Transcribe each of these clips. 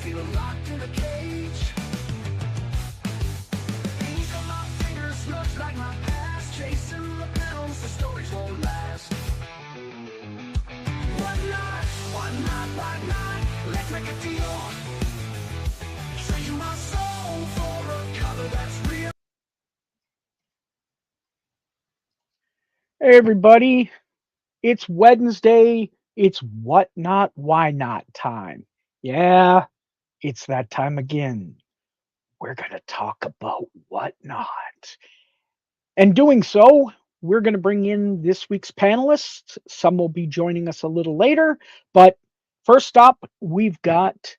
feel locked in a cage. Ink on my fingers looks like my past. Chasing the films, the stories won't last. Why not, why not? Let's make a deal. Trade my soul for a color that's real. Hey, everybody. It's Wednesday. It's what not, why not time. Yeah, it's that time again. We're going to talk about what not. And doing so, we're going to bring in this week's panelists. Some will be joining us a little later. But first up, we've got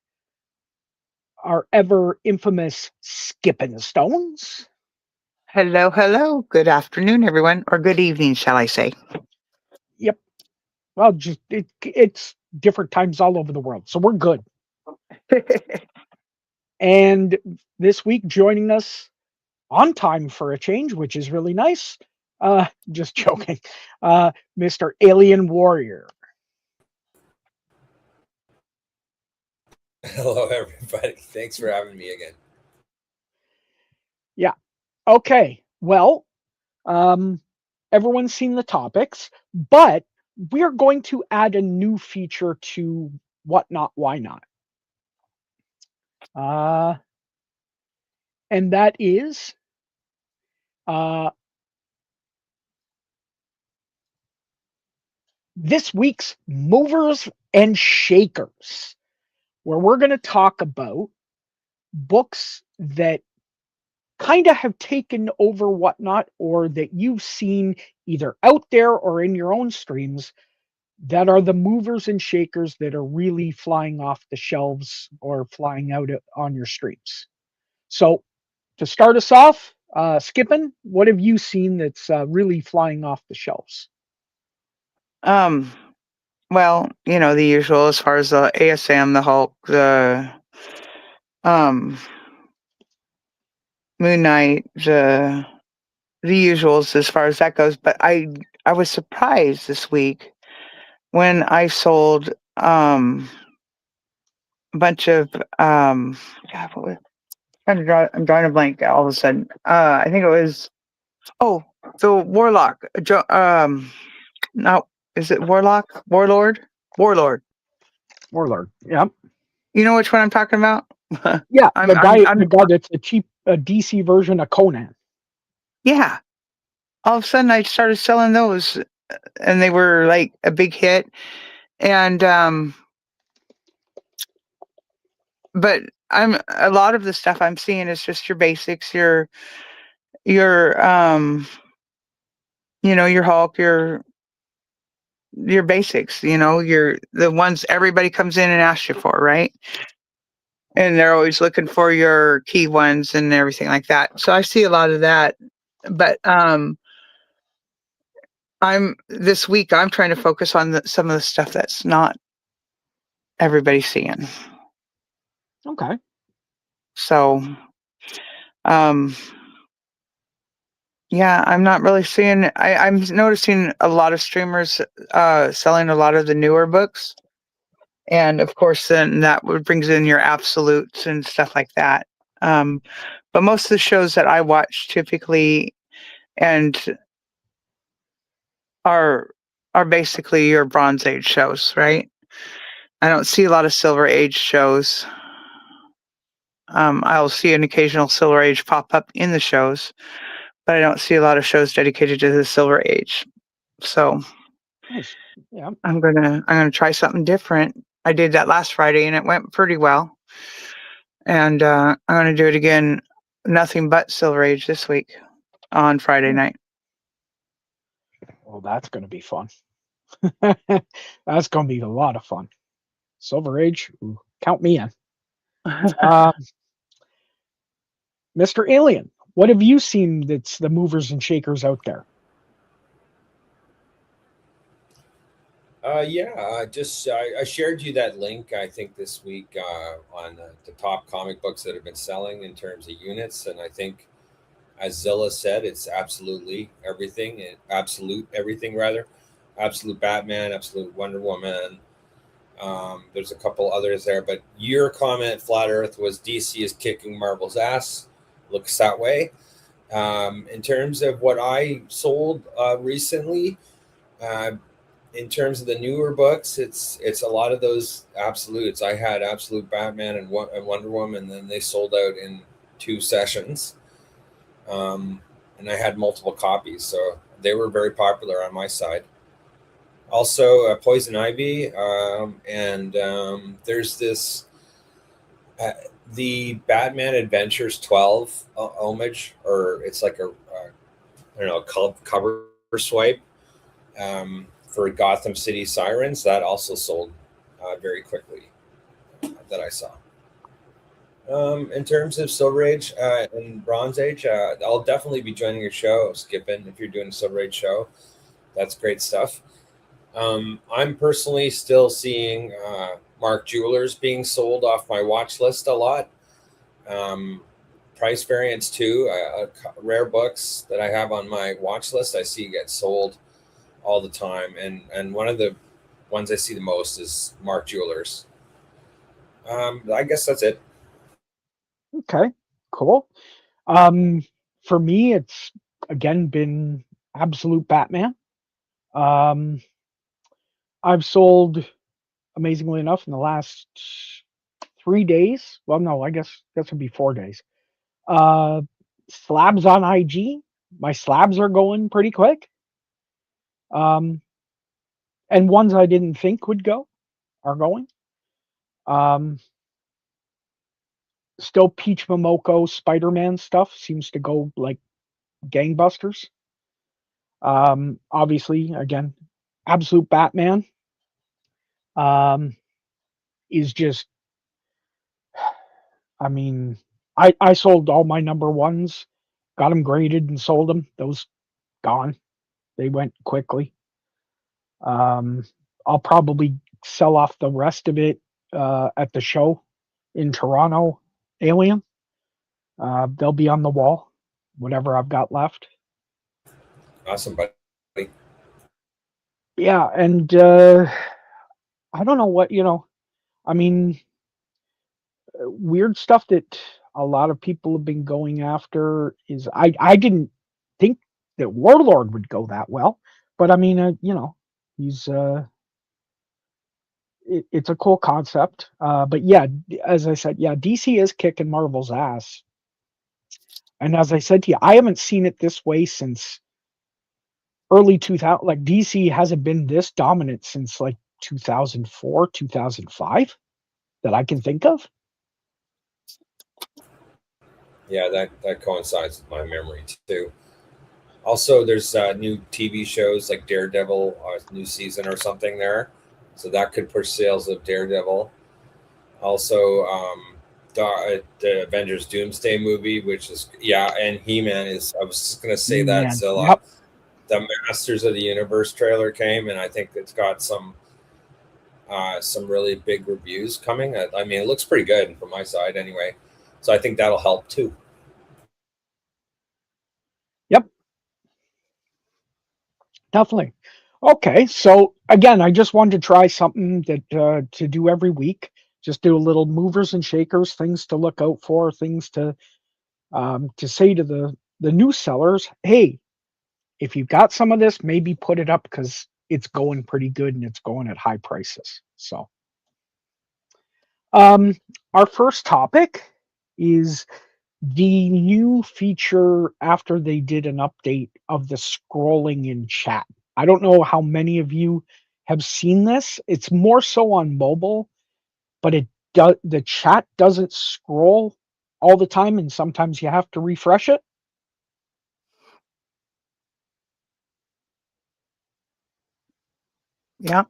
our ever infamous Skipping Stones. Hello, hello. Good afternoon, everyone, or good evening, shall I say? Yep. Well, it's different times all over the world. So we're good. And this week, joining us on time for a change, which is really nice. Just joking. Mr. Alien Warrior. Hello, everybody. Thanks for having me again. Yeah. Okay. Well, everyone's seen the topics, but we're going to add a new feature to what not, why not. And that is this week's movers and shakers, where we're going to talk about books that kind of have taken over whatnot, or that you've seen either out there or in your own streams that are the movers and shakers that are really flying off the shelves or flying out on your streams. So to start us off, Skippin', what have you seen that's really flying off the shelves? um, well, the usual as far as the ASM, the Hulk, the um Moon Knight, the usuals as far as that goes. But I was surprised this week when I sold a bunch of God, what was I'm drawing a blank all of a sudden. I think it was the Warlock. Not is it Warlock? Warlord? Warlord. Warlord. Yeah. You know which one I'm talking about? Yeah, I'm the guy, I'm the guy that's a cheap DC version of Conan. yeah. All of a sudden I started selling those and they were like a big hit. And but I'm a lot of the stuff I'm seeing is just your basics, your your Hulk, your basics, your the ones everybody comes in and asks you for, right? And they're always looking for your key ones and everything like that. So I see a lot of that. But I'm this week I'm trying to focus on some of the stuff that's not everybody seeing. Okay. So um yeah, I'm not really seeing I'm noticing a lot of streamers selling a lot of the newer books. And of course then that would brings in your absolutes and stuff like that. But most of the shows that I watch typically and are are basically your Bronze Age shows, right? I don't see a lot of Silver Age shows. I'll see an occasional Silver Age pop up in the shows, but I don't see a lot of shows dedicated to the Silver Age. So Nice. Yeah. I'm gonna try something different. I did that last Friday and it went pretty well, and I'm gonna do it again. Nothing but Silver Age this week on Friday night. Well, that's going to be fun. That's going to be a lot of fun. Silver Age, ooh, count me in. Uh, Mr. Alien, what have you seen that's the movers and shakers out there? I shared you that link. I think this week on the top comic books that have been selling in terms of units, and I think, as Zilla said, it's absolutely everything, absolute everything rather, absolute Batman, absolute Wonder Woman, There's a couple others there, but your comment, Flat Earth, was DC is kicking Marvel's ass. Looks that way. In terms of what I sold recently, uh, in terms of the newer books, it's a lot of those absolutes. I had Absolute Batman and Wonder Woman, and then they sold out in 2 sessions, and I had multiple copies, so they were very popular on my side. Also, Poison Ivy, and there's this the Batman Adventures 12 homage, or it's like a I don't know, cover swipe for Gotham City Sirens. That also sold very quickly that I saw. In terms of Silver Age and Bronze Age, I'll definitely be joining your show, Skippin', if you're doing a Silver Age show. That's great stuff. I'm personally still seeing Mark Jewelers being sold off my watch list a lot. Price variants too. Rare books that I have on my watch list, I see get sold all the time, and one of the ones I see the most is Mark Jewelers. I guess that's it. Okay, cool. For me, it's again been Absolute Batman. Um, I've sold, amazingly enough, in the last 3 days. Well, no, I guess that would be 4 days. Uh, Slabs on IG. My slabs are going pretty quick. Um, and ones I didn't think would go are going. Um, Still Peach Momoko Spider-Man stuff seems to go like gangbusters. Obviously, again, Absolute Batman is just, I mean, I sold all my number ones, got them graded and sold them. Those gone. They went quickly. I'll probably sell off the rest of it at the show in Toronto, Alien. They'll be on the wall, whatever I've got left. Awesome, buddy. Yeah, and I don't know what, I mean, weird stuff that a lot of people have been going after is I didn't think that Warlord would go that well, but I mean, he's it's a cool concept. But yeah, as I said, yeah, DC is kicking Marvel's ass. And as I said to you, I haven't seen it this way since early 2000. Like DC hasn't been this dominant since like 2004, 2005 that I can think of. Yeah, that coincides with my memory too. Also, there's new TV shows like Daredevil, new season or something there, so that could push sales of Daredevil. Also, the Avengers Doomsday movie, which is and He-Man is. I was just gonna say that Man, Zilla. yep. The Masters of the Universe trailer came, and I think it's got some really big reviews coming. I mean, it looks pretty good from my side anyway, so I think that'll help too. Yep, definitely. Okay, so again, I just wanted to try something that to do every week. Just do a little movers and shakers, things to look out for, things to say to the new sellers. Hey, if you've got some of this, maybe put it up because it's going pretty good and it's going at high prices. So, um, our first topic is the new feature after they did an update of the scrolling in chat. I don't know how many of you have seen this. It's more so on mobile, but the chat doesn't scroll all the time, and sometimes you have to refresh it. Yeah.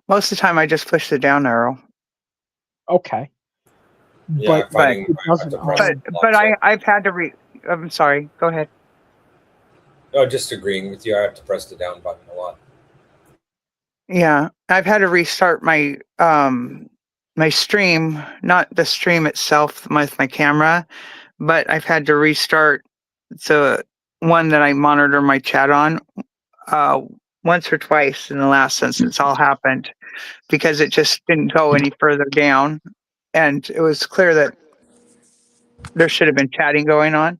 Most of the time, I just push the down arrow. Okay. Yeah, But But it doesn't but I've had to I'm sorry. Go ahead. Oh, just agreeing with you. I have to press the down button a lot. Yeah, I've had to restart my my stream, not the stream itself with my camera, but I've had to restart the one that I monitor my chat on uh once or twice in the last since it's all happened. because it just didn't go any further down. And it was clear that there should have been chatting going on.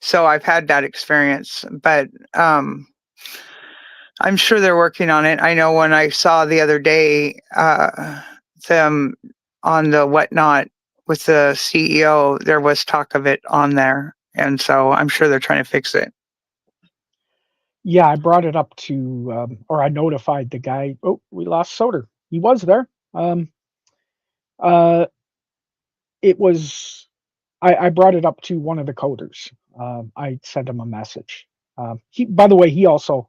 So I've had that experience, but I'm sure they're working on it. I know when I saw the other day them on the whatnot with the CEO, there was talk of it on there. And so I'm sure they're trying to fix it. Yeah, I brought it up to, or I notified the guy. Oh, we lost Soder. He was there. Uh, it was. I brought it up to one of the coders. I sent him a message. He, by the way, he also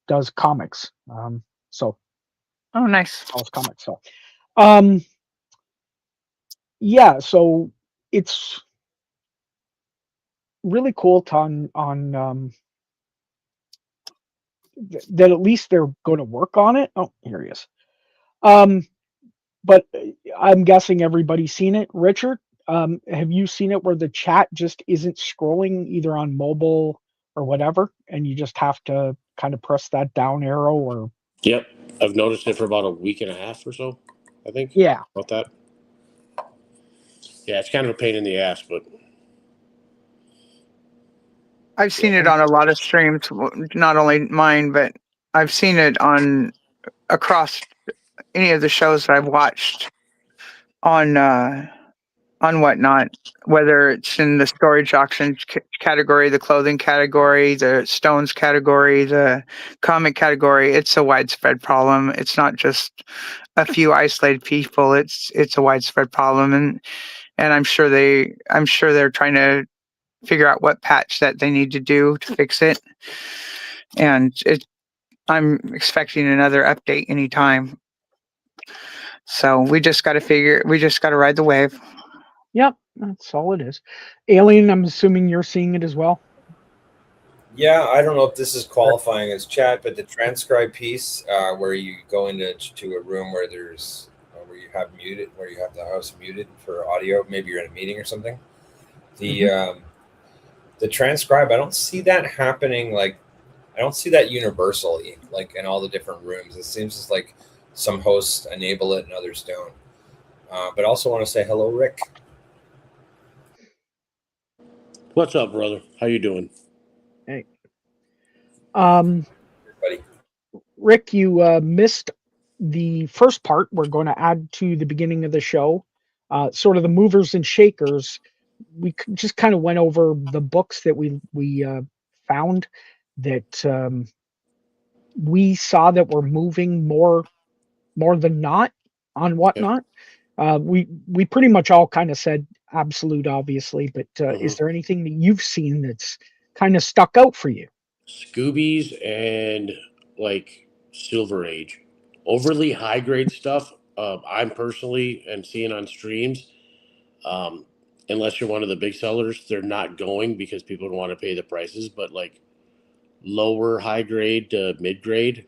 does comics. So Oh, nice. sells comics. So, um, yeah. So it's really cool to on that at least they're going to work on it. Oh, here he is. Um, but I'm guessing everybody's seen it. Richard, have you seen it where the chat just isn't scrolling either on mobile or whatever, and you just have to kind of press that down arrow or? Yep, I've noticed it for about a week and a half or so, I think. Yeah. About that. Yeah, it's kind of a pain in the ass, but I've seen it on a lot of streams, not only mine, but I've seen it on across any of the shows that I've watched on whatnot, whether it's in the storage auction category, the clothing category, the stones category, the comic category. It's a widespread problem. It's not just a few isolated people. It's a widespread problem, and I'm sure they're trying to figure out what patch that they need to do to fix it. And I'm expecting another update anytime. So we just got to ride the wave. Yep, that's all it is. Alien, I'm assuming you're seeing it as well. Yeah, I don't know if this is qualifying as chat, but the transcribe piece where you go into a room where there's where you have the house muted for audio, maybe you're in a meeting or something. The transcribe, I don't see that happening. Like, I don't see that universally, like in all the different rooms. It seems just like some hosts enable it and others don't. But I also want to say hello, Rick. what's up, brother? How you doing? Hey. Buddy. Rick, you missed the first part. We're going to add to the beginning of the show, sort of the movers and shakers. We just kind of went over the books that we found that we saw that were moving more than not on whatnot. We pretty much all kind of said absolute, obviously, but is there anything that you've seen that's kind of stuck out for you? Scoobies and like Silver Age, overly high grade stuff. I'm personally am seeing on streams. Um, Unless you're one of the big sellers, they're not going because people don't want to pay the prices. But like lower high grade to mid grade,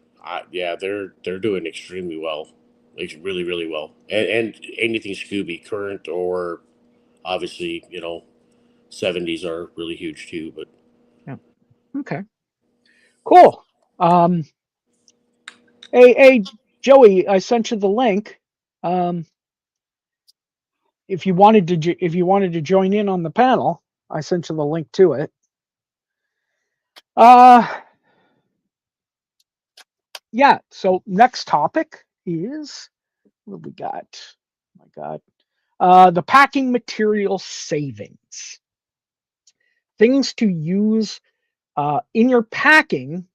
yeah, they're doing extremely well, like really really well. And anything Scooby, current or obviously 70s are really huge too. But Yeah. Okay. Cool. Um, hey, Joey, I sent you the link. Um, if you wanted to join in on the panel, I sent you the link to it. Yeah. So next topic is what have we got? Oh my God. The packing material savings. Things to use in your packing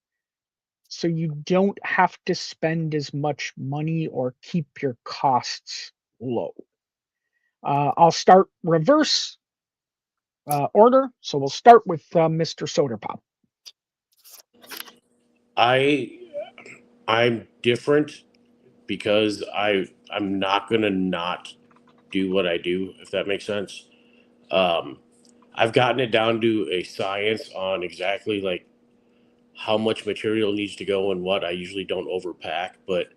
so you don't have to spend as much money or keep your costs low. I'll start reverse order. So we'll start with Mr. Soderpop. I'm different because I'm not gonna not do what I do, if that makes sense. Um, I've gotten it down to a science on exactly like how much material needs to go and what. I usually don't overpack, but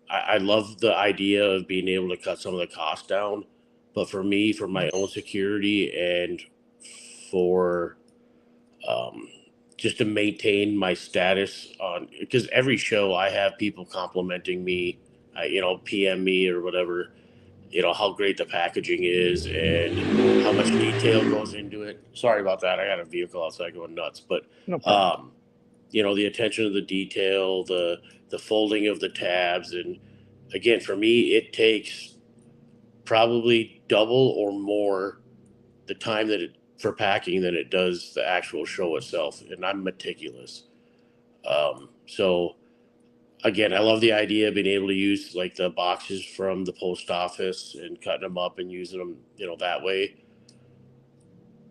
I love the idea of being able to cut some of the costs down. But for me, for my own security and for um, just to maintain my status on, because every show I have people complimenting me, PM me or whatever, how great the packaging is and how much detail goes into it. Sorry about that. I got a vehicle outside going nuts, but No problem. the attention to the detail, the folding of the tabs, and again, for me, it takes probably double or more the time for packing than it does the actual show itself, and I'm meticulous. So again, I love the idea of being able to use like the boxes from the post office and cutting them up and using them, that way.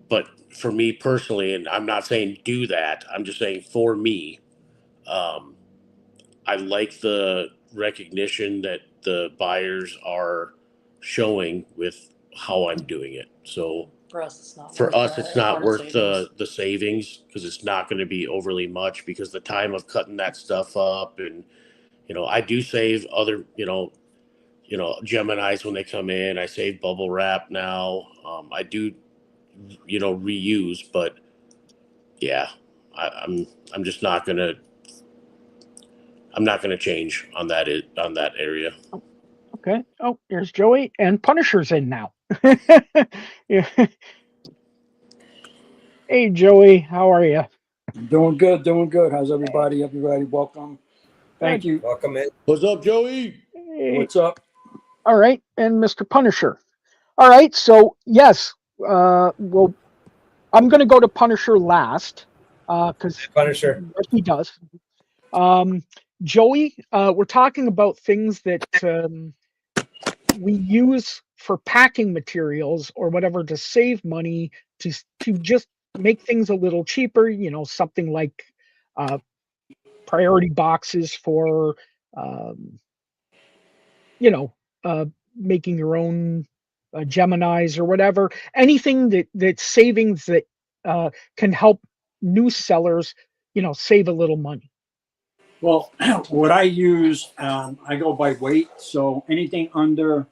But for me personally, and I'm not saying do that, I'm just saying for me, I like the recognition that the buyers are showing with how I'm doing it. So For us, it's not. for worth us, the it's not worth savings. the savings because it's not going to be overly much because the time of cutting that stuff up and I do save other Geminis when they come in. I save bubble wrap now. I do reuse, but yeah, I'm just not gonna change on that area. Okay. Oh, here's Joey, and Punisher's in now. Yeah. Hey, Joey, how are you? Doing good, doing good. How's everybody? Everybody, welcome. Thank Good. you. Welcome in. What's up, Joey? Hey. What's up? All right, and Mr. Punisher. All right, so yes, well, I'm going to go to Punisher last because Punisher. what he does. Joey, we're talking about things that we use for packing materials or whatever to save money to just make things a little cheaper. Something like priority boxes for um, making your own Geminis or whatever. Anything that savings that can help new sellers, save a little money. Well, what I use, I go by weight. So anything under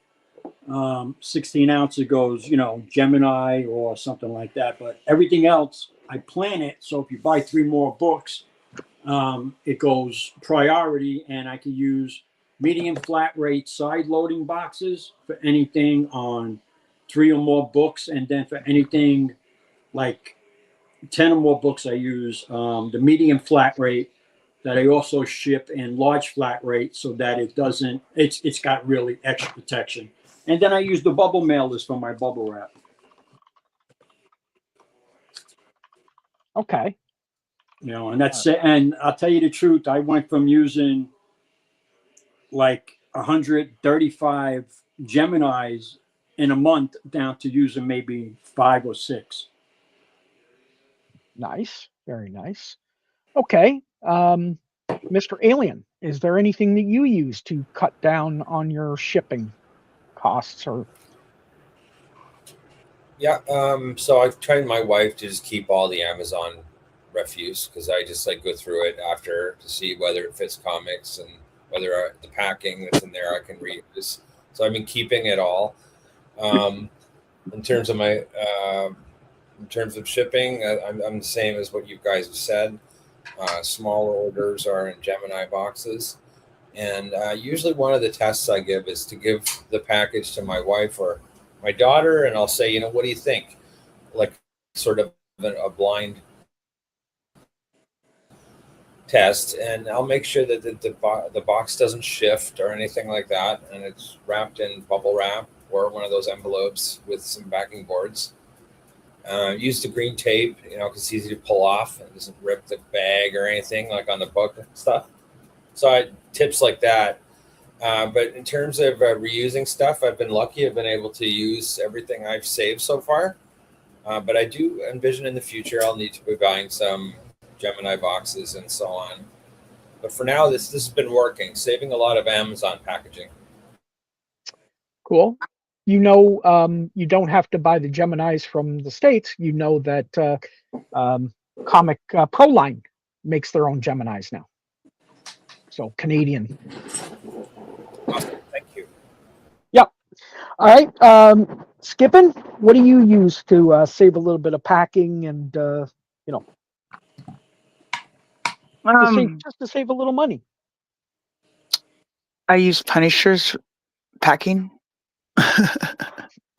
16 ounces goes, Gemini or something like that. But everything else, I plan it. So if you buy 3 more books, it goes priority, and I can use medium flat rate side loading boxes for anything on 3 or more books. And then for anything like 10 or more books, I use the medium flat rate that I also ship in large flat rate so that it's got really extra protection. And then I use the bubble mailers for my bubble wrap. Okay. And that's it. And I'll tell you the truth, I went from using like 135 Geminis in a month down to using maybe 5 or 6. Nice. Very nice. Okay. Mr. Alien, is there anything that you use to cut down on your shipping costs or? Yeah. So I've trained my wife to just keep all the Amazon refuse because I just go through it after to see whether it fits comics and whether the packing that's in there I can reuse. So I've been keeping it all. In terms of in terms of shipping, I'm the same as what you guys have said. Smaller orders are in Gemini boxes. And usually one of the tests I give is to give the package to my wife or my daughter, and I'll say, what do you think? Like sort of a blind test, and I'll make sure that the box doesn't shift or anything like that, and it's wrapped in bubble wrap or one of those envelopes with some backing boards. Use the green tape, because it's easy to pull off and it doesn't rip the bag or anything like on the book and stuff. So tips like that. But in terms of reusing stuff, I've been lucky. I've been able to use everything I've saved so far. But I do envision in the future I'll need to be buying some Gemini boxes and so on. But for now, this has been working, saving a lot of Amazon packaging. Cool. You don't have to buy the Geminis from the States. You know that Comic Proline makes their own Geminis now. So Canadian. Awesome. Thank you. Yep. All right. Skippin', what do you use to save a little bit of packing and Um, just to save a little money. I use Punisher's packing.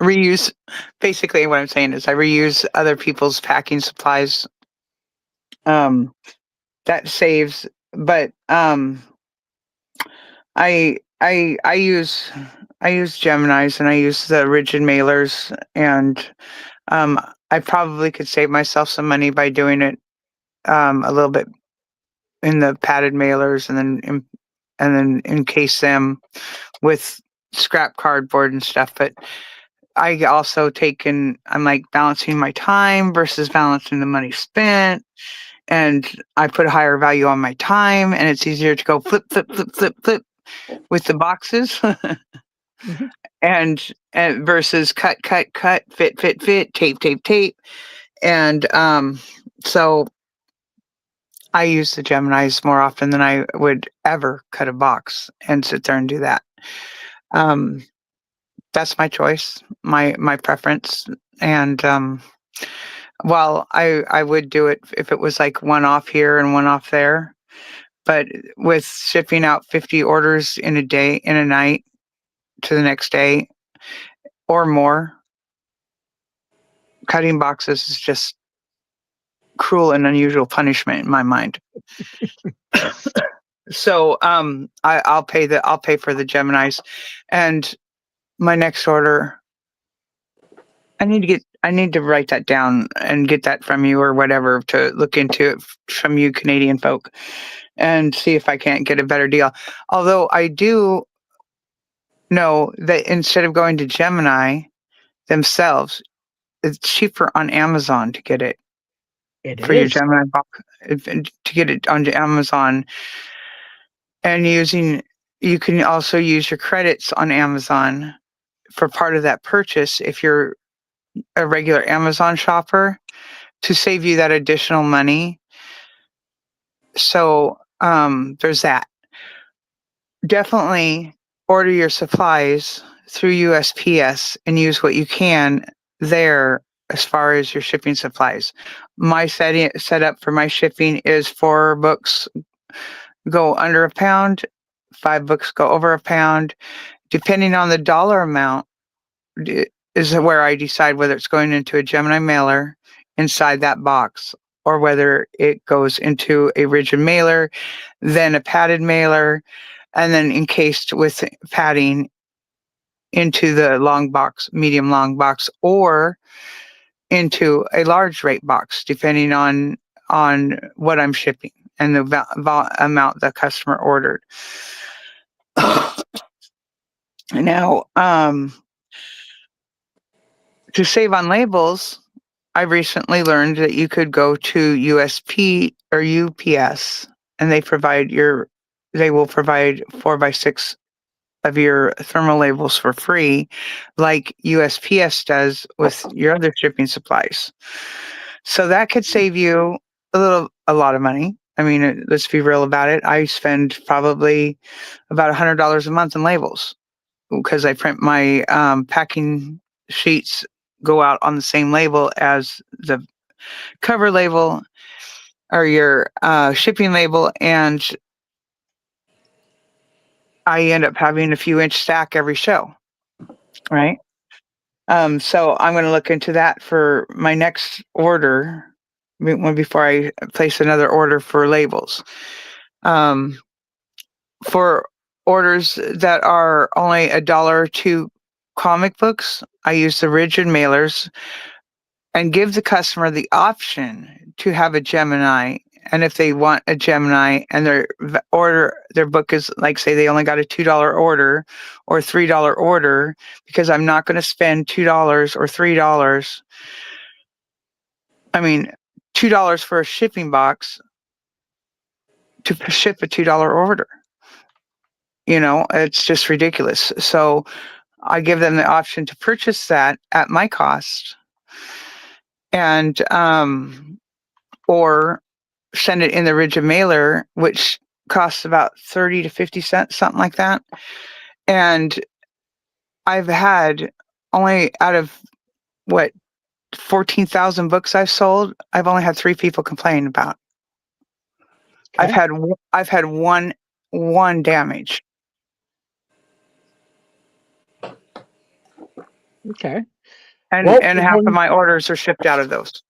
Reuse. Basically, what I'm saying is I reuse other people's packing supplies. Um, that saves, but I use Gemini's and I use the rigid mailers, and um, I probably could save myself some money by doing it a little bit in the padded mailers, and then encase them with scrap cardboard and stuff. But I also I'm like balancing my time versus balancing the money spent. And I put a higher value on my time, and it's easier to go flip, flip, flip, flip, flip with the boxes. Mhm. and versus cut, cut, cut, fit, fit, fit, tape, tape, tape. And so I use the Geminis more often than I would ever cut a box and sit there and do that. Um, that's my choice, my preference. And while I would do it if it was like one off here and one off there, but with shipping out 50 orders in a day, in a night to the next day or more, cutting boxes is just cruel and unusual punishment in my mind. So I'll pay for the Geminis, and my next order, I need to write that down and get that from you or whatever to look into it from you Canadian folk and see if I can't get a better deal. Although I do know that instead of going to Gemini themselves, it's cheaper on Amazon to get it It for your is. Gemini box, to get it onto Amazon. And you can also use your credits on Amazon for part of that purchase if you're a regular Amazon shopper to save you that additional money. So there's that. Definitely order your supplies through USPS and use what you can there as far as your shipping supplies. My setup for my shipping is 4 books go under a pound, 5 books go over a pound. Depending on the dollar amount is where I decide whether it's going into a Gemini mailer inside that box or whether it goes into a rigid mailer, then a padded mailer, and then encased with padding into the long box, medium long box, or into a large rate box, depending on what I'm shipping and the amount the customer ordered. Now, to save on labels, I recently learned that you could go to USP or UPS, and they will provide 4x6 of your thermal labels for free, like USPS does with your other shipping supplies. So that could save you a lot of money. I mean, let's be real about it. I spend probably about $100 a month in labels because I print my packing sheets go out on the same label as the cover label or your shipping label, and I end up having a few inch stack every show, right? So I'm going to look into that for my next order before I place another order for labels. For orders that are only $1 or $2 comic books, I use the rigid mailers and give the customer the option to have a Gemini. And if they want a Gemini and their book is like, say they only got a $2 order or $3 order, because I'm not going to spend $2 or $3. I mean, $2 for a shipping box to ship a $2 order. It's just ridiculous. So I give them the option to purchase that at my cost, and or send it in the rigid mailer, which costs about 30 to 50 cents, something like that. And I've had only out of what 14,000 books I've sold, I've only had 3 people complain about I've had one damage. Okay. And Well, and we're half of going- my orders are shipped out of those.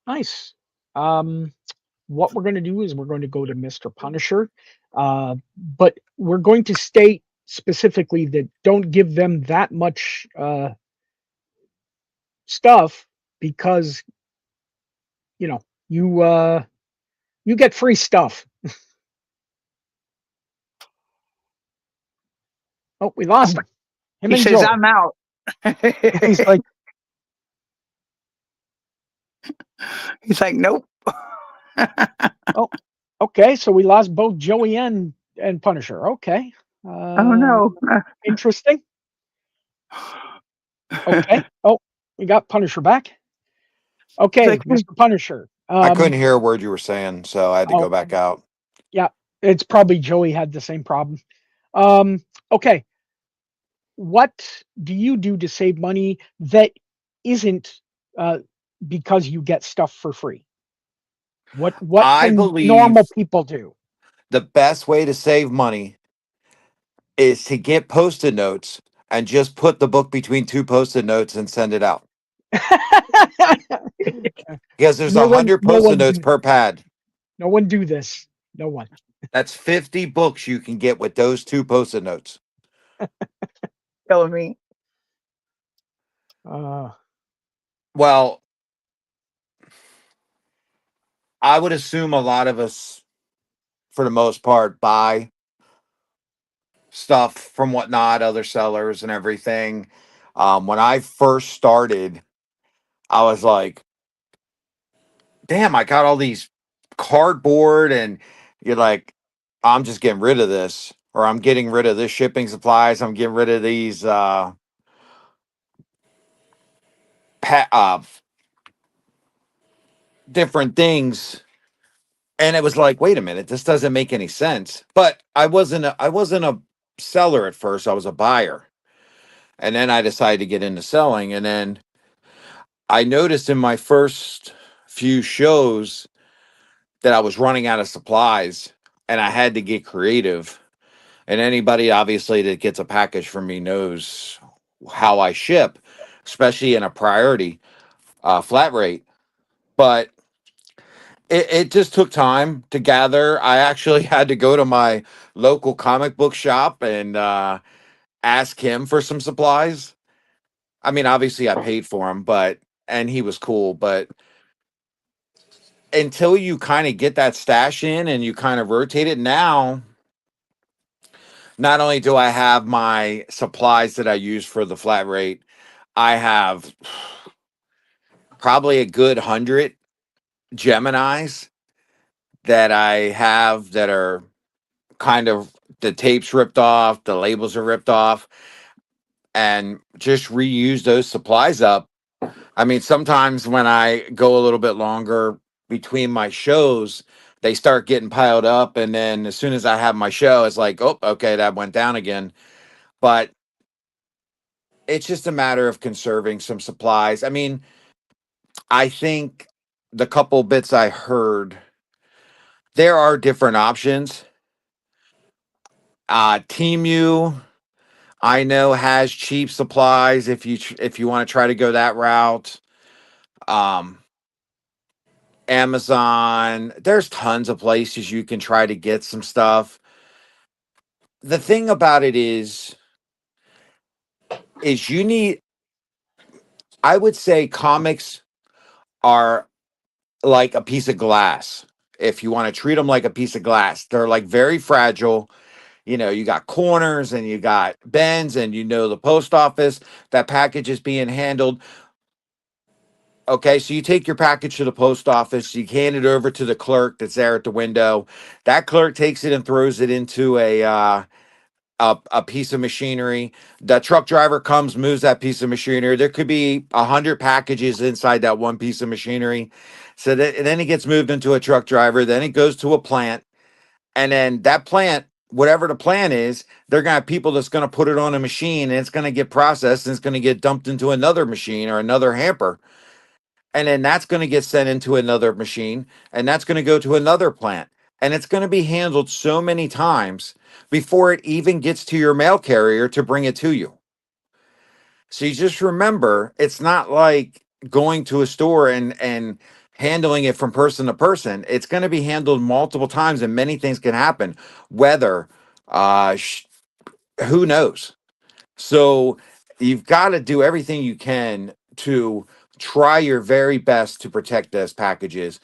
Nice. What we're going to do is we're going to go to Mr. Punisher, but we're going to state specifically that don't give them that much stuff because you know you get free stuff. Oh, we lost him. Him He and says, Joey. "I'm out." He's like, He's like, "Nope." oh, okay. So we lost both Joey and Punisher. Okay. Oh no. Interesting. Okay. Oh, we got Punisher back. Okay, Like, Mr. Punisher. I couldn't hear a word you were saying, so I had to Oh, go back out. yeah, it's probably Joey had the same problem. Okay. What do you do to save money that isn't uh, because you get stuff for free? What I can believe normal people do? the best way to save money is to get post-it notes and just put the book between two post-it notes and send it out. Because there's No one, 100 no post-it one, notes do, per pad. no one do this. No one. That's 50 books you can get with those two post-it notes. killing me. Uh, Well, I would assume a lot of us, for the most part, buy stuff from whatnot, other sellers and everything. When I first started, I was like, damn, I got all these cardboard, and you're like, I'm just getting rid of this, or I'm getting rid of this shipping supplies. I'm getting rid of these pa- uh different things. And it was like, wait a minute, this doesn't make any sense. But I wasn't a seller at first. I was a buyer. And then I decided to get into selling. And then I noticed in my first few shows that I was running out of supplies and I had to get creative. And anybody obviously that gets a package from me knows how I ship, especially in a priority flat rate. But it just took time to gather. I actually had to go to my local comic book shop and ask him for some supplies. I mean, obviously I paid for him, but and he was cool, but until you kind of get that stash in and you kind of rotate it now, not only do I have my supplies that I use for the flat rate, I have probably a good 100 Geminis that I have that are kind of the tapes ripped off, the labels are ripped off, and just reuse those supplies up. I mean, sometimes when I go a little bit longer between my shows, they start getting piled up. And then as soon as I have my show, it's like, oh, okay, that went down again. But it's just a matter of conserving some supplies. I mean, I think the couple bits I heard, there are different options. Temu, I know, has cheap supplies if you want to try to go that route. Um, Amazon, there's tons of places you can try to get some stuff. The thing about it is you need, I would say comics are like a piece of glass. If you want to treat them like a piece of glass, they're like very fragile. You know, you got corners and you got bends, and you know the post office, that package is being handled. Okay, so you take your package to the post office, you hand it over to the clerk that's there at the window. That clerk takes it and throws it into a piece of machinery. The truck driver comes, moves that piece of machinery. There could be 100 packages inside that one piece of machinery. So that, and then it gets moved into a truck driver. Then it goes to a plant, and then that plant, whatever the plant is, they're gonna have people that's gonna put it on a machine, and it's gonna get processed, and it's gonna get dumped into another machine or another hamper. and then that's going to get sent into another machine, and that's going to go to another plant, and it's going to be handled so many times before it even gets to your mail carrier to bring it to you. So you just remember, it's not like going to a store and handling it from person to person. It's going to be handled multiple times, and many things can happen. Weather, who knows? So you've got to do everything you can to try your very best to protect those packages.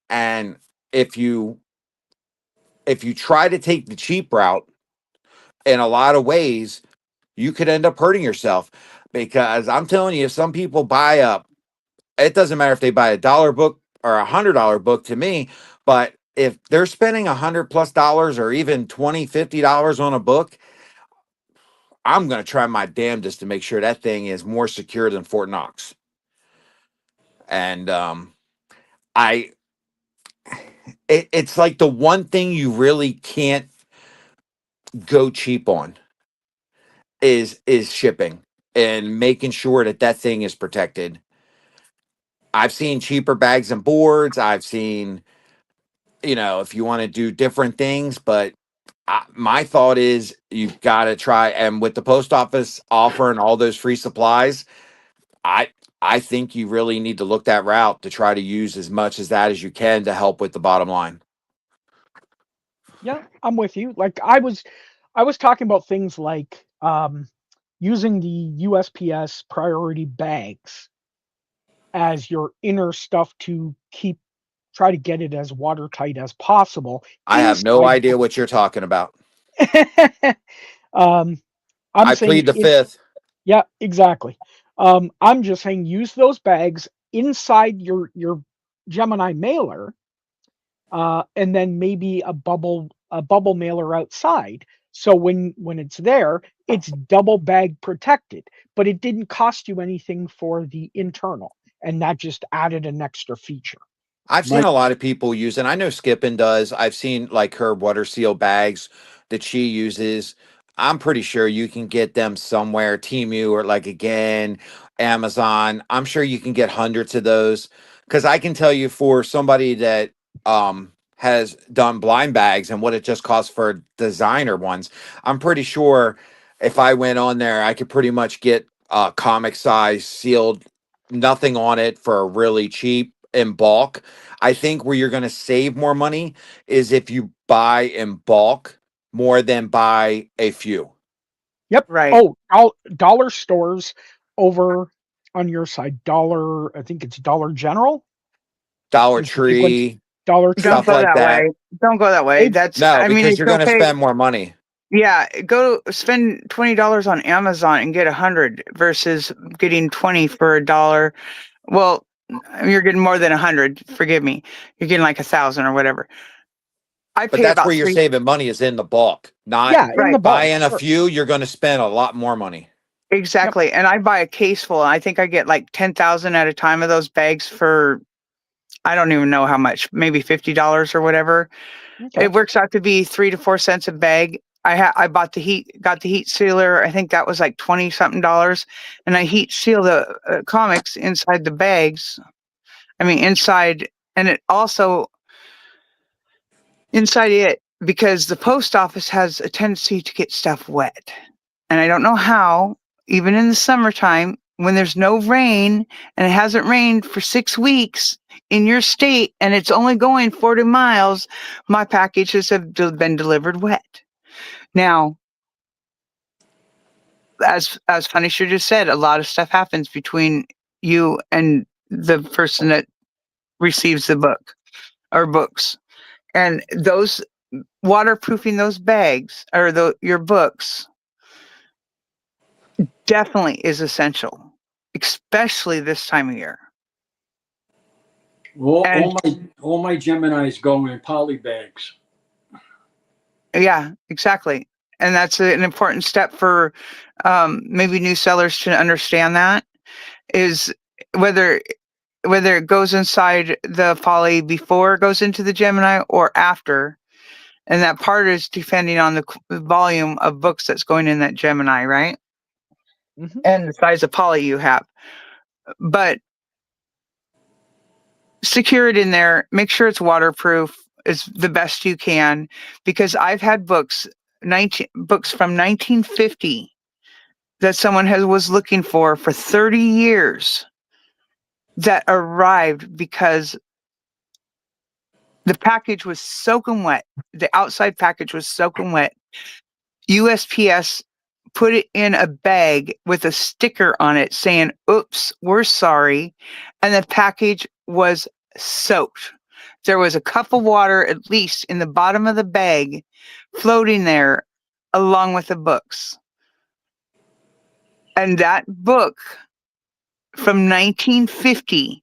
And if you try to take the cheap route, in a lot of ways, you could end up hurting yourself, because I'm telling you, some people buy up. It doesn't matter if they buy $1 book or $100 book to me, but if they're spending $100+ or even $20, $50 on a book, I'm going to try my damnedest to make sure that thing is more secure than Fort Knox. And I, it's like the one thing you really can't go cheap on is shipping and making sure that that thing is protected. I've seen cheaper bags and boards. I've seen, if you want to do different things, but my thought is you've got to try. And with the post office offering all those free supplies, I I think you really need to look that route to try to use as much as that as you can to help with the bottom line. Yeah, I'm with you. Like I was talking about things like using the USPS priority bags as your inner stuff to try to get it as watertight as possible I have no inside idea what you're talking about. um I'm I saying plead the fifth. yeah, exactly. I'm just saying use those bags inside your Gemini mailer, and then maybe a bubble mailer outside. So when it's there, it's double bag protected, but it didn't cost you anything for the internal, and that just added an extra feature. I've seen My a lot of people use, and I know Skippin does. I've seen like her water seal bags that she uses. I'm pretty sure you can get them somewhere, Temu or like again, Amazon. I'm sure you can get hundreds of those. Because I can tell you, for somebody that has done blind bags and what it just costs for designer ones, I'm pretty sure if I went on there, I could pretty much get comic size sealed, nothing on it, for really cheap in bulk. I think where you're going to save more money is if you buy in bulk more than buy a few. Yep. Right. Oh, dollar stores over on your side. Dollar, I think it's Dollar General Dollar is the big one. Tree, Dollar Don't Tree. stuff go like that that. way. Don't go that way. They That's, No, I mean, because it's you're going to okay. spend more money. Yeah, go spend $20 on Amazon and get 100 versus getting 20 for $1. Well, you're getting more than 100. Forgive me. You're getting like 1,000 or whatever. I But pay that's about where you're three. saving money, is in the bulk, not Yeah, in the Right. bulk, buying a sure. few. You're going to spend a lot more money. Yep. Exactly. And I buy a case full. I think I get like 10,000 at a time of those bags for, I don't even know how much, maybe $50 or whatever. Okay. It works out to be 3 to 4 cents a bag. I got the heat sealer. I think that was like 20 something dollars, and I heat seal the comics inside the bags. I mean inside, and it also inside it, because the post office has a tendency to get stuff wet, and I don't know how. Even in the summertime, when there's no rain and it hasn't rained for 6 weeks in your state, and it's only going 40 miles, my packages have been delivered wet. Now, as Punisher just said, a lot of stuff happens between you and the person that receives the book or books. And those waterproofing those bags or your books definitely is essential, especially this time of year. And all my Geminis go in poly bags. yeah, exactly. And that's an important step for maybe new sellers to understand, that is whether it goes inside the poly before it goes into the Gemini or after. And that part is depending on the volume of books that's going in that Gemini, right? Hmm. And the size of poly you have. But secure it in there. Make sure it's waterproof is the best you can, because I've had books from 1950 that someone was looking for 30 years that arrived because the package was soaking wet. The outside package was soaking wet. USPS put it in a bag with a sticker on it saying, "Oops, we're sorry." And the package was soaked. There was a cup of water, at least, in the bottom of the bag floating there along with the books. And that book from 1950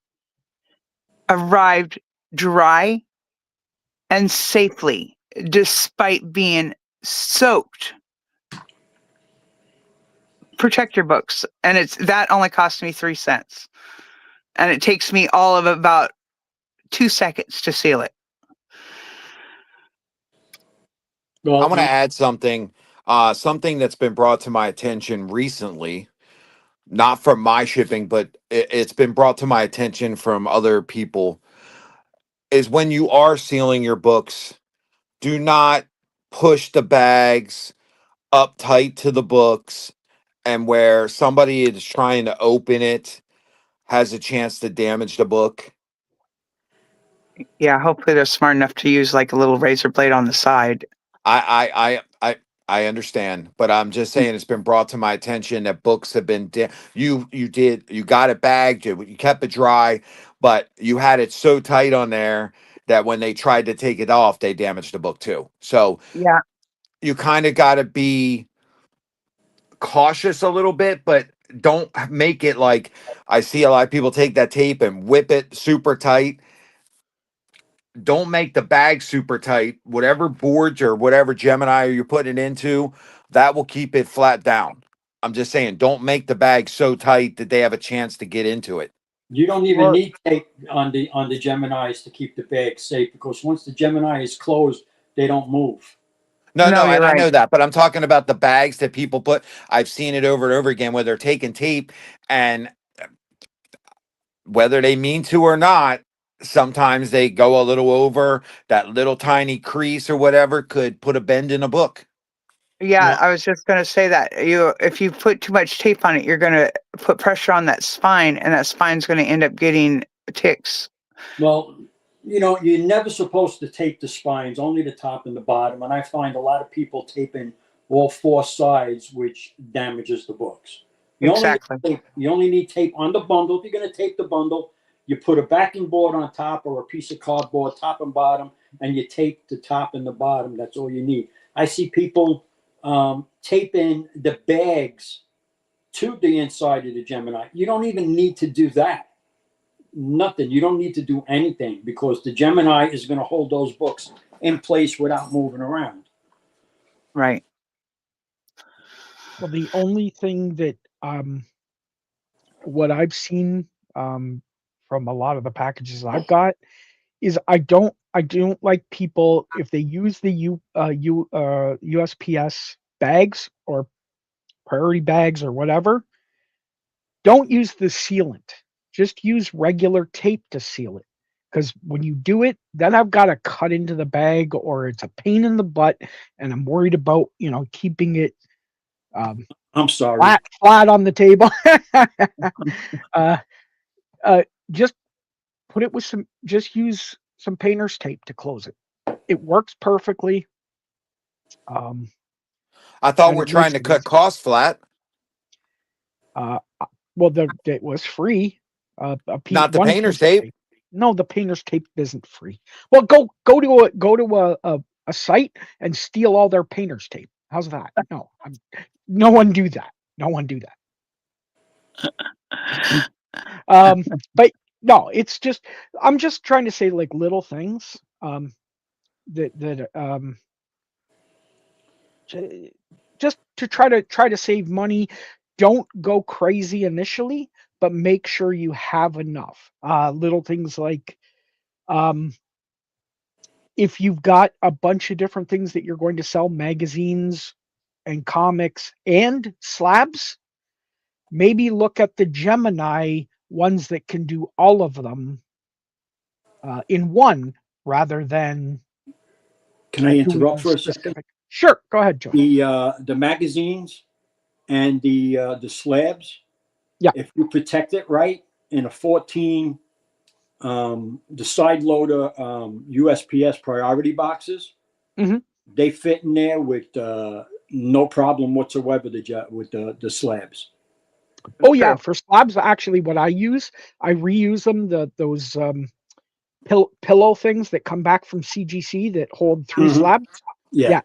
arrived dry and safely, despite being soaked. Protect your books. And that only cost me 3 cents. And it takes me all of about 2 seconds to seal it. I Well, want to add something, something that's been brought to my attention recently, not from my shipping, but it's been brought to my attention from other people, is when you are sealing your books, do not push the bags up tight to the books, and where somebody is trying to open it has a chance to damage the book. Yeah, hopefully they're smart enough to use like a little razor blade on the side. I understand, but I'm just saying it's been brought to my attention that books have been you got it bagged, you kept it dry, but you had it so tight on there that when they tried to take it off, they damaged the book too. So Yeah. you kind of got to be cautious a little bit, but don't make it like I see a lot of people take that tape and whip it super tight. Don't make the bag super tight. Whatever boards or whatever Gemini you're putting it into, that will keep it flat down. I'm just saying, don't make the bag so tight that they have a chance to get into it. you don't even Well, need tape on the Geminis to keep the bag safe, because once the Gemini is closed, they don't move. No, No, no, you're and I right. know that, but I'm talking about the bags that people put. I've seen it over and over again where they're taking tape, and whether they mean to or not, sometimes they go a little over that little tiny crease or whatever could put a bend in a book. Yeah, Well, I was just going to say that if you put too much tape on it, you're going to put pressure on that spine, and that spine's going to end up getting ticks. well, you're never supposed to tape the spines, only the top and the bottom. And I find a lot of people taping all four sides, which damages the books. Exactly. You only need tape on the bundle. If you're going to tape the bundle, you put a backing board on top or a piece of cardboard, top and bottom, and you tape the top and the bottom. That's all you need. I see people taping the bags to the inside of the Gemini. You don't even need to do that. Nothing. You don't need to do anything, because the Gemini is going to hold those books in place without moving around. Right. well, the only thing that what I've seen from a lot of the packages I've got is I don't like people if they use the USPS bags or priority bags or whatever. Don't use the sealant. Just use regular tape to seal it. Because when you do it, then I've got to cut into the bag, or it's a pain in the butt, and I'm worried about keeping it um, I'm sorry. flat on the table. uh, just put it with just use some painter's tape to close it. It works perfectly. Um, I thought and we're it trying works. to cut costs flat, Uh, well, it was free. not the One painter's piece of tape. tape. No, the painter's tape isn't free. Well, go to a site and steal all their painter's tape. How's that? No, no one do that. No one do that. But no, it's just I'm just trying to say like little things that just to try to save money. Don't go crazy initially, but make sure you have enough. Little things like um, if you've got a bunch of different things that you're going to sell, magazines and comics and slabs, maybe look at the Gemini ones that can do all of them in one rather than Can I doing interrupt for a second? specific. Sure, go ahead, Joe. The magazines and the slabs. Yeah. If you protect it right in a 14, the side loader USPS priority boxes, Mhm. they fit in there with no problem whatsoever. With the slabs. Oh yeah, for slabs, actually, what I reuse them. Those pillow things that come back from CGC that hold 3 Mhm. slabs. Yeah. Yeah,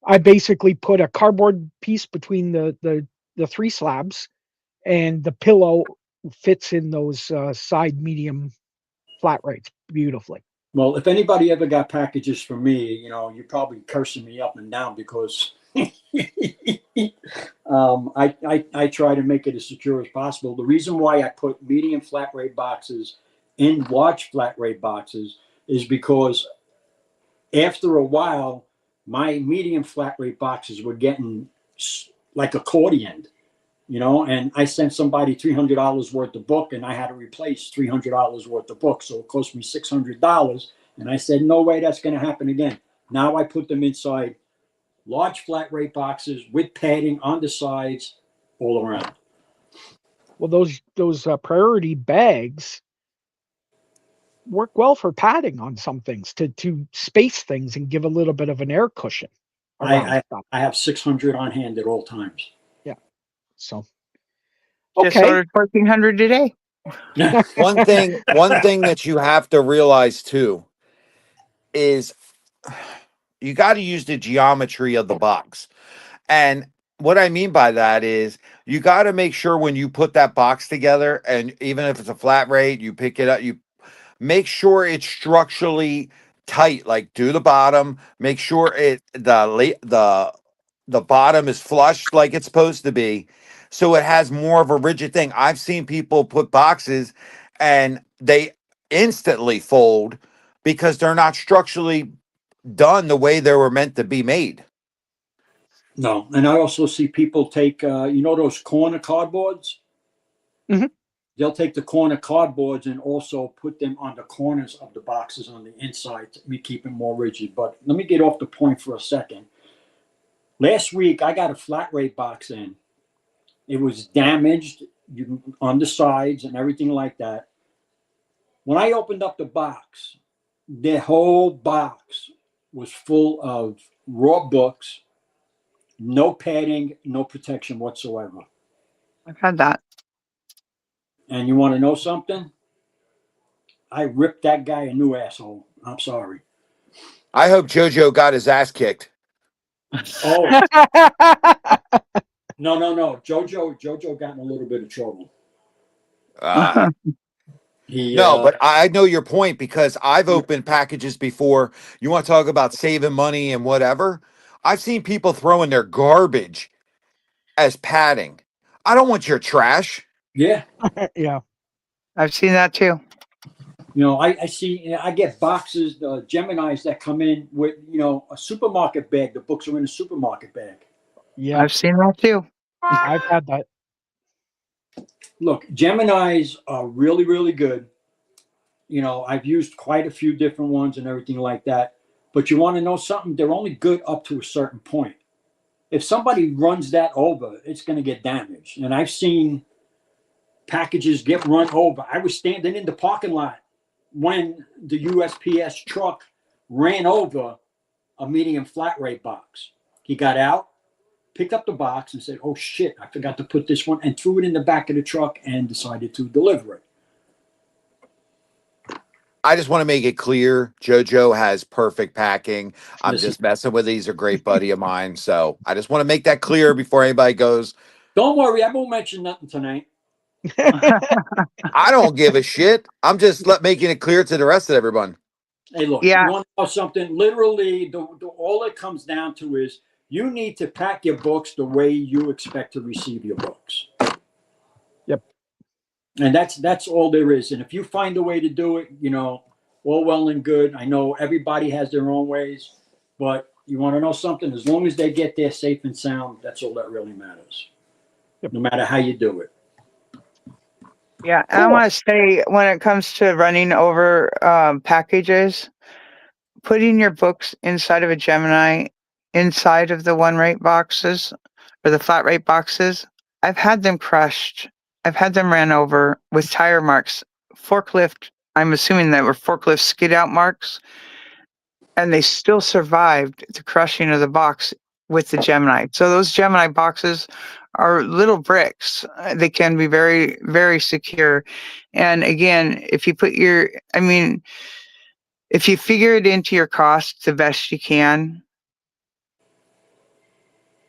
I basically put a cardboard piece between the 3 slabs, and the pillow fits in those side medium flat rates beautifully. Well, if anybody ever got packages from me, you're probably cursing me up and down because I try to make it as secure as possible. The reason why I put medium flat rate boxes in large flat rate boxes is because after a while, my medium flat rate boxes were getting like accordion, and I sent somebody $300 worth of book and I had to replace $300 worth of book. So it cost me $600. And I said, no way that's going to happen again. Now I put them inside large flat rate boxes with padding on the sides all around. Well, those priority bags work well for padding on some things to space things and give a little bit of an air cushion around I, I, stuff. I have 600 on hand at all times. Yeah. So Just okay. ordered 1,400 today. One thing that you have to realize too is you got to use the geometry of the box. And what I mean by that is you got to make sure when you put that box together, and even if it's a flat rate, you pick it up, you make sure it's structurally tight, like do the bottom, make sure the bottom is flush like it's supposed to be, so it has more of a rigid thing. I've seen people put boxes and they instantly fold because they're not structurally done the way they were meant to be made. No. And I also see people take, those corner cardboards? Mhm. They'll take the corner cardboards and also put them on the corners of the boxes on the inside to keep them more rigid. But let me get off the point for a second. Last week, I got a flat rate box in. It was damaged on the sides and everything like that. When I opened up the box, the whole box was full of raw books, no padding, no protection whatsoever. I've had that. And you want to know something? I ripped that guy a new asshole. I'm sorry. I hope JoJo got his ass kicked. Oh, no. Jojo got in a little bit of trouble. Uh, He no, but I know your point because I've opened packages before. You want to talk about saving money and whatever? I've seen people throwing their garbage as padding. I don't want your trash. yeah. Yeah. I've seen that too. I see. I get boxes, Geminis that come in with a supermarket bag. The books are in a supermarket bag. Yeah. I've seen that too. I've had that. Look, Geminis are really, really good. I've used quite a few different ones and everything like that. But you want to know something? They're only good up to a certain point. If somebody runs that over, it's going to get damaged. And I've seen packages get run over. I was standing in the parking lot when the USPS truck ran over a medium flat rate box. He got out, picked up the box, and said, "Oh shit, I forgot to put this one," and threw it in the back of the truck and decided to deliver it. I just want to make it clear JoJo has perfect packing. I'm Listen, just messing with. He's a great buddy of mine. So I just want to make that clear before anybody goes, don't worry, I won't mention nothing tonight. I don't give a shit. I'm just making it clear to the rest of everyone. Hey, look, you Yeah. want to know something? Literally, all it comes down to is you need to pack your books the way you expect to receive your books. Yep. And that's all there is. And if you find a way to do it, all well and good. I know everybody has their own ways, but you want to know something? As long as they get there safe and sound, that's all that really matters. Yep. No matter how you do it. Yeah, and I Cool. want to say when it comes to running over packages, putting your books inside of a Gemini, inside of the one rate boxes or the flat rate boxes, I've had them crushed. I've had them ran over with tire marks, forklift. I'm assuming that were forklift skid out marks, and they still survived the crushing of the box with the Gemini. So those Gemini boxes are little bricks. They can be very, very secure. And again, if you put your, I mean, if you figure it into your cost the best you can,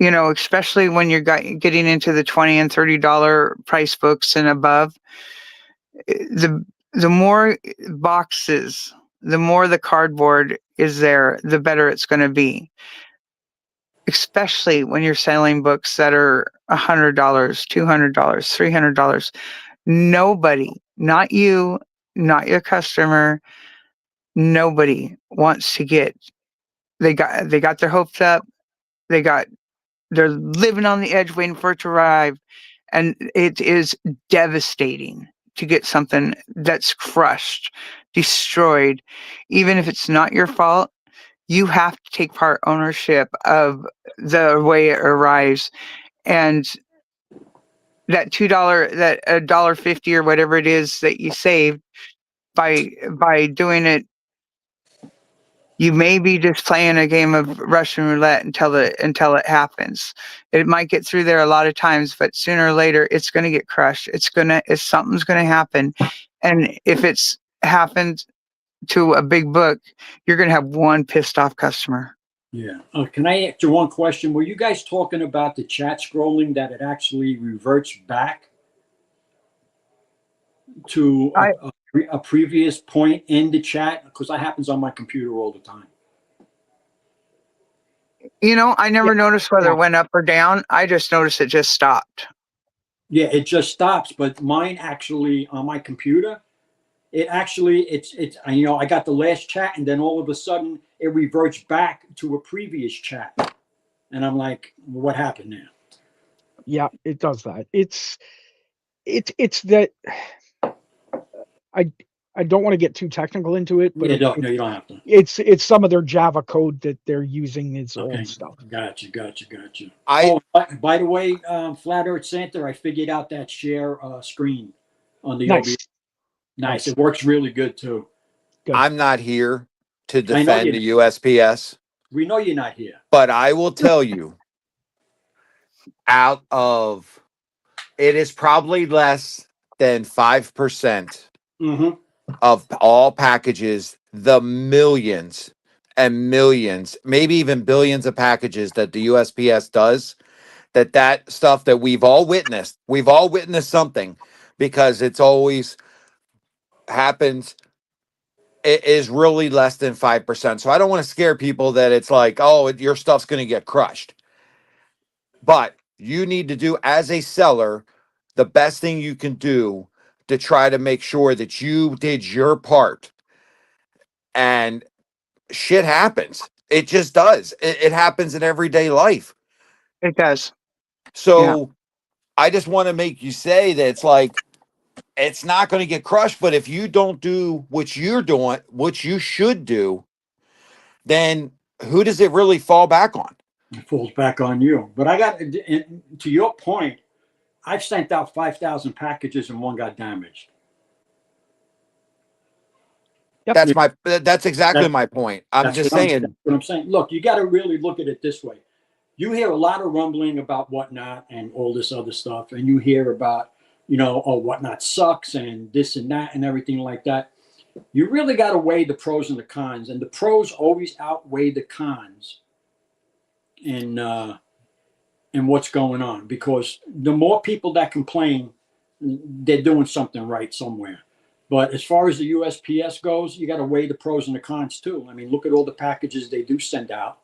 you know, especially when you're getting into the $20 and $30 price books and above, the more boxes, the more the cardboard is there, the better it's going to be. Especially when you're selling books that are $100, $200, $300. Nobody, not you, not your customer, nobody wants to get. They got their hopes up. They're living on the edge, waiting for it to arrive, and it is devastating to get something that's crushed, destroyed, even if it's not your fault. You have to take part ownership of the way it arrives. And that $2, that $1.50 or whatever it is that you saved by doing it, you may be just playing a game of Russian roulette until it happens. It might get through there a lot of times, but sooner or later it's gonna get crushed. If something's gonna happen. And if it's happened to a big book, you're gonna have one pissed off customer. Yeah. Can I ask you one question? Were you guys talking about the chat scrolling that it actually reverts back to I a previous point in the chat? Because that happens on my computer all the time. I never Yeah. noticed whether Yeah. it went up or down. I just noticed it just stopped. Yeah, it just stops. But mine actually on my computer, it's I got the last chat and then all of a sudden it reverts back to a previous chat. And I'm like, well, what happened there? Yeah, it does that. It's that I I don't want to get too technical into it, but Yeah, no, you don't have to. it's some of their Java code that they're using is old Okay, stuff. gotcha. I Oh, by the way, Flat Earth Center, I figured out that share screen on the OBS. Nice. Nice. Nice. It works really good too. Good. I'm not here to I know defend you. the USPS, We know you're not here. but I will tell you, out of it is probably less than 5% Mm-hmm. of all packages, the millions and millions, maybe even billions of packages that the USPS does, that stuff that we've all witnessed something, because it's always happens. It is really less than 5%. So I don't want to scare people that it's like, oh, your stuff's going to get crushed. But you need to do, as a seller, the best thing you can do to try to make sure that you did your part. And shit happens. It just does. It happens in everyday life. It does. Yeah. So I just want to make you say that it's like, it's not going to get crushed. But if you don't do what you're doing, what you should do, then who does it really fall back on? It falls back on you. But to your point, I've sent out 5,000 packages and one got damaged. Yep. That's exactly That, my point. I'm that's just what I'm, saying, that's what I'm saying. Look, you got to really look at it this way. You hear a lot of rumbling about Whatnot and all this other stuff, and you hear about, oh, Whatnot sucks and this and that and everything like that. You really got to weigh the pros and the cons, and the pros always outweigh the cons in what's going on, because the more people that complain, they're doing something right somewhere. But as far as the USPS goes, you got to weigh the pros and the cons too. I mean, look at all the packages they do send out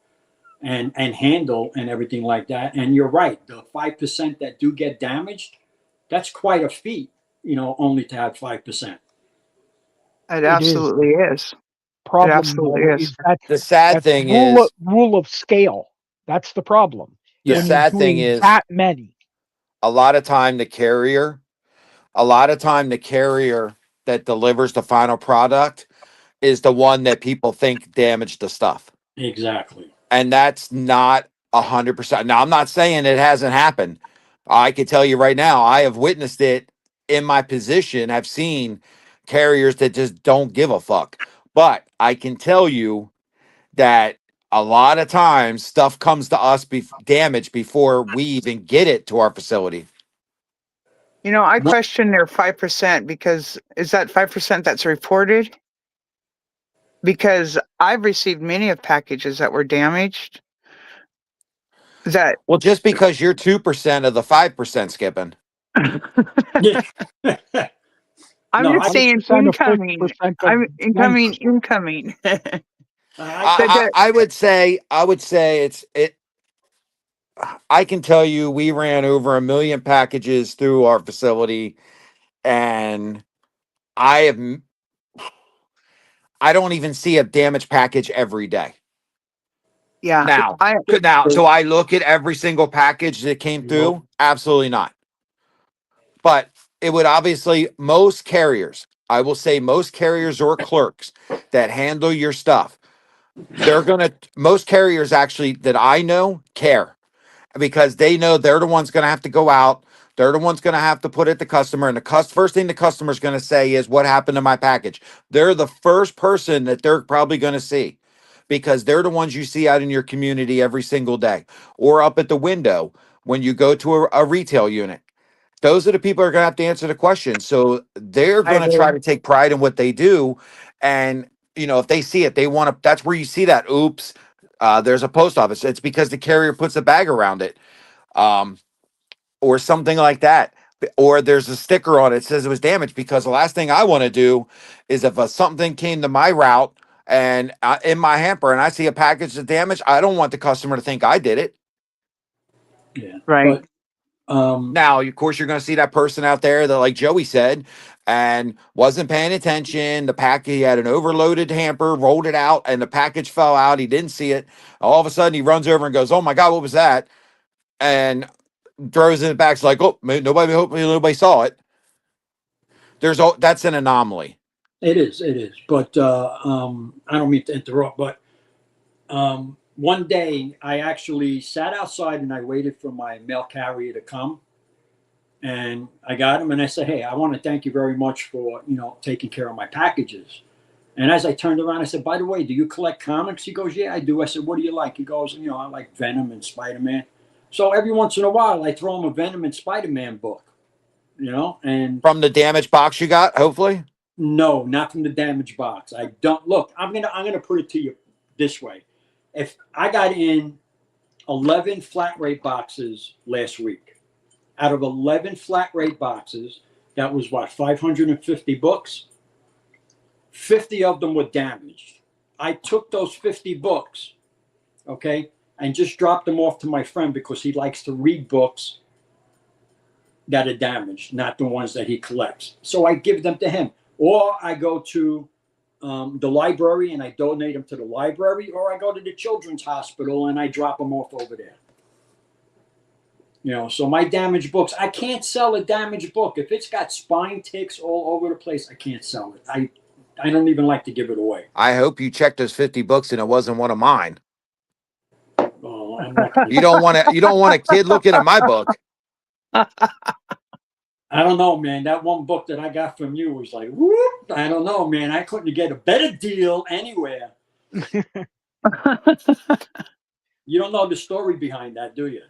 and handle and everything like that. And you're right, the 5% that do get damaged, that's quite a feat, only to have 5%. It It is. absolutely is. It Problem absolutely though is. is that the sad that's thing is, rule of scale. That's the problem. the When you're sad thing doing is, that many. a lot of time the carrier a lot of time the carrier that delivers the final product is the one that people think damaged the stuff. Exactly. And that's not 100%. Now, I'm not saying it hasn't happened. I can tell you right now, I have witnessed it in my position. I've seen carriers that just don't give a fuck. But I can tell you that a lot of times stuff comes to us damaged before we even get it to our facility. You know, I question their 5% because is that 5% that's reported? Because I've received many of packages that were damaged. That Well, just because you're 2% of the 5% skipping. Yeah. I'm No, just saying 5% of incoming. 50% of I'm incoming, 90%. incoming. I, I would say it. I can tell you, we ran over 1 million packages through our facility, and I have. I don't even see a damaged package every day. Yeah. Now, do I look at every single package that came Nope. through? Absolutely not. But it would obviously, most carriers, I will say most carriers or clerks that handle your stuff, most carriers actually that I know care, because they know they're the ones going to have to go out. They're the ones going to have to put it to customer. And first thing the customer's going to say is, what happened to my package? They're the first person that they're probably going to see, because they're the ones you see out in your community every single day, or up at the window when you go to a retail unit. Those are the people who are going to have to answer the question. So they're I going to try agree. to take pride in what they do. And, if they see it, they want to, that's where you see that. Oops, there's a post office. It's because the carrier puts a bag around it, or something like that. Or there's a sticker on it that says it was damaged, because the last thing I want to do is, if something came to my route and in my hamper and I see a package that's damaged, I don't want the customer to think I did it. yeah. Right. But Now, of course, you're going to see that person out there that, like Joey said, and wasn't paying attention. He had an overloaded hamper, rolled it out, and the package fell out. He didn't see it. All of a sudden, he runs over and goes, "Oh my God, what was that?" And throws it back. It's like, "Oh, hopefully nobody saw it." That's an anomaly. it is, it is. But I don't mean to interrupt, but one day I actually sat outside and I waited for my mail carrier to come. And I got him and I said, "Hey, I want to thank you very much for, taking care of my packages." And as I turned around, I said, "By the way, do you collect comics?" He goes, "Yeah, I do." I said, "What do you like?" He goes, "I like Venom and Spider-Man." So every once in a while, I throw him a Venom and Spider-Man book, and From the damaged box you got, hopefully. no, not from the damaged box. I don't look. I'm gonna put it to you this way: if I got in 11 flat rate boxes last week, out of 11 flat rate boxes, that was what, 550 books. 50 of them were damaged. I took those 50 books, okay, and just dropped them off to my friend because he likes to read books that are damaged, not the ones that he collects. So I give them to him, or I go to the library and I donate them to the library, or I go to the children's hospital and I drop them off over there. So my damaged books, I can't sell a damaged book. If it's got spine ticks all over the place, I can't sell it. I don't even like to give it away. I hope you checked those 50 books and it wasn't one of mine. Oh, I'm not You don't want a kid looking at my book. I don't know, man. That one book that I got from you was like, whoop. I don't know, man. I couldn't get a better deal anywhere. You don't know the story behind that, do you?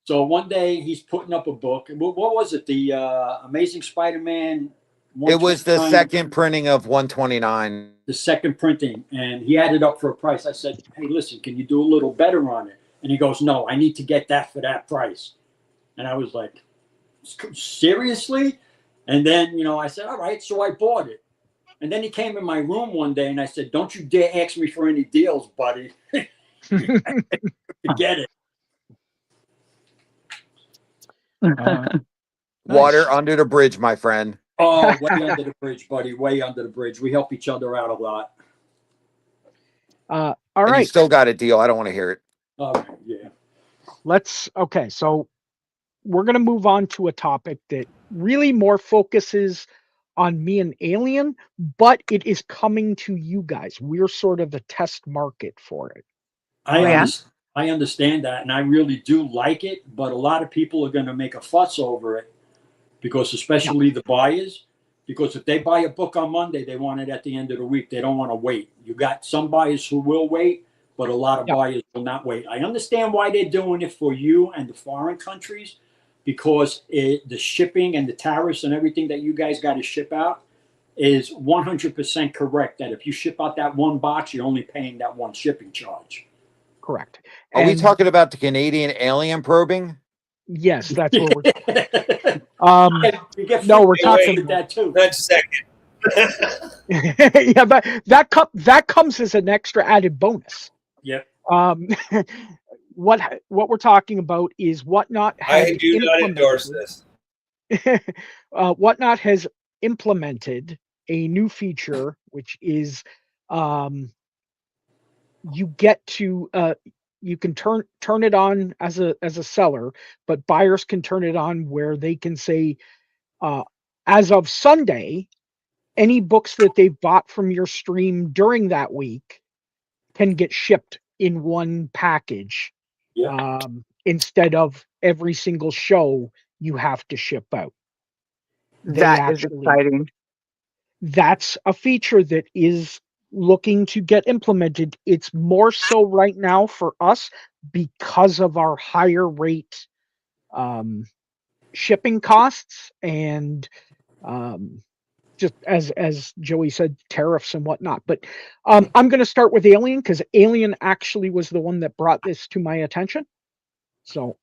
So one day he's putting up a book. What was it? The Amazing Spider-Man It was the 129, second printing of 129. the second printing, and he had it up for a price. I said, "Hey, listen, can you do a little better on it?" And he goes, "No, I need to get that for that price." And I was like, "Seriously?" And then, I said, "All right." So I bought it. And then he came in my room one day and I said, "Don't you dare ask me for any deals, buddy." Forget it. Water Nice. under the bridge, my friend. Oh, way under the bridge, buddy. Way under the bridge. We help each other out a lot. All And you right. still got a deal. I don't want to hear it. All right, yeah. Okay. So we're going to move on to a topic that really more focuses on me and Alien, but it is coming to you guys. We're sort of the test market for it. I, Oh, yeah? I understand that, and I really do like it, but a lot of people are going to make a fuss over it because, especially the buyers, because if they buy a book on Monday, they want it at the end of the week. They don't want to wait. You got some buyers who will wait, but a lot of Yeah. buyers will not wait. I understand why they're doing it for you and the foreign countries, because the shipping and the tariffs and everything that you guys got to ship out is 100% correct. That if you ship out that one box, you're only paying that one shipping charge. Correct. Are we And talking about the Canadian alien probing? yes, that's what we're You get no, we're free talking with that too. That's second. yeah, but that comes as an extra added bonus. Yep. What we're talking about is Whatnot I had do not endorse this. Whatnot has implemented a new feature, which is you get to you can turn it on as a seller, but buyers can turn it on where they can say, as of Sunday, any books that they've bought from your stream during that week can get shipped in one package, Yeah. instead of every single show you have to ship out. That is exciting. That's a feature that is looking to get implemented. It's more so right now for us because of our higher rate shipping costs and just as Joey said, tariffs and whatnot. But I'm going to start with Alien because Alien actually was the one that brought this to my attention. So,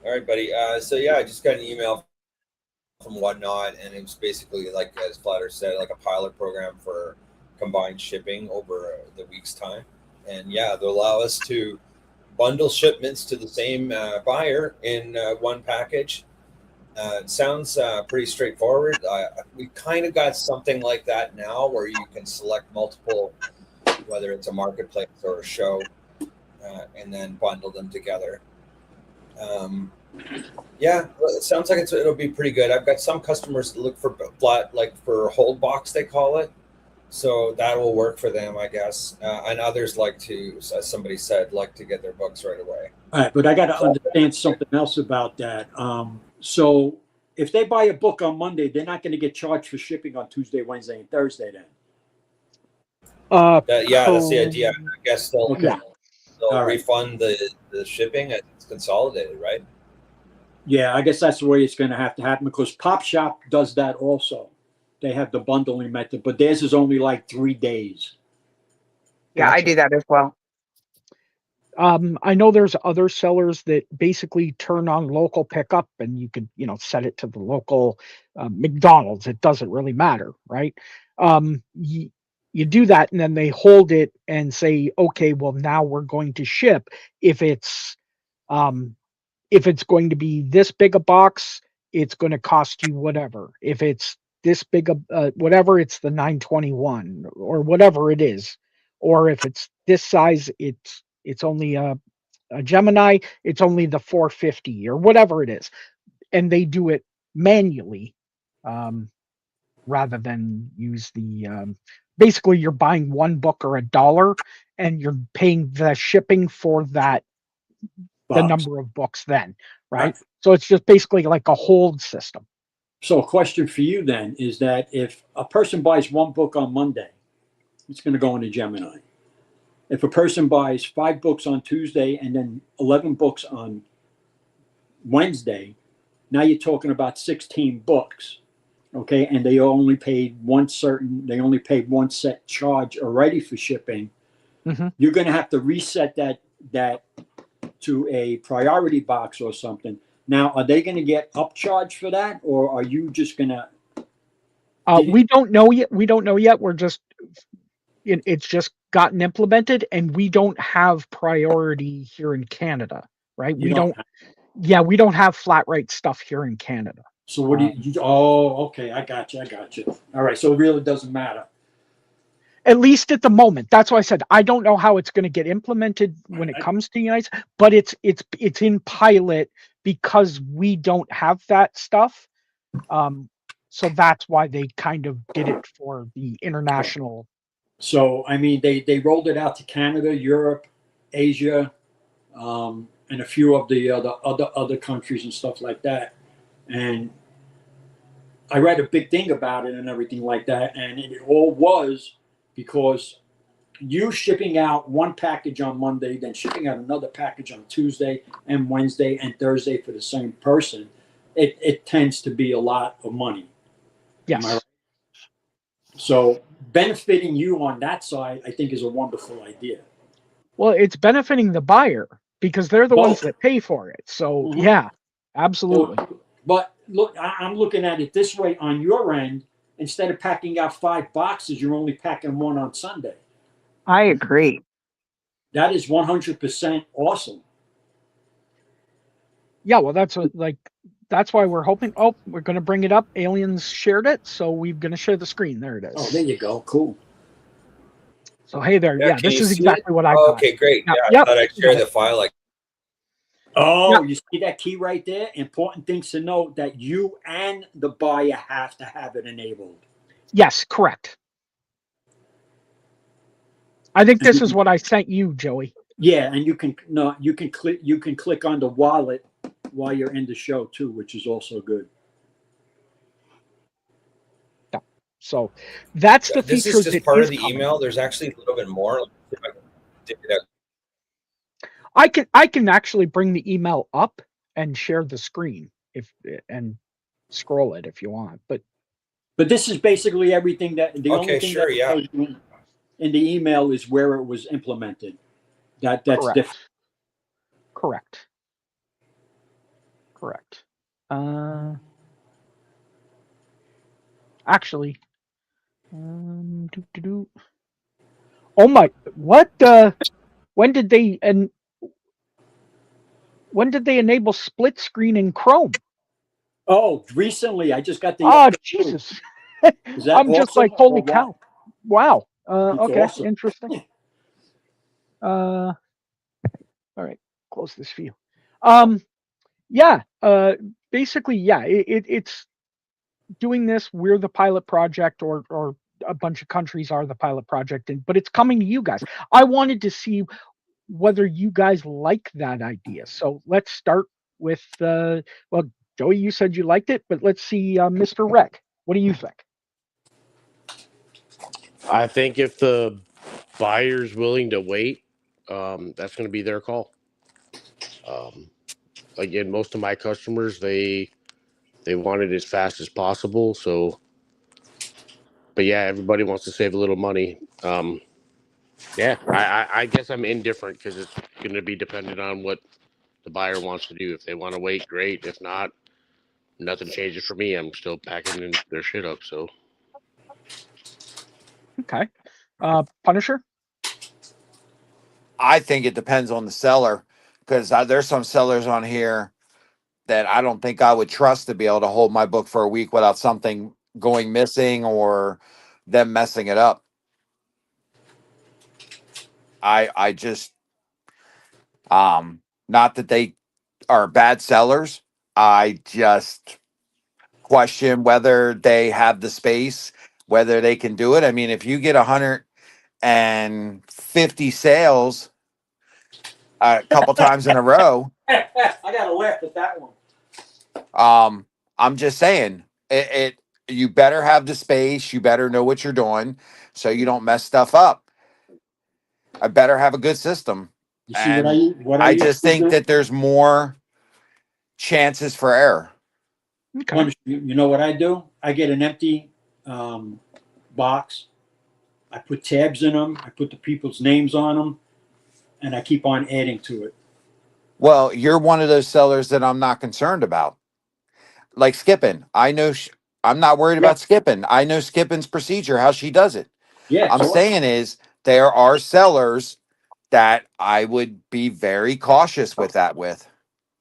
All right, buddy. So yeah, I just got an email from Whatnot, and it was basically like, as Flatter said, like a pilot program for combined shipping over the week's time. And yeah, they'll allow us to bundle shipments to the same buyer in one package. It sounds pretty straightforward. We kind of got something like that now, where you can select multiple, whether it's a marketplace or a show, and then bundle them together. Yeah, it sounds like it'll be pretty good. I've got some customers that look for flat, like for hold box, they call it. So that will work for them, I guess. And others like to, as somebody said, like to get their books right away. All right, but I got to understand something else about that. So if they buy a book on Monday, they're not going to get charged for shipping on Tuesday, Wednesday, and Thursday then. Yeah, that's the idea. I guess they'll refund the shipping. It's consolidated, right? Yeah, I guess that's the way it's going to have to happen, because Pop Shop does that also. They have the bundling method, but theirs is only like 3 days. Yeah, I do that as well. I know there's other sellers that basically turn on local pickup, and you could, set it to the local McDonald's. It doesn't really matter, right? You do that, and then they hold it and say, okay, well, now we're going to ship. If it's going to be this big a box, it's going to cost you whatever. If it's this big a whatever, it's the 921 or whatever it is. Or if it's this size, it's only a Gemini, it's only the 450 or whatever it is. And they do it manually, rather than use the basically you're buying one book or $1 and you're paying the shipping for that the number of books then, right? So it's just basically like a hold system. So a question for you then is that if a person buys one book on Monday, it's going to go into Gemini. If a person buys 5 books on Tuesday and then 11 books on Wednesday, now you're talking about 16 books, okay? And they only paid one set charge already for shipping. Mm-hmm. You're going to have to reset that to a priority box or something. Now, are they going to get upcharged for that, or are you just going to? We don't know yet. We're just it's just gotten implemented, and we don't have priority here in Canada, right? We don't have flat rate stuff here in Canada. So what do you? Oh, okay, I got you. All right, so it really doesn't matter. At least at the moment. That's why I said I don't know how it's going to get implemented when it comes to the United States, but it's in pilot because we don't have that stuff. So that's why they kind of did it for the international. So I mean, they rolled it out to Canada, Europe, Asia, and a few of the other countries and stuff like that. And I read a big thing about it and everything like that, and it all was because you shipping out one package on Monday, then shipping out another package on Tuesday and Wednesday and Thursday for the same person, it tends to be a lot of money. Am I right? Yes. So benefiting you on that side, I think, is a wonderful idea. Well, it's benefiting the buyer because they're the ones Both. that pay for it. So Mhm. yeah, absolutely. But look, I'm looking at it this way on your end. Instead of packing out 5 boxes, you're only packing one on Sunday. I agree. That is 100% awesome. Yeah, well, that's why we're hoping. Oh, we're going to bring it up. Aliens shared it, so we're going to share the screen. There it is. Oh, there you go. Cool. So hey there, Yeah, yeah, can this you is see exactly it? what I Oh, got. okay, great. Yeah, Yeah, I yep, thought I'd share the file. Like, Oh, Yep. you see that key right there? Important things to note that you and the buyer have to have it enabled. Yes, correct. I think this is what I sent you, Joey. Yeah, and you can click on the wallet while you're in the show too, which is also good. Yeah. So that's the this feature is just that part is of the coming. email. There's actually a little bit more. Let me see if I can dig it out. I can actually bring the email up and share the screen and scroll it if you want. But this is basically everything that the only Okay, thing sure, that yeah. in the email is where it was implemented. That's different. Correct. Actually, oh my, what? When did they enable split screen in Chrome? Oh, recently I just got the Oh update. Jesus! Is that I'm just awesome like, or holy what? cow! Wow. It's Okay, awesome. interesting. All right, close this view. Yeah. Basically, yeah. It's doing this. We're the pilot project, or a bunch of countries are the pilot project, but it's coming to you guys. I wanted to see whether you guys like that idea. So let's start with well, Joey, you said you liked it, but let's see, Mr. Rec. What do you think? I think if the buyer's willing to wait, that's going to be their call. Again, most of my customers they want it as fast as possible. So, but yeah, everybody wants to save a little money. Yeah, I guess I'm indifferent because it's going to be dependent on what the buyer wants to do. If they want to wait, great. If not, nothing changes for me. I'm still packing their shit up. So Okay. Punisher? I think it depends on the seller because there's some sellers on here that I don't think I would trust to be able to hold my book for a week without something going missing or them messing it up. I just not that they are bad sellers. I just question whether they have the space, whether they can do it. I mean, if you get 150 sales a couple times in a row, I gotta laugh at that one. I'm just saying it you better have the space, you better know what you're doing so you don't mess stuff up. I better have a good system. You see And what I I used just to think do? that there's more chances for error. Okay. You know what I do? I get an empty box. I put tabs in them. I put the people's names on them, and I keep on adding to it. Well, you're one of those sellers that I'm not concerned about. Like Skipping. I'm not worried Yeah, about Skipping. I know Skipping's procedure, how she does it. yeah, I'm so saying is there are sellers that I would be very cautious with that with.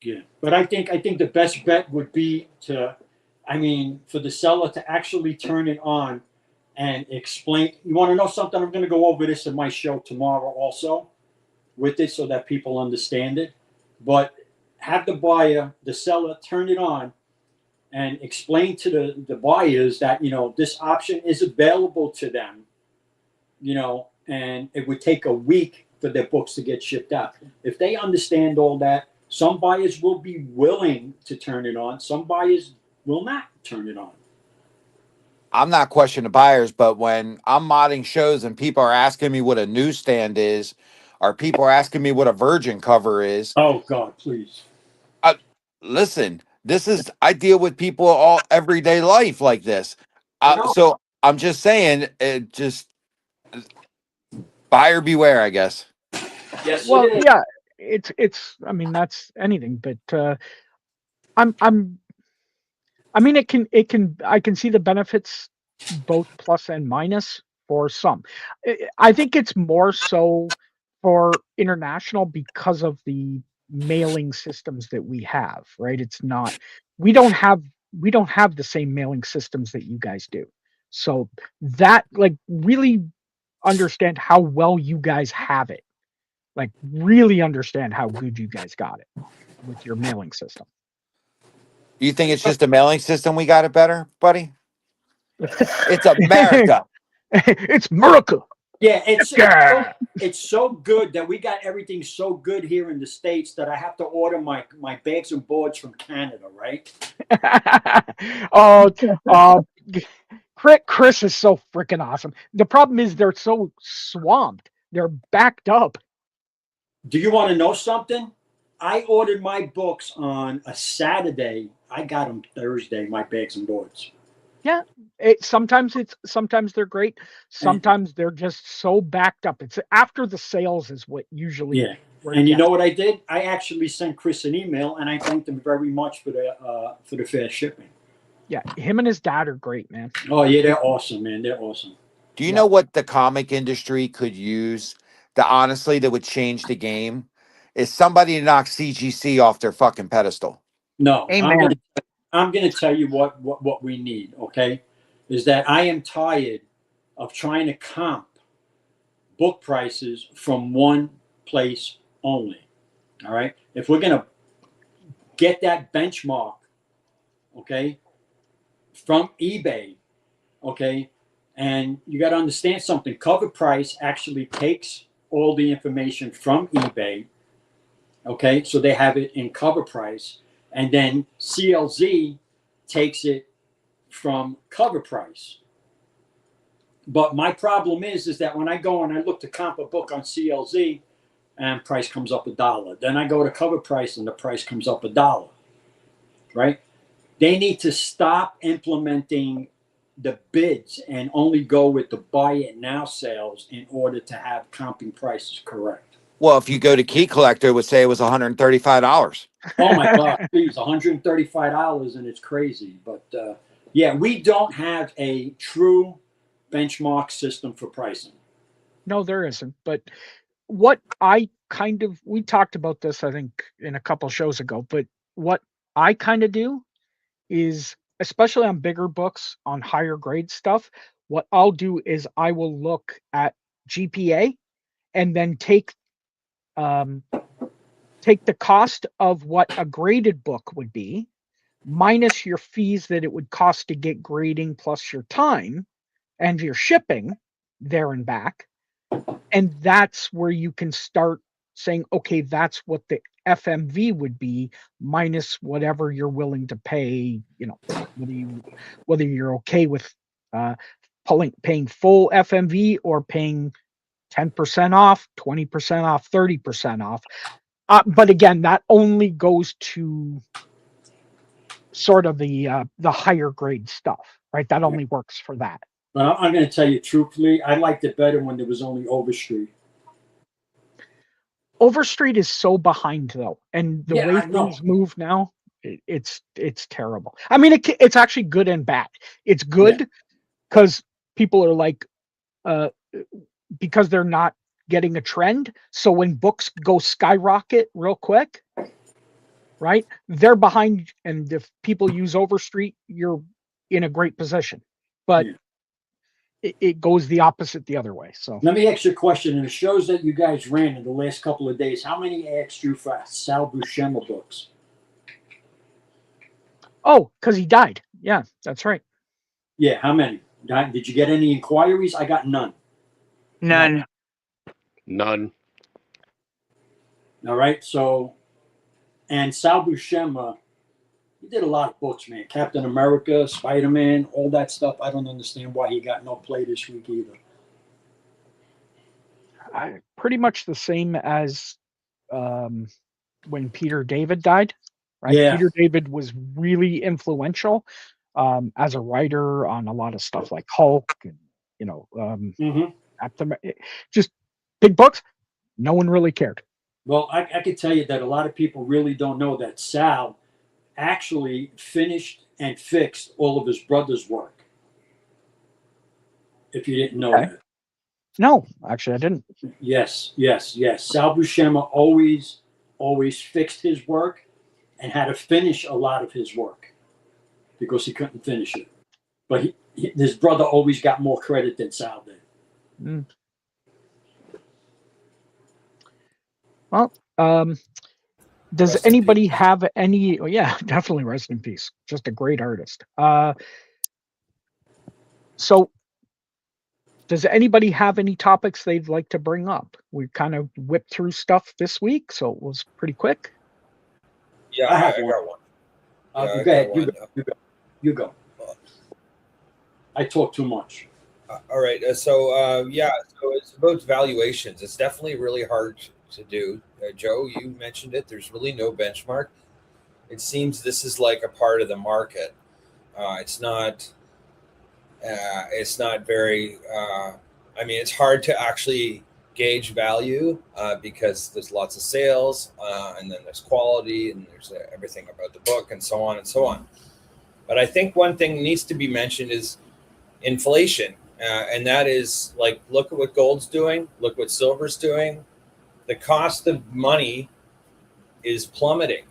yeah. But I think the best bet would be to, I mean, for the seller to actually turn it on and explain. You want to know something? I'm going to go over this in my show tomorrow also with it so that people understand it. But have the seller, turn it on and explain to the buyers that, this option is available to them, and it would take a week for their books to get shipped out. If they understand all that, some buyers will be willing to turn it on. Some buyers will not turn it on. I'm not questioning the buyers, but when I'm modding shows and people are asking me what a newsstand is, or people are asking me what a virgin cover is, Oh God, please. listen, I deal with people all everyday life like this. I know. So I'm just saying, it just buyer beware, I guess. Yes, it Well, is. yeah, it's. I mean, that's anything, but I'm. I mean, it can. I can see the benefits, both plus and minus for some. I think it's more so for international because of the mailing systems that we have, right? It's not. We don't have. We don't have the same mailing systems that you guys do. So that, like, really understand how well you guys have it. Like, really understand how good you guys got it with your mailing system. You think it's just a mailing system we got it better, buddy? It's America. It's America. Yeah, Yeah. it's so good that we got everything so good here in the States that I have to order my bags and boards from Canada, right? Oh, uh, Chris is so freaking awesome. The problem is they're so swamped. They're backed up. Do you want to know something? I ordered my books on a Saturday. I got them Thursday, my bags and boards. Yeah. Sometimes they're great. And Sometimes they're just so backed up. It's after the sales is what usually yeah. where it And you know gets. what I did? I actually sent Chris an email and I thanked him very much for the fair shipping. Yeah, him and his dad are great, man. Oh yeah, they're awesome, man. They're awesome. Do you Yeah. know what the comic industry could use that would change the game? Is somebody to knock CGC off their fucking pedestal. No, Amen. I'm gonna tell you what we need, okay? Is that I am tired of trying to comp book prices from one place only. All right. If we're gonna get that benchmark, okay, from eBay, okay, and you got to understand something. Cover Price actually takes all the information from eBay, okay, so they have it in Cover Price, and then CLZ takes it from Cover Price. But my problem is that when I go and I look to comp a book on CLZ, and price comes up $1. Then I go to Cover Price and the price comes up $1. Right? They need to stop implementing the bids and only go with the buy it now sales in order to have comping prices correct. Well, if you go to Key Collector, it would say it was $135. Oh my God, please, $135 and it's crazy. But yeah, we don't have a true benchmark system for pricing. No, there isn't. But what I we talked about this, I think, in a couple shows ago, but what I kind of do is, especially on bigger books, on higher grade stuff, what I'll do is I will look at GPA and then um, take the cost of what a graded book would be, minus your fees that it would cost to get grading, plus your time and your shipping there and back. And that's where you can start saying, okay, that's what the FMV would be minus whatever you're willing to pay, whether you're okay with uh, paying full FMV or paying 10% off, 20% off, 30% off. But again, that only goes to sort of the higher grade stuff, right? That only works for that. But I'm going to tell you truthfully, I liked it better when there was only Overstreet. Overstreet is so behind though, and the Yeah, way I know. things move now, it's terrible. I mean, it's actually good and bad. It's good because people are like, uh, because they're not getting a trend. So when books go skyrocket real quick, right? They're behind, and if people use Overstreet, you're in a great position. But Yeah. it goes the opposite the other way. So Let me ask you a question. In the shows that you guys ran in the last couple of days, how many asked you for Sal Buscema books? oh, because he died. Yeah, that's right. Yeah, how many? Did you get any inquiries? I got none. None. None. All right. So, and Sal Buscema, he did a lot of books, man. Captain America, Spider-Man, all that stuff. I don't understand why he got no play this week either. Pretty much the same as when Peter David died, right? Yeah. Peter David was really influential as a writer on a lot of stuff like Hulk and, you know, just big books. No one really cared. Well, I can tell you that a lot of people really don't know that Sal actually finished and fixed all of his brother's work. If you didn't know Okay. that. No, actually, I didn't. Yes. Sal Buscema always fixed his work and had to finish a lot of his work because he couldn't finish it. But his brother always got more credit than Sal did. Mm. Well, does Rest in anybody peace. have any? Oh, yeah, definitely rest in peace. Just a great artist. So, does anybody have any topics they'd like to bring up? We kind of whipped through stuff this week, so it was pretty quick. Yeah, I have I one. got one. Yeah, Go ahead. I got one. You go. I talk too much. All right. So it's about valuations. It's definitely really hard to do. Joe, you mentioned it. There's really no benchmark. It seems this is like a part of the market. It's not. It's not very. I mean, it's hard to actually gauge value because there's lots of sales, and then there's quality, and there's everything about the book, and so on and so on. But I think one thing needs to be mentioned is inflation, and that is like, look at what gold's doing, look what silver's doing. The cost of money is plummeting,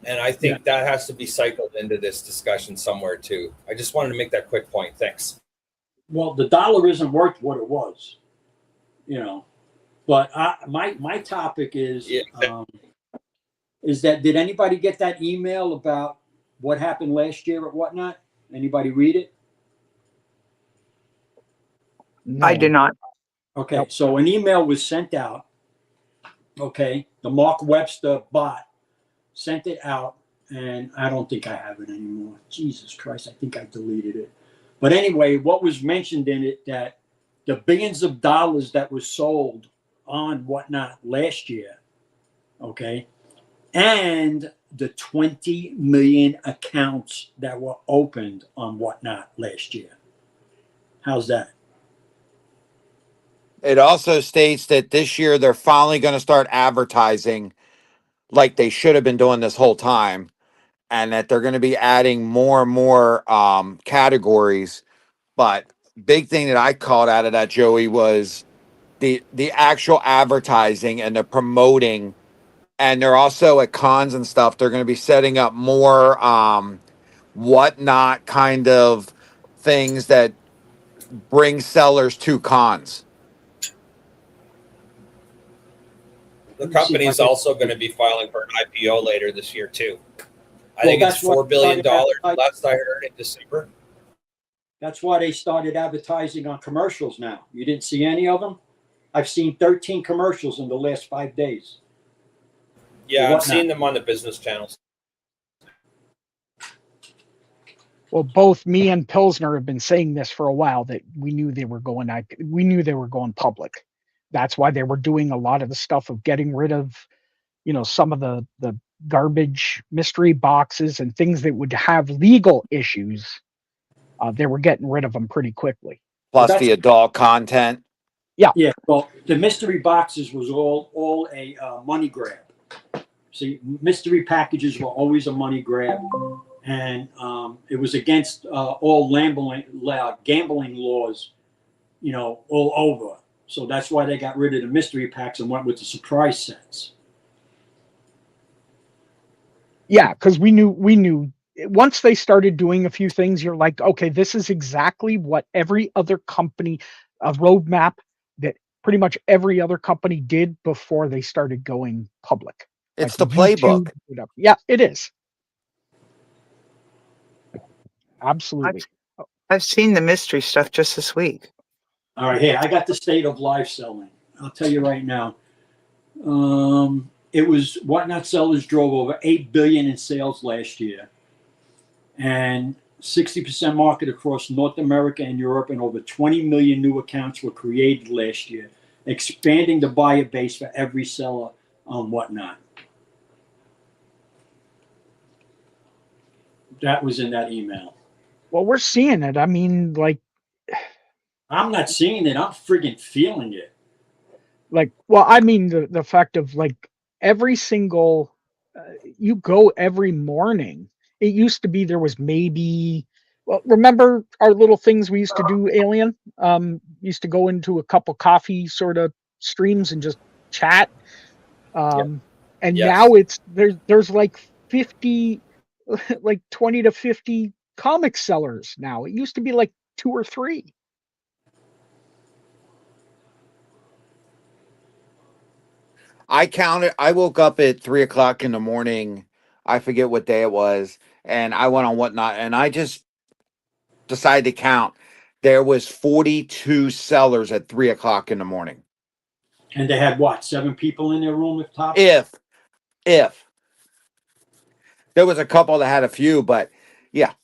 and I think that has to be cycled into this discussion somewhere too. I just wanted to make that quick point. Thanks. Well, the dollar isn't worth what it was, But my topic is is that, did anybody get that email about what happened last year or whatnot? Anybody read it? No. I did not. Okay, Nope. so an email was sent out. Okay, the Mark Webster bot sent it out, and I don't think I have it anymore. Jesus Christ, I think I deleted it. But anyway, what was mentioned in it, that the billions of dollars that was sold on whatnot last year, okay, and the 20 million accounts that were opened on whatnot last year. How's that? It also states that this year they're finally going to start advertising like they should have been doing this whole time, and that they're going to be adding more and more categories. But big thing that I called out of that, Joey, was the actual advertising and the promoting. And they're also at cons and stuff. They're going to be setting up more whatnot kind of things that bring sellers to cons. The company's also going to be filing for an IPO later this year too. I Well, think it's that's what $4 billion. started Last I heard in December. That's why they started advertising on commercials now. You didn't see any of them? I've seen 13 commercials in the last 5 days. Yeah, I've Whatnot. seen them on the business channels. Well, both me and Pilsner have been saying this for a while, that we knew they were going public. That's why they were doing a lot of the stuff of getting rid of, some of the garbage mystery boxes and things that would have legal issues. They were getting rid of them pretty quickly. Plus the adult content. Yeah, well, the mystery boxes was all a money grab. See, mystery packages were always a money grab, and it was against all gambling laws, all over. So that's why they got rid of the mystery packs and went with the surprise sets. Yeah, because we knew once they started doing a few things, you're like, okay, this is exactly what every other company, a roadmap that pretty much every other company did before they started going public. Like It's the YouTube, playbook. whatever. Yeah, it is. I've, Absolutely. I've seen the mystery stuff just this week. All right, hey, I got the state of live selling. I'll tell you right now. It was Whatnot Sellers drove over 8 billion in sales last year, and 60% market across North America and Europe, and over 20 million new accounts were created last year, expanding the buyer base for every seller on Whatnot. That was in that email. Well, we're seeing it. I mean, I'm not seeing it. I'm friggin' feeling it. well, I mean the fact of like every single, you go every morning. It used to be there was maybe, well, remember our little things we used to do, Alien? Used to go into a cup of coffee sort of streams and just chat. Yep. And Yes. now it's there's like 50, like 20 to 50 comic sellers now. It used to be like two or three. I counted. I woke up at 3 o'clock in the morning. I forget what day it was, and I went on Whatnot, and I just decided to count. There was 42 sellers at 3 o'clock in the morning. And they had what, 7 people in their room at top? If there was a couple that had a few, but yeah,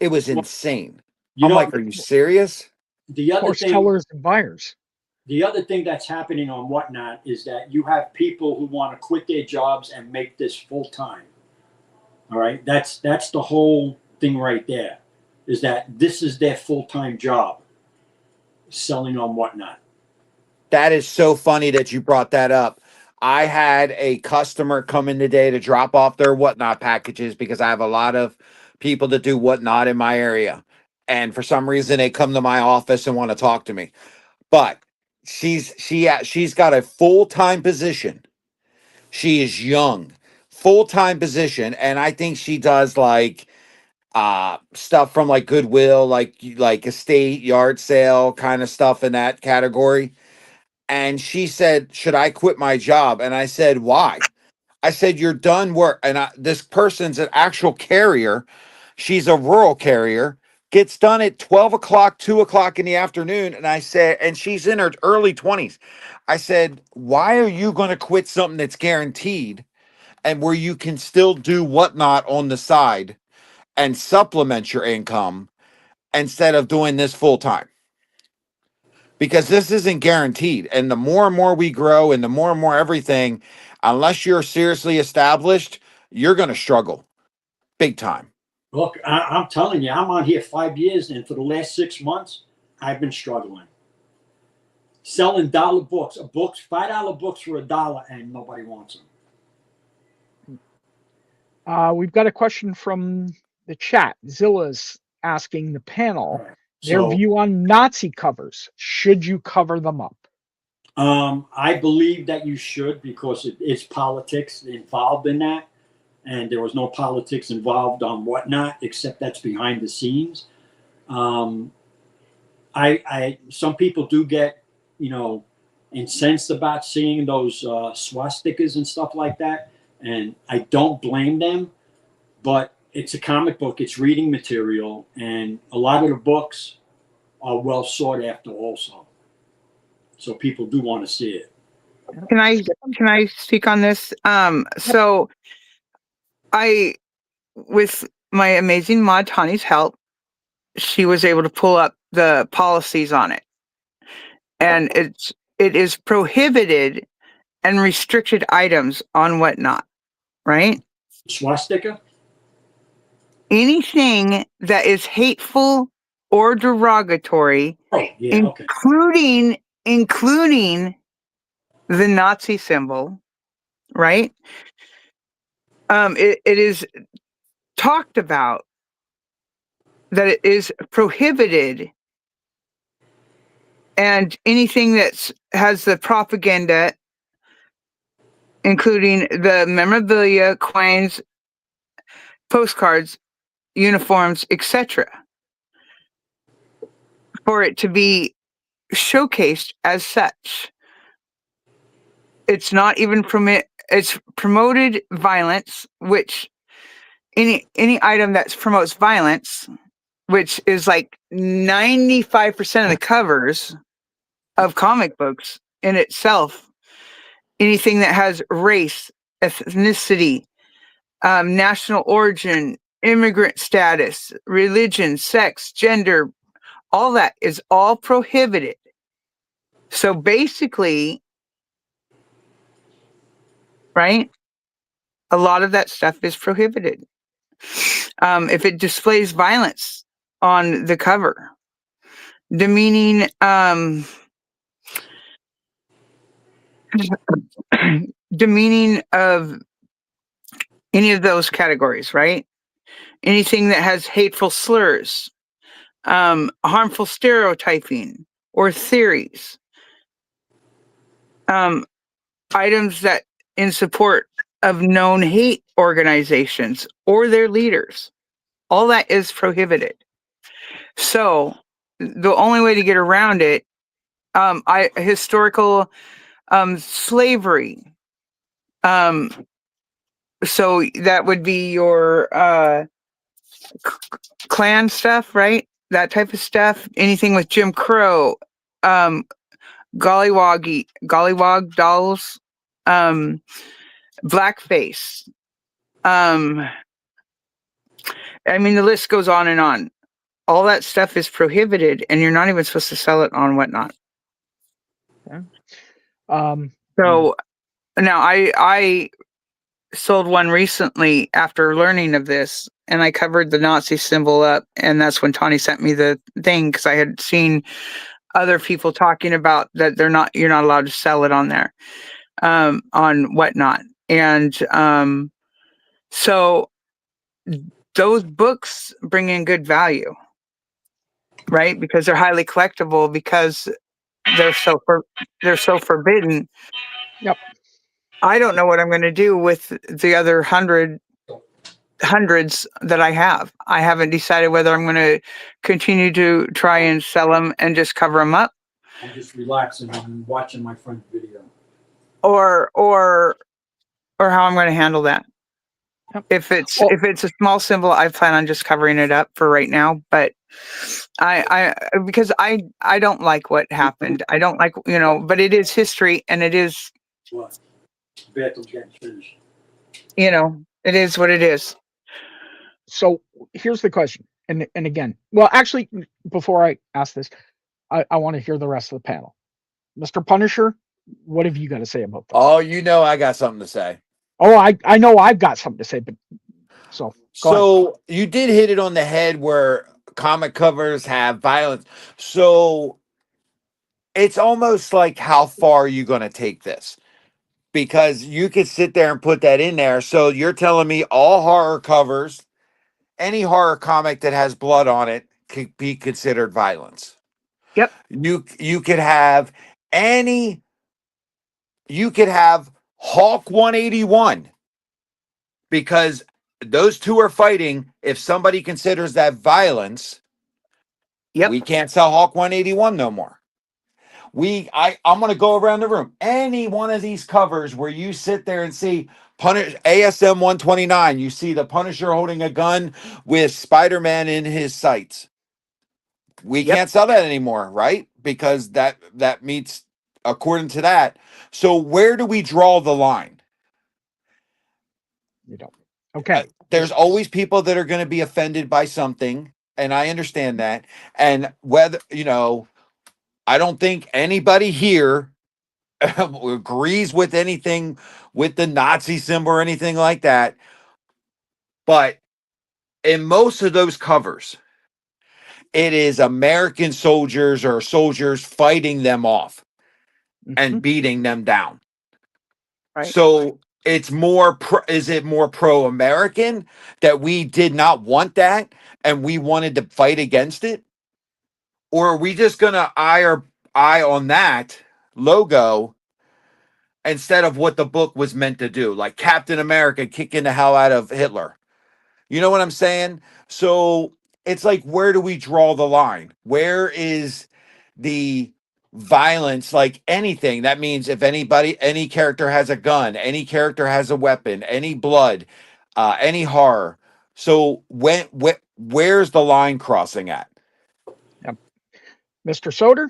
it was Well, insane. you I'm know, like, are you serious? the other More thing sellers and buyers. the other thing that's happening on Whatnot is that you have people who want to quit their jobs and make this full time. All right, that's the whole thing right there. Is that this is their full time job, selling on Whatnot. That is so funny that you brought that up. I had a customer come in today to drop off their Whatnot packages because I have a lot of people that do Whatnot in my area. And for some reason, they come to my office and want to talk to me. But she's got a full-time position. She is young, full-time position, and I think she does like stuff from like Goodwill, like estate yard sale kind of stuff in that category. And she said, "Should I quit my job?" And I said, "Why?" I said, "You're done work." And this person's an actual carrier. She's a rural carrier. Gets done at 12 o'clock, 2 o'clock in the afternoon. And I said, and she's in her early 20s. I said, "Why are you going to quit something that's guaranteed and where you can still do Whatnot on the side and supplement your income instead of doing this full time?" Because this isn't guaranteed. And the more and more we grow and the more and more everything, unless you're seriously established, you're going to struggle big time. Look, I'm telling you, I'm on here 5 years, and for the last 6 months, I've been struggling. Selling dollar books, $5 books for $1, and nobody wants them. We've got a question from the chat. Zilla's asking the panel Right. their So view on Nazi covers. Should you cover them up? I believe that you should, because it's politics involved in that, and there was no politics involved on Whatnot, except that's behind the scenes. I some people do get, incensed about seeing those swastikas and stuff like that, and I don't blame them. But it's a comic book; it's reading material, and a lot of the books are well sought after, also. So people do want to see it. Can I speak on this? So I, with my amazing mod Tani's help, she was able to pull up the policies on it, and it is prohibited and restricted items on Whatnot, right? Swastika? Anything that is hateful or derogatory, Oh, yeah, okay. including the Nazi symbol, right? It is talked about that it is prohibited, and anything that has the propaganda, including the memorabilia, coins, postcards, uniforms, etc., for it to be showcased as such. It's not even it's promoted violence, which any item that promotes violence, which is like 95% of the covers of comic books in itself, anything that has race, ethnicity, national origin, immigrant status, religion, sex, gender, all that is all prohibited. So basically, right, a lot of that stuff is prohibited. If it displays violence on the cover, demeaning, demeaning of any of those categories, right? Anything that has hateful slurs, harmful stereotyping or theories, items that in support of known hate organizations or their leaders, all that is prohibited. So the only way to get around it, historical slavery. So that would be your Klan stuff, right? That type of stuff. Anything with Jim Crow, gollywog dolls, blackface. I mean, the list goes on and on. All that stuff is prohibited, and you're not even supposed to sell it on whatnot. Okay. So now I sold one recently after learning of this, and I covered the Nazi symbol up, and that's when Tawny sent me the thing, because I had seen other people talking about that you're not allowed to sell it on there, on whatnot. And so those books bring in good value, right? Because they're highly collectible, because they're so forbidden. Yep. I don't know what I'm going to do with the other hundreds that I have. I haven't decided whether I'm going to continue to try and sell them and just cover them up, I'm just relaxing and watching my friend's video. or how I'm going to handle that. Yep. If it's a small symbol, I plan on just covering it up for right now. But because I don't like what happened. I don't like, but it is history, and it is, What? Battle getting finished. it is what it is. So here's the question, and again, well, actually, before I ask this, I want to hear the rest of the panel. Mr. Punisher, what have you got to say about this? Oh, I got something to say. Oh, I know I've got something to say, but go ahead. So you did hit it on the head where comic covers have violence. So it's almost like, how far are you going to take this? Because you could sit there and put that in there. So you're telling me all horror covers, any horror comic that has blood on it, could be considered violence. Yep. You could have Hulk 181, because those two are fighting. If somebody considers that violence, Yep. we can't sell Hulk 181 no more. I'm going to go around the room. Any one of these covers where you sit there and see ASM 129, you see the Punisher holding a gun with Spider-Man in his sights. We Yep. can't sell that anymore, right? Because that meets according to that. So where do we draw the line? You don't. Okay. There's always people that are going to be offended by something, and I understand that. And whether, I don't think anybody here agrees with anything with the Nazi symbol or anything like that. But in most of those covers, it is American soldiers or soldiers fighting them off and beating them down. Right. So it's more, is it more pro-American that we did not want that and we wanted to fight against it? Or are we just going to eye on that logo instead of what the book was meant to do? Like Captain America kicking the hell out of Hitler. You know what I'm saying? So it's like, where do we draw the line? Where is the violence? Like anything that means, if any character has a gun, any character has a weapon, any blood, any horror. So where's the line crossing at? Yep. Mr. Soder,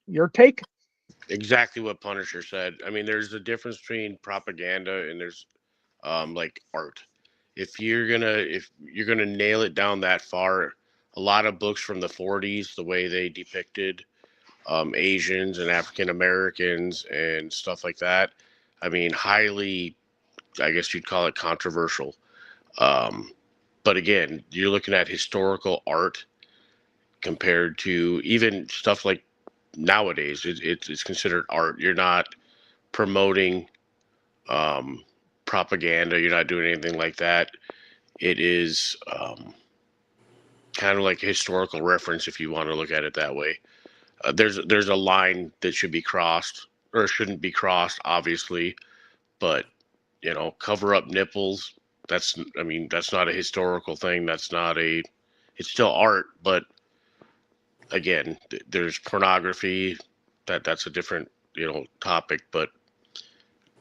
your take? Exactly what Punisher said. I mean, there's a difference between propaganda and there's like art. If you're gonna nail it down that far, a lot of books from the 40s, the way they depicted Asians and African Americans and stuff like that. I mean, highly, I guess you'd call it controversial. Um, but again, you're looking at historical art compared to even stuff like nowadays. It's considered art. You're not promoting um, propaganda. You're not doing anything like that. It is kind of like a historical reference if you want to look at it that way. There's a line that should be crossed or shouldn't be crossed, obviously, but cover up nipples. That's I mean that's not a historical thing. That's not a. It's still art, but again, there's pornography. That's a different topic, but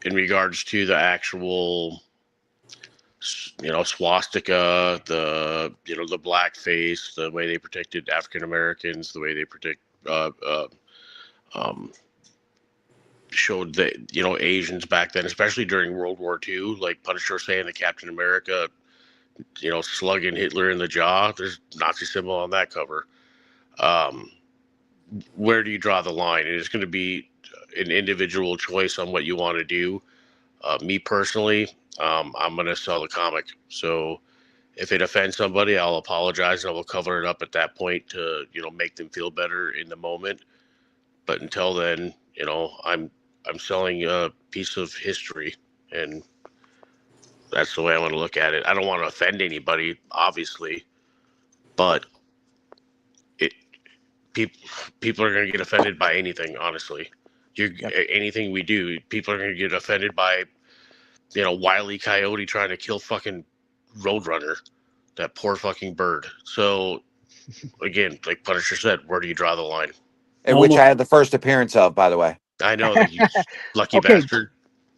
in regards to the actual swastika, the blackface, the way they protected African Americans, the way they protect um, showed that Asians back then, especially during World War II, like Punisher saying the Captain America, slugging Hitler in the jaw. There's Nazi symbol on that cover. Um, where do you draw the line? And it's going to be an individual choice on what you want to do. Me personally, I'm going to sell the comic. So if it offends somebody, I'll apologize and I will cover it up at that point to make them feel better in the moment. But until then, I'm selling a piece of history, and that's the way I want to look at it. I don't want to offend anybody, obviously, but it people are going to get offended by anything. Honestly, Yep. anything we do, people are going to get offended by Wile E. Coyote trying to kill fucking Roadrunner, that poor fucking bird. So again, like Punisher said, where do you draw the line? In which Elmer, I had the first appearance of, by the way. I know that you lucky Okay, bastard.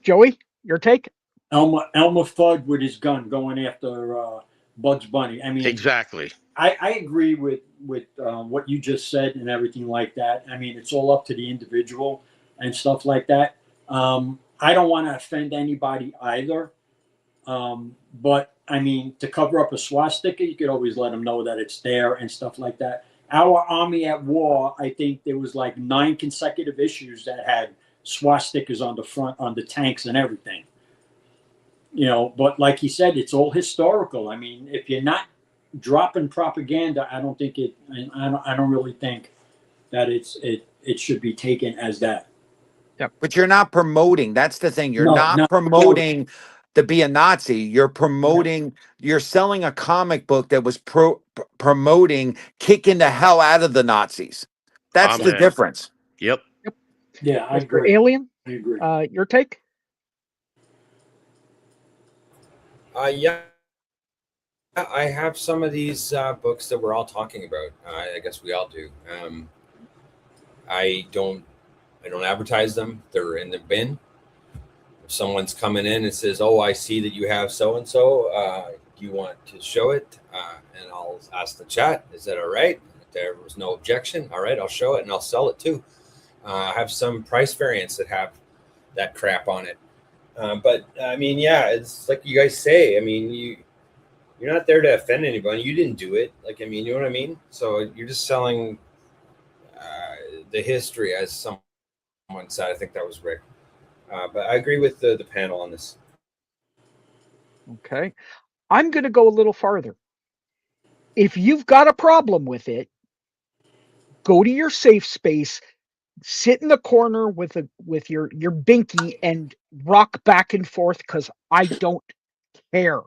Joey, your take? Elmer Fudd with his gun going after Bugs Bunny. I mean, Exactly. I agree with what you just said and everything like that. I mean, it's all up to the individual and stuff like that. I don't want to offend anybody either. But I mean, to cover up a swastika, you could always let them know that it's there and stuff like that. Our Army at War, I think there was like 9 consecutive issues that had swastikas on the front, on the tanks and everything. But like he said, it's all historical. I mean, if you're not dropping propaganda, I don't think it. I don't really think that it should be taken as that. But you're not promoting. That's the thing. You're No, not not promoting to be a Nazi. You're promoting. You're selling a comic book that was promoting kicking the hell out of the Nazis. That's the Amen. difference. Yep. Yeah, I Mr. agree. Alien, I agree. your take? Yeah, I have some of these books that we're all talking about. I guess we all do. I don't advertise them. They're in the bin. If someone's coming in and says, "Oh, I see that you have so and so. Do you want to show it?" And I'll ask the chat, "Is that all right?" If there was no objection, all right, I'll show it and I'll sell it too. I have some price variants that have that crap on it. But I mean, yeah, it's like you guys say. I mean, you're not there to offend anybody. You didn't do it. Like, I mean, you know what I mean? So you're just selling the history, as someone said. I think that was Rick. But I agree with the panel on this. Okay. I'm going to go a little farther. If you've got a problem with it, go to your safe space, sit in the corner with your binky and rock back and forth, because I don't care.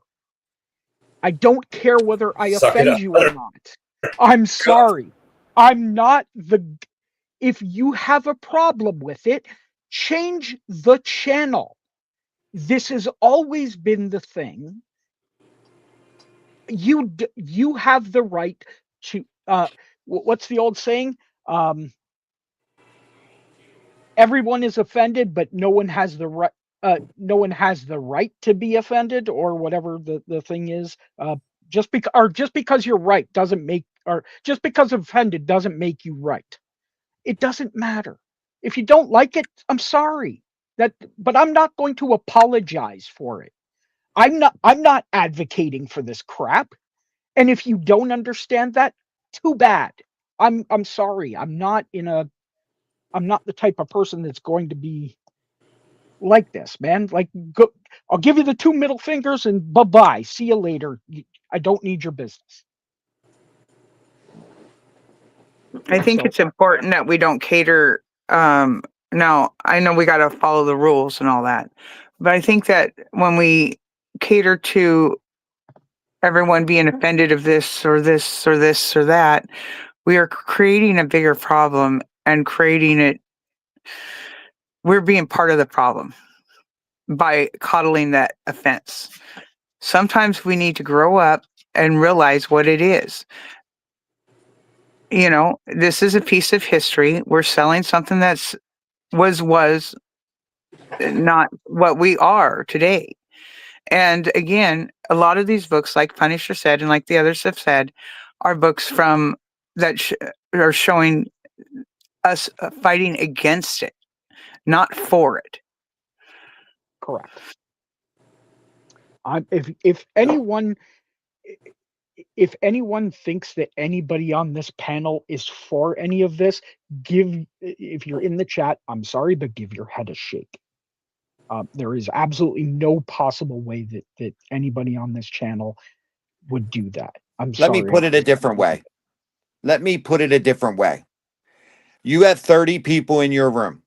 I don't care whether I Suck it offend up. you or not. I'm sorry. I'm not the. If you have a problem with it, change the channel. This has always been the thing. you have the right to what's the old saying? Um, Everyone is offended, but no one has the right. No one has the right to be offended, or whatever the thing is. Just because you're right doesn't make, or just because offended doesn't make you right. It doesn't matter. If you don't like it, I'm sorry. But I'm not going to apologize for it. I'm not advocating for this crap. And if you don't understand that, too bad. I'm sorry. I'm not the type of person that's going to be like this, man. Like, go, I'll give you the two middle fingers and bye bye. See you later. I don't need your business. I think So, it's important that we don't cater. Now, I know we got to follow the rules and all that, but I think that when we cater to everyone being offended of this or this or this or that, we are creating a bigger problem and creating it. We're being part of the problem by coddling that offense. Sometimes we need to grow up and realize what it is. You know, this is a piece of history. We're selling something that's was not what we are today. And again, a lot of these books, like Punisher said, and like the others have said, are books from that are showing us fighting against it, not for it. correct. If anyone thinks that anybody on this panel is for any of this, if you're in the chat, I'm sorry, but give your head a shake. There is absolutely no possible way that anybody on this channel would do that. I'm Let me sorry. put it a different way. Let me put it a different way. You have 30 people in your room,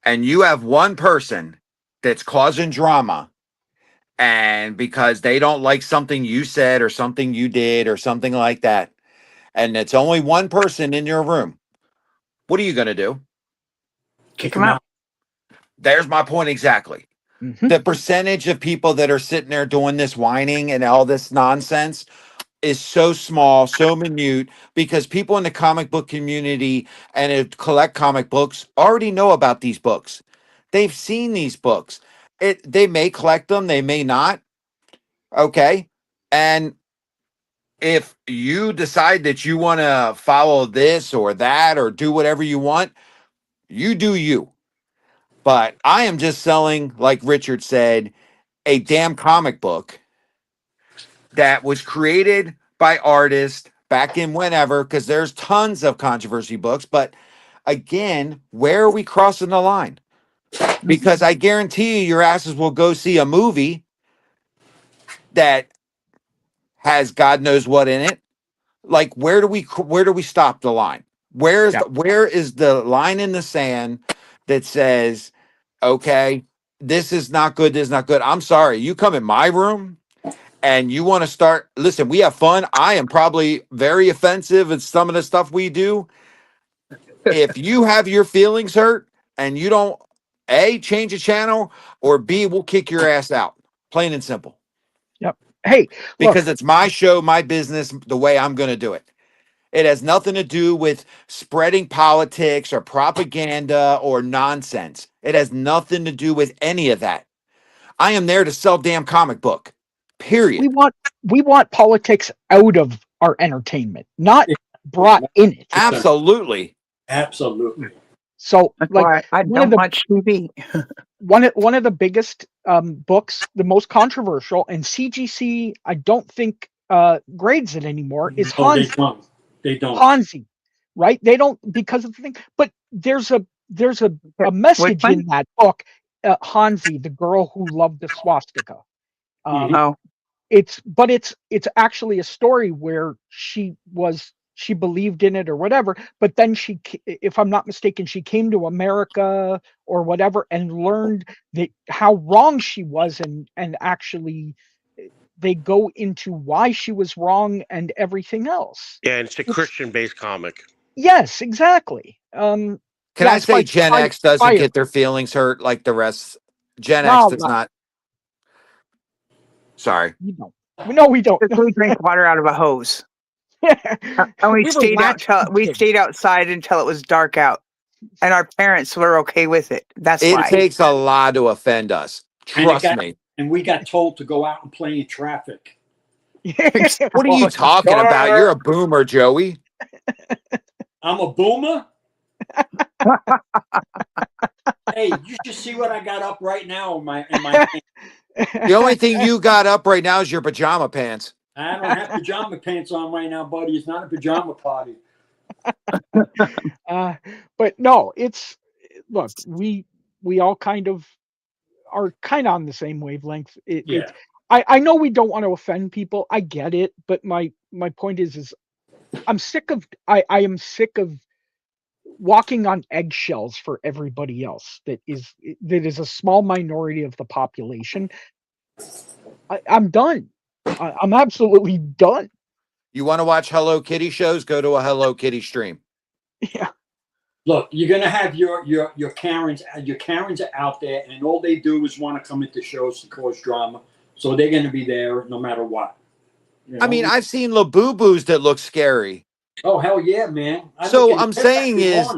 and you have one person that's causing drama, and because they don't like something you said or something you did or something like that, and it's only one person in your room, what are you going to do? Kick Kick them them out. out. There's my point exactly. Mhm. The percentage of people that are sitting there doing this whining and all this nonsense is so small, so minute, because people in the comic book community and who collect comic books already know about these books. They've seen these books. They may collect them, they may not. Okay. And if you decide that you want to follow this or that or do whatever you want, you do you. But I am just selling, like Richard said, a damn comic book that was created by artists back in whenever, because there's tons of controversy books. But again, where are we crossing the line? Because I guarantee you, your asses will go see a movie that has God knows what in it. Like, where do we stop the line? Yeah. Where is the line in the sand that says, okay, this is not good, this is not good. I'm sorry, you come in my room and you want to start, listen, we have fun. I am probably very offensive in some of the stuff we do. If you have your feelings hurt and you don't, A, change the channel, or B, we'll kick your ass out. Plain and simple. Yep. Hey, Because look, it's my show, my business, the way I'm going to do it. It has nothing to do with spreading politics or propaganda or nonsense. It has nothing to do with any of that. I am there to sell damn comic book. we Period. want we want politics out of our entertainment, not brought in it. Absolutely. Absolutely. So, That's like, why I one of don't the watch TV. one of the biggest books, the most controversial, and CGC, I don't think grades it anymore, is No, they Hanzi. don't. They don't. Hanzi, right? They don't, because of the thing, but there's a Which message one? in that book. Hanzi, the girl who loved the swastika. Mhm. Um, Oh, it's actually a story where she believed in it or whatever, but then if I'm not mistaken, she came to America or whatever and learned that how wrong she was, and actually they go into why she was wrong and everything else. Yeah, and it's a It's Christian based comic. Yes, exactly. Can Yeah, I it's by say Gen X doesn't Fire. get their feelings hurt like the rest? Gen X Well, does not. Sorry. you know. No, we don't. We drink water out of a hose. And we We were stayed latchkey we kids. stayed outside until it was dark out. And our parents were okay with it. That's It why. takes a lot to offend us. Trust me. And we got told to go out and play in traffic. What are you talking about? You're a boomer, Joey. I'm a boomer. Hey, you should see what I got up right now in my hand. The only thing you got up right now is your pajama pants. I don't have pajama pants on right now, buddy. It's not a pajama party. But no, it's look, we all kind of are kind of on the same wavelength. Yeah. I know we don't want to offend people. I get it, but my point is I'm sick of I am sick of walking on eggshells for everybody else that is a small minority of the population. I'm done. I'm absolutely done. You want to watch Hello Kitty shows? Go to a Hello Kitty stream. Yeah. Look, you're gonna have your Karens. Your Karens are out there, and all they do is want to come into shows to cause drama. So they're gonna be there no matter what. You know? I mean, I've seen Labubu's that look scary. Oh hell yeah, man! So I'm saying is,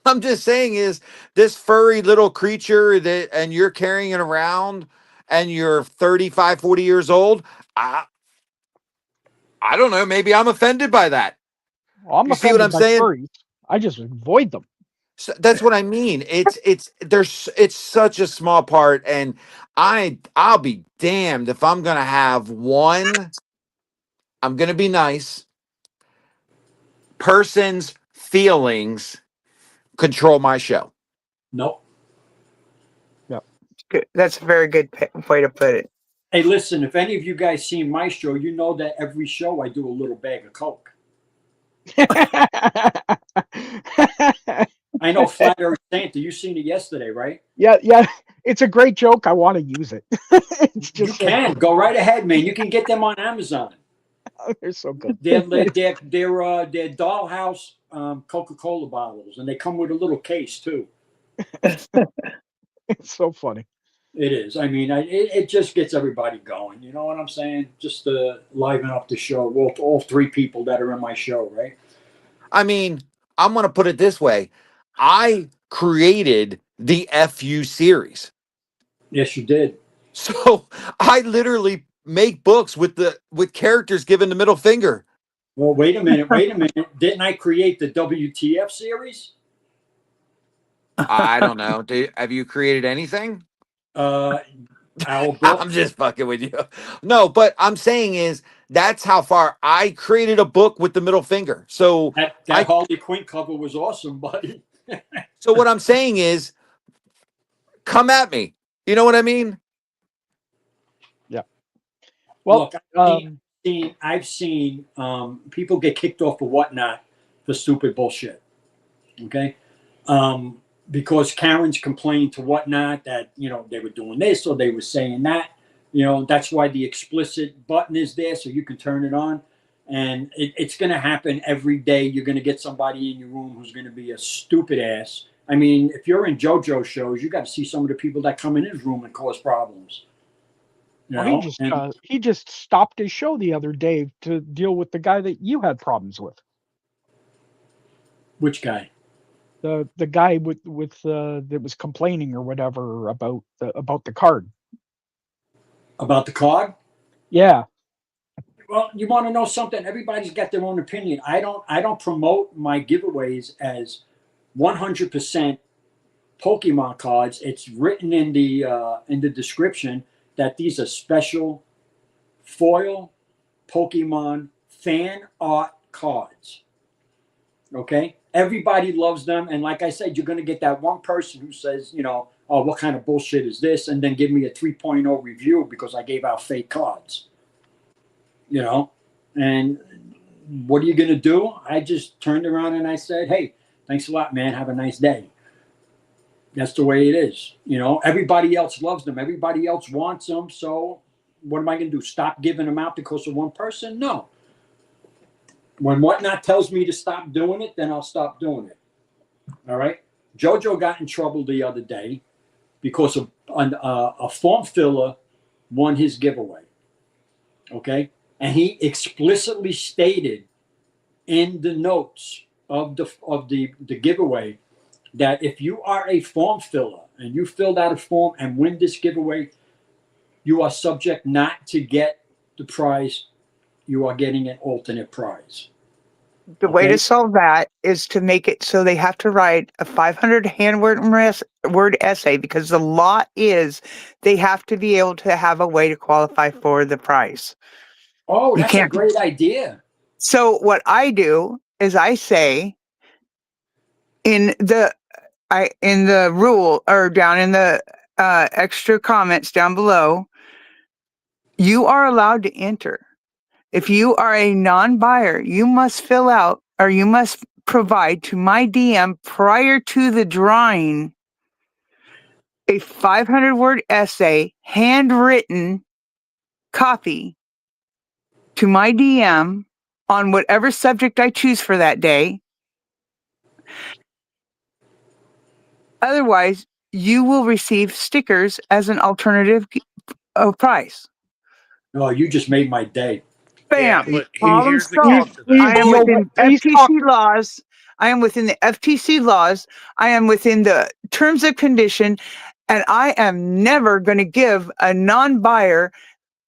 I'm just saying is this furry little creature that, and you're carrying it around and you're 35, 40 years old. I don't know. Maybe I'm offended by that. Well, I'm You see what I'm saying? furries. I just avoid them. So that's what I mean. It's such a small part, and I'll be damned if I'm gonna have one. I'm gonna be nice. Person's feelings control my show. Nope. Good. That's a very good way to put it. Hey, listen, if any of you guys seen my show, you know that every show I do a little bag of Coke. I know Flat Earth Santa, you seen it yesterday, right? Yeah. It's a great joke. I want to use it. It's just you can. Go right ahead, man. You can get them on Amazon. They're so good. They're dollhouse Coca-Cola bottles, and they come with a little case, too. It's so funny. It is. I mean, it just gets everybody going. You know what I'm saying? Just to liven up the show. Well, all three people that are in my show, right? I mean, I'm going to put it this way. I created the FU series. Yes, you did. So I literally make books with characters giving the middle finger. Well, wait a minute. Didn't I create the WTF series? I don't know. Have you created anything? I'm just fucking with you. No, but I'm saying is that's how far I created a book with the middle finger. So that Harley Quinn cover was awesome, buddy. So what I'm saying is, come at me. You know what I mean? Yeah. Well, look, I've seen people get kicked off or whatnot for stupid bullshit. Okay. Because Karens complained to whatnot that, they were doing this or they were saying that, that's why the explicit button is there so you can turn it on. And it's going to happen every day. You're going to get somebody in your room who's going to be a stupid ass. I mean, if you're in JoJo shows, you got to see some of the people that come in his room and cause problems. He just stopped his show the other day to deal with the guy that you had problems with. Which guy? The guy with that was complaining or whatever about the card. About the card? Yeah. Well, you want to know something? Everybody's got their own opinion. I don't promote my giveaways as 100% Pokemon cards. It's written in the description that these are special foil Pokemon fan art cards. Okay? Everybody loves them. And like I said, you're going to get that one person who says, oh, what kind of bullshit is this? And then give me a 3.0 review because I gave out fake cards. And what are you going to do? I just turned around and I said, hey, thanks a lot, man. Have a nice day. That's the way it is. Everybody else loves them. Everybody else wants them. So what am I going to do? Stop giving them out because of one person? No. When Whatnot tells me to stop doing it, then I'll stop doing it. All right? JoJo got in trouble the other day because of a form filler won his giveaway. Okay, and he explicitly stated in the notes of the giveaway that if you are a form filler and you filled out a form and win this giveaway, you are subject not to get the prize. You are getting an alternate prize. The way to Okay. solve that is to make it so they have to write a 500 word essay, because the law is they have to be able to have a way to qualify for the prize. Oh, You that's a can't. great idea. So what I do is I say in the rule, or down in the extra comments down below, you are allowed to enter. If you are a non-buyer, you must fill out, or you must provide to my DM prior to the drawing a 500-word essay, handwritten copy to my DM on whatever subject I choose for that day. Otherwise, you will receive stickers as an alternative prize. Oh, you just made my day. Yeah, Bam! but Problem here's the catch solved. to Please, that. I am Joe, within please talk. FTC laws. I am within the FTC laws. I am within the terms and condition, and I am never going to give a non-buyer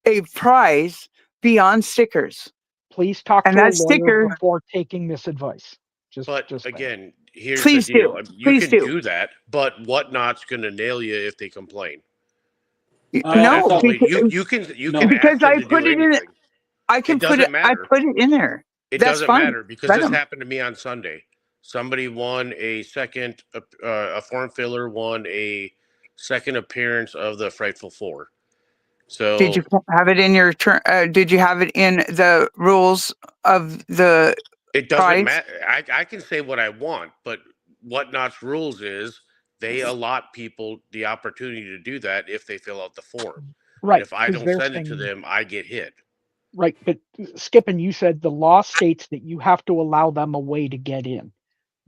a prize beyond stickers. Please talk And to a that lawyer sticker, before taking this advice. But Just saying. again, here's the please deal. do. You Please can do. do that, but Whatnot's going to nail you if they complain. No, No, Definitely, because, you can no. because ask them to do anything. It doesn't I matter. put it in there. It That's doesn't fine. matter because Let this them. happened to me on Sunday. Somebody won a form filler won a second appearance of the Frightful Four. Did you So have it in your turn? Did you have it in the rules of the it doesn't prize? matter. I can say what I want, but Whatnot's rules is they allot people the opportunity to do that if they fill out the form. And Right, if I because don't they're send it to saying them, I get hit. right, but Skip and you said the law states that you have to allow them a way to get in.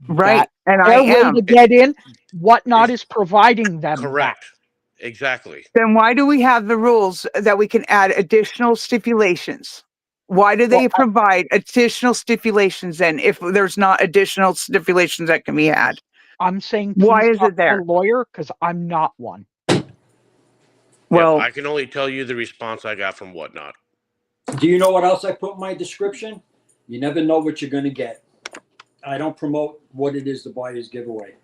Right. That And I their way am. to get in, Whatnot Is is providing them that. correct. Exactly. Then why do we have the rules that we can add additional stipulations? Why do Well, they provide additional stipulations then if there's not additional stipulations that can be had? I'm saying Why please is talk it to a there? lawyer because I'm not one. Yep. Well, I can only tell you the response I got from Whatnot. Do you know what else I put in my description? You never know what you're going to get. I don't promote what it is the buyer's giveaway.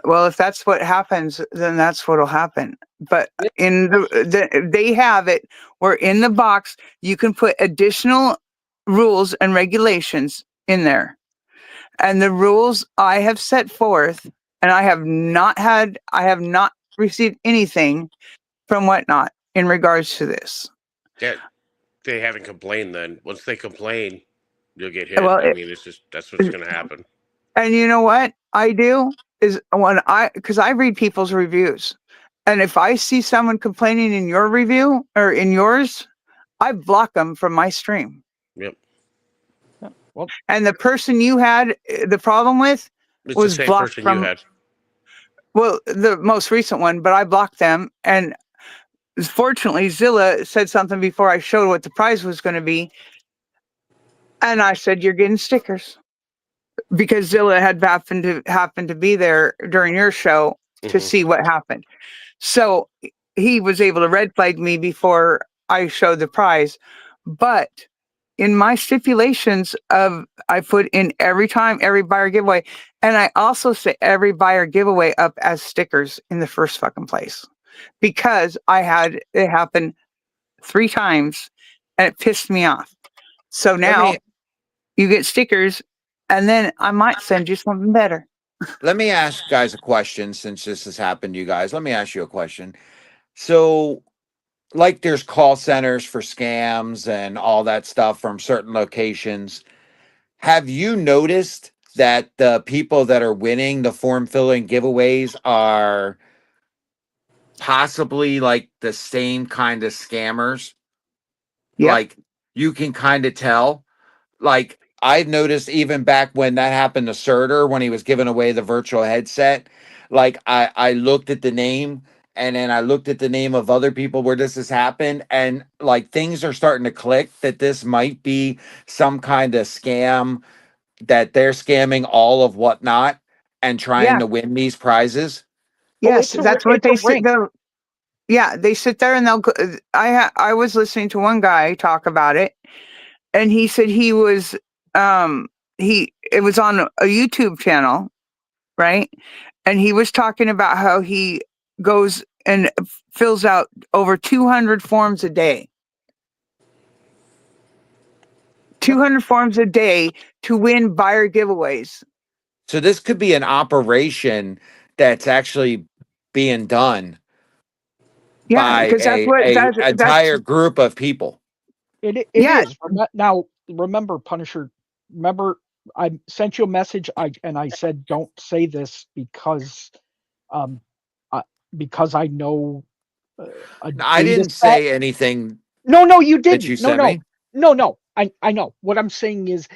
if that's what happens, then that's what'll happen. But Yeah. in they have it where in the box you can put additional rules and regulations in there. And the rules I have set forth, and I have not received anything from Whatnot in regards to this. Yeah, they haven't complained then. Once they complain, you'll get hit. Well, I mean, it's just that's what's going to happen. and you know what I do is because I read people's reviews, and if I see someone complaining in your review or in yours, I block them from my stream. Yep. Well, And the person you had the problem with It's the was same blocked person you from, had. well, the most recent one, but I blocked them. And fortunately, Zilla said something before I showed what the prize was going to be. And I said, "You're getting stickers," because Zilla had happened to be there during your show to Hmm. see what happened. So he was able to red flag me before I showed the prize. But in my stipulations of I put in every time every buyer giveaway, and I also set every buyer giveaway up as stickers in the first fucking place, because I had it happen 3 times and it pissed me off. So Let now me you get stickers, and then I might send you something better. let me ask guys a question since this has happened to you guys. Let me ask you a question. So, like there's call centers for scams and all that stuff from certain locations. Have you noticed that the people that are winning the form filling giveaways are possibly like the same kind of scammers? Yep. Like you can kind of tell. Like I've noticed even back when that happened to Surtur when he was giving away the virtual headset, like I looked at the name and then I looked at the name of other people where this has happened, and like things are starting to click that this might be some kind of scam, that they're scamming all of Whatnot and trying Yeah. to win these prizes. Oh, Yes, that's what it's a they sit ring. there. Yeah, they sit there and they'll go. I was listening to one guy talk about it, and he said he was it was on a YouTube channel, right? And he was talking about how he goes and fills out over 200 forms a day. 200 forms a day to win buyer giveaways. So this could be an operation that's actually being done Yeah, by because that's what a that's entire group of people. It yeah, is. Now, remember, Punisher, remember, I sent you a message, and I said, don't say this um, uh, because I know a I data didn't set. say anything No, you that you didn't. sent me. No. I know. What I'm saying is,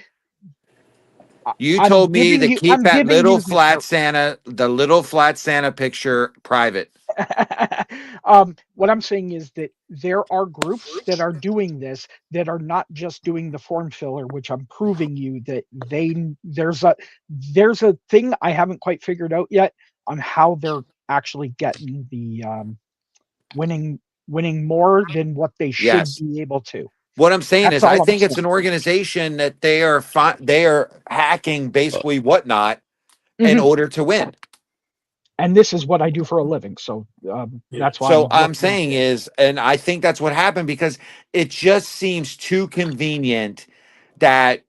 You told me to keep I'm that giving little you the flat Santa, the little flat Santa picture private. what I'm saying is that there are groups that are doing this, that are not just doing the form filler, which I'm proving you that there's a thing I haven't quite figured out yet on how they're actually getting the winning more than what they should Yes. be able to. What I'm saying That's is, I all I'm think it's saying. an organization that they are hacking basically Whatnot in Mhm. order to win. And this is what I do for a living, so Yeah. that's why So I'm I'm looking saying into it. is, and I think that's what happened because it just seems too convenient that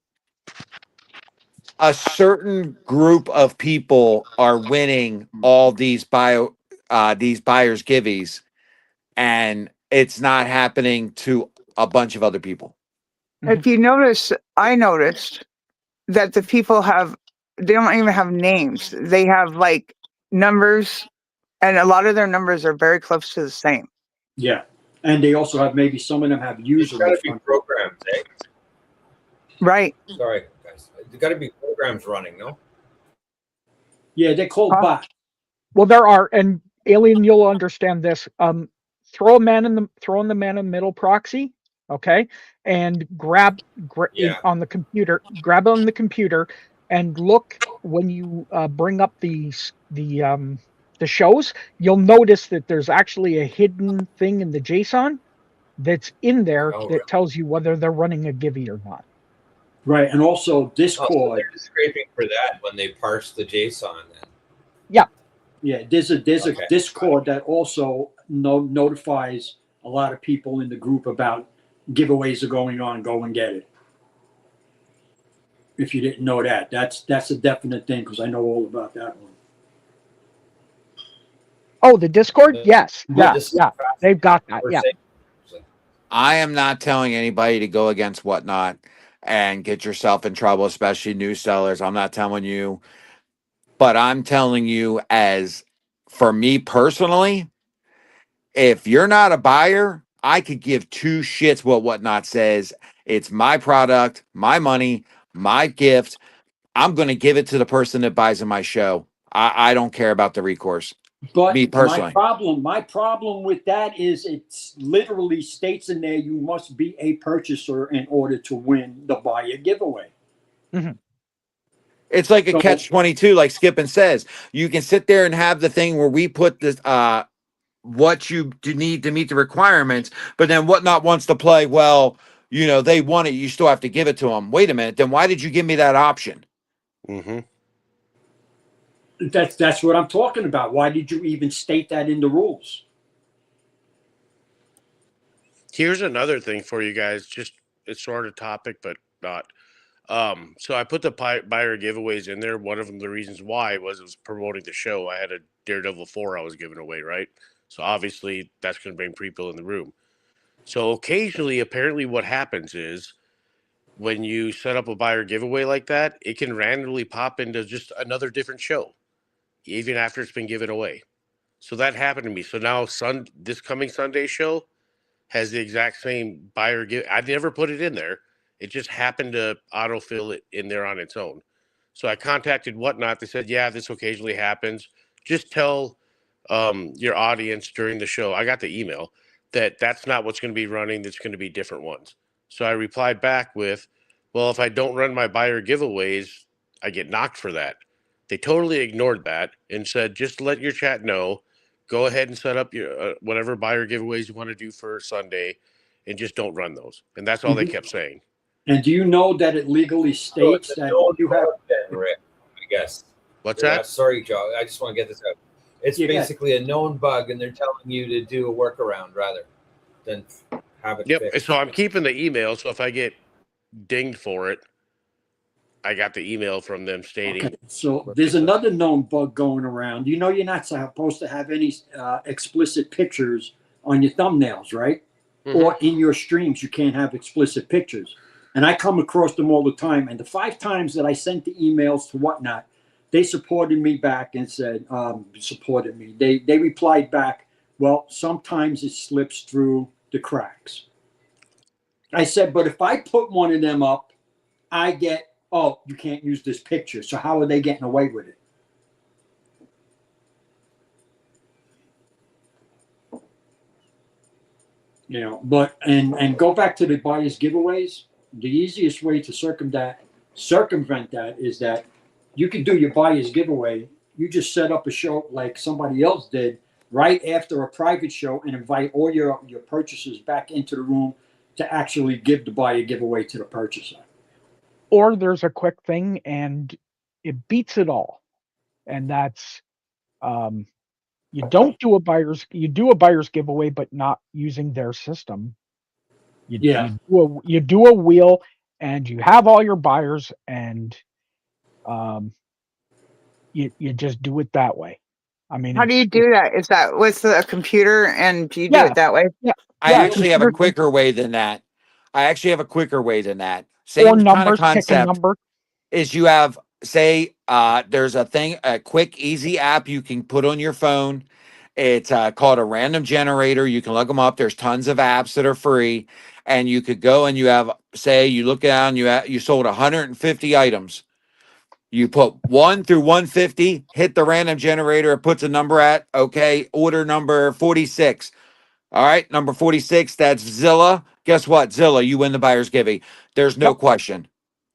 a certain group of people are winning all these buyers giveies, and it's not happening to a bunch of other people. if you notice, I noticed that the people they don't even have names. They have like numbers, and a lot of their numbers are very close to the same. Yeah. And they also have, maybe some of them have It's user got in to be front. programs, eh? Right. Sorry, guys. There's got to be programs running, no? Yeah, they're called Huh? bots. Well, there are, and Alien, you'll understand this. Throw in the man in the middle proxy, okay, and Yeah. on the computer, grab on the computer, and look when you bring up the shows. You'll notice that there's actually a hidden thing in the JSON that's in there Oh, that really? tells you whether they're running a Givey or not. Right. And also Oh, so Discord. they're scraping for that when they parse the JSON. Then. Yeah. Yeah, there's a Okay. Discord that also notifies a lot of people in the group about giveaways are going on. Go and get it. If you didn't know that, that's a definite thing because I know all about that one. Oh, the Discord? Yes. Oh, Yeah, this is Yeah. They've got that. we're Yeah. saying. I am not telling anybody to go against Whatnot and get yourself in trouble, especially new sellers. I'm not telling you, but I'm telling you, as for me personally, if you're not a buyer, I could give two shits what Whatnot says. It's my product, my money, my gift. I'm going to give it to the person that buys in my show. I don't care about the recourse. but Me personally. my problem with that is it's literally states in there you must be a purchaser in order to win the buyer giveaway. Mhm. It's like a So, catch 22, like Skippin says. You can sit there and have the thing where we put this what you need to meet the requirements, but then Whatnot wants to play, well, they want it, you still have to give it to them. Wait a minute, then why did you give me that option? Mm-hmm. that's what I'm talking about. Why did you even state that in the rules? Here's another thing for you guys. Just it's sort of topic, but not. So I put the buyer giveaways in there. One of them, the reasons why was it was promoting the show. I had a Daredevil 4 I was giving away, right? So obviously that's going to bring people in the room. So occasionally, apparently, what happens is when you set up a buyer giveaway like that, it can randomly pop into just another different show, even after it's been given away. So that happened to me. So now, this coming Sunday show has the exact same buyer give. I never put it in there. It just happened to autofill it in there on its own. So I contacted Whatnot. They said, yeah, this occasionally happens. Just tell your audience during the show. I got the email that that's not what's going to be running. That's going to be different ones. So I replied back with, well, if I don't run my buyer giveaways, I get knocked for that. They totally ignored that and said, just let your chat know. Go ahead and set up your whatever buyer giveaways you want to do for Sunday, and just don't run those. And that's all they kept saying. And do you know that it legally So it's states a that known you have? bug then, Rick, I guess. What's Yeah, that? sorry, Joe. I just want to get this out. It's Yeah, go ahead. basically a known bug, and they're telling you to do a workaround rather than have it Yep. fixed. So I'm keeping the email. So if I get dinged for it, I got the email from them stating. Okay, so there's another known bug going around. You know, you're not supposed to have any explicit pictures on your thumbnails, right? Mhm. Or in your streams, you can't have explicit pictures. And I come across them all the time. And the 5 times that I sent the emails to whatnot, they supported me back and said, supported me. They replied back, well, sometimes it slips through the cracks. I said, but if I put one of them up, I get, oh, you can't use this picture. So how are they getting away with it? You know, but and go back to the buyer's giveaways. The easiest way to circumvent that is that you can do your buyer's giveaway. You just set up a show like somebody else did right after a private show and invite all your purchasers back into the room to actually give the buyer giveaway to the purchaser. Or there's a quick thing and it beats it all. And that's you do a buyer's giveaway, but not using their system. Yeah. You do a wheel and you have all your buyers and you just do it that way. I mean, How do you do that? Is that with a computer and do you do Yeah. it that way? Yeah. I actually have a computer quicker way than that. or Same kind of numbers, pick a concept number. is you have say there's a quick easy app you can put on your phone. It's called a random generator. You can look them up. There's tons of apps that are free, and you could go and you have say you look down you sold 150 items. You put 1 through 150, hit the random generator, it puts a number at okay, order number 46. All right, number 46, that's Zilla. Guess what? Zilla, you win the buyer's giving. There's no Yep. question.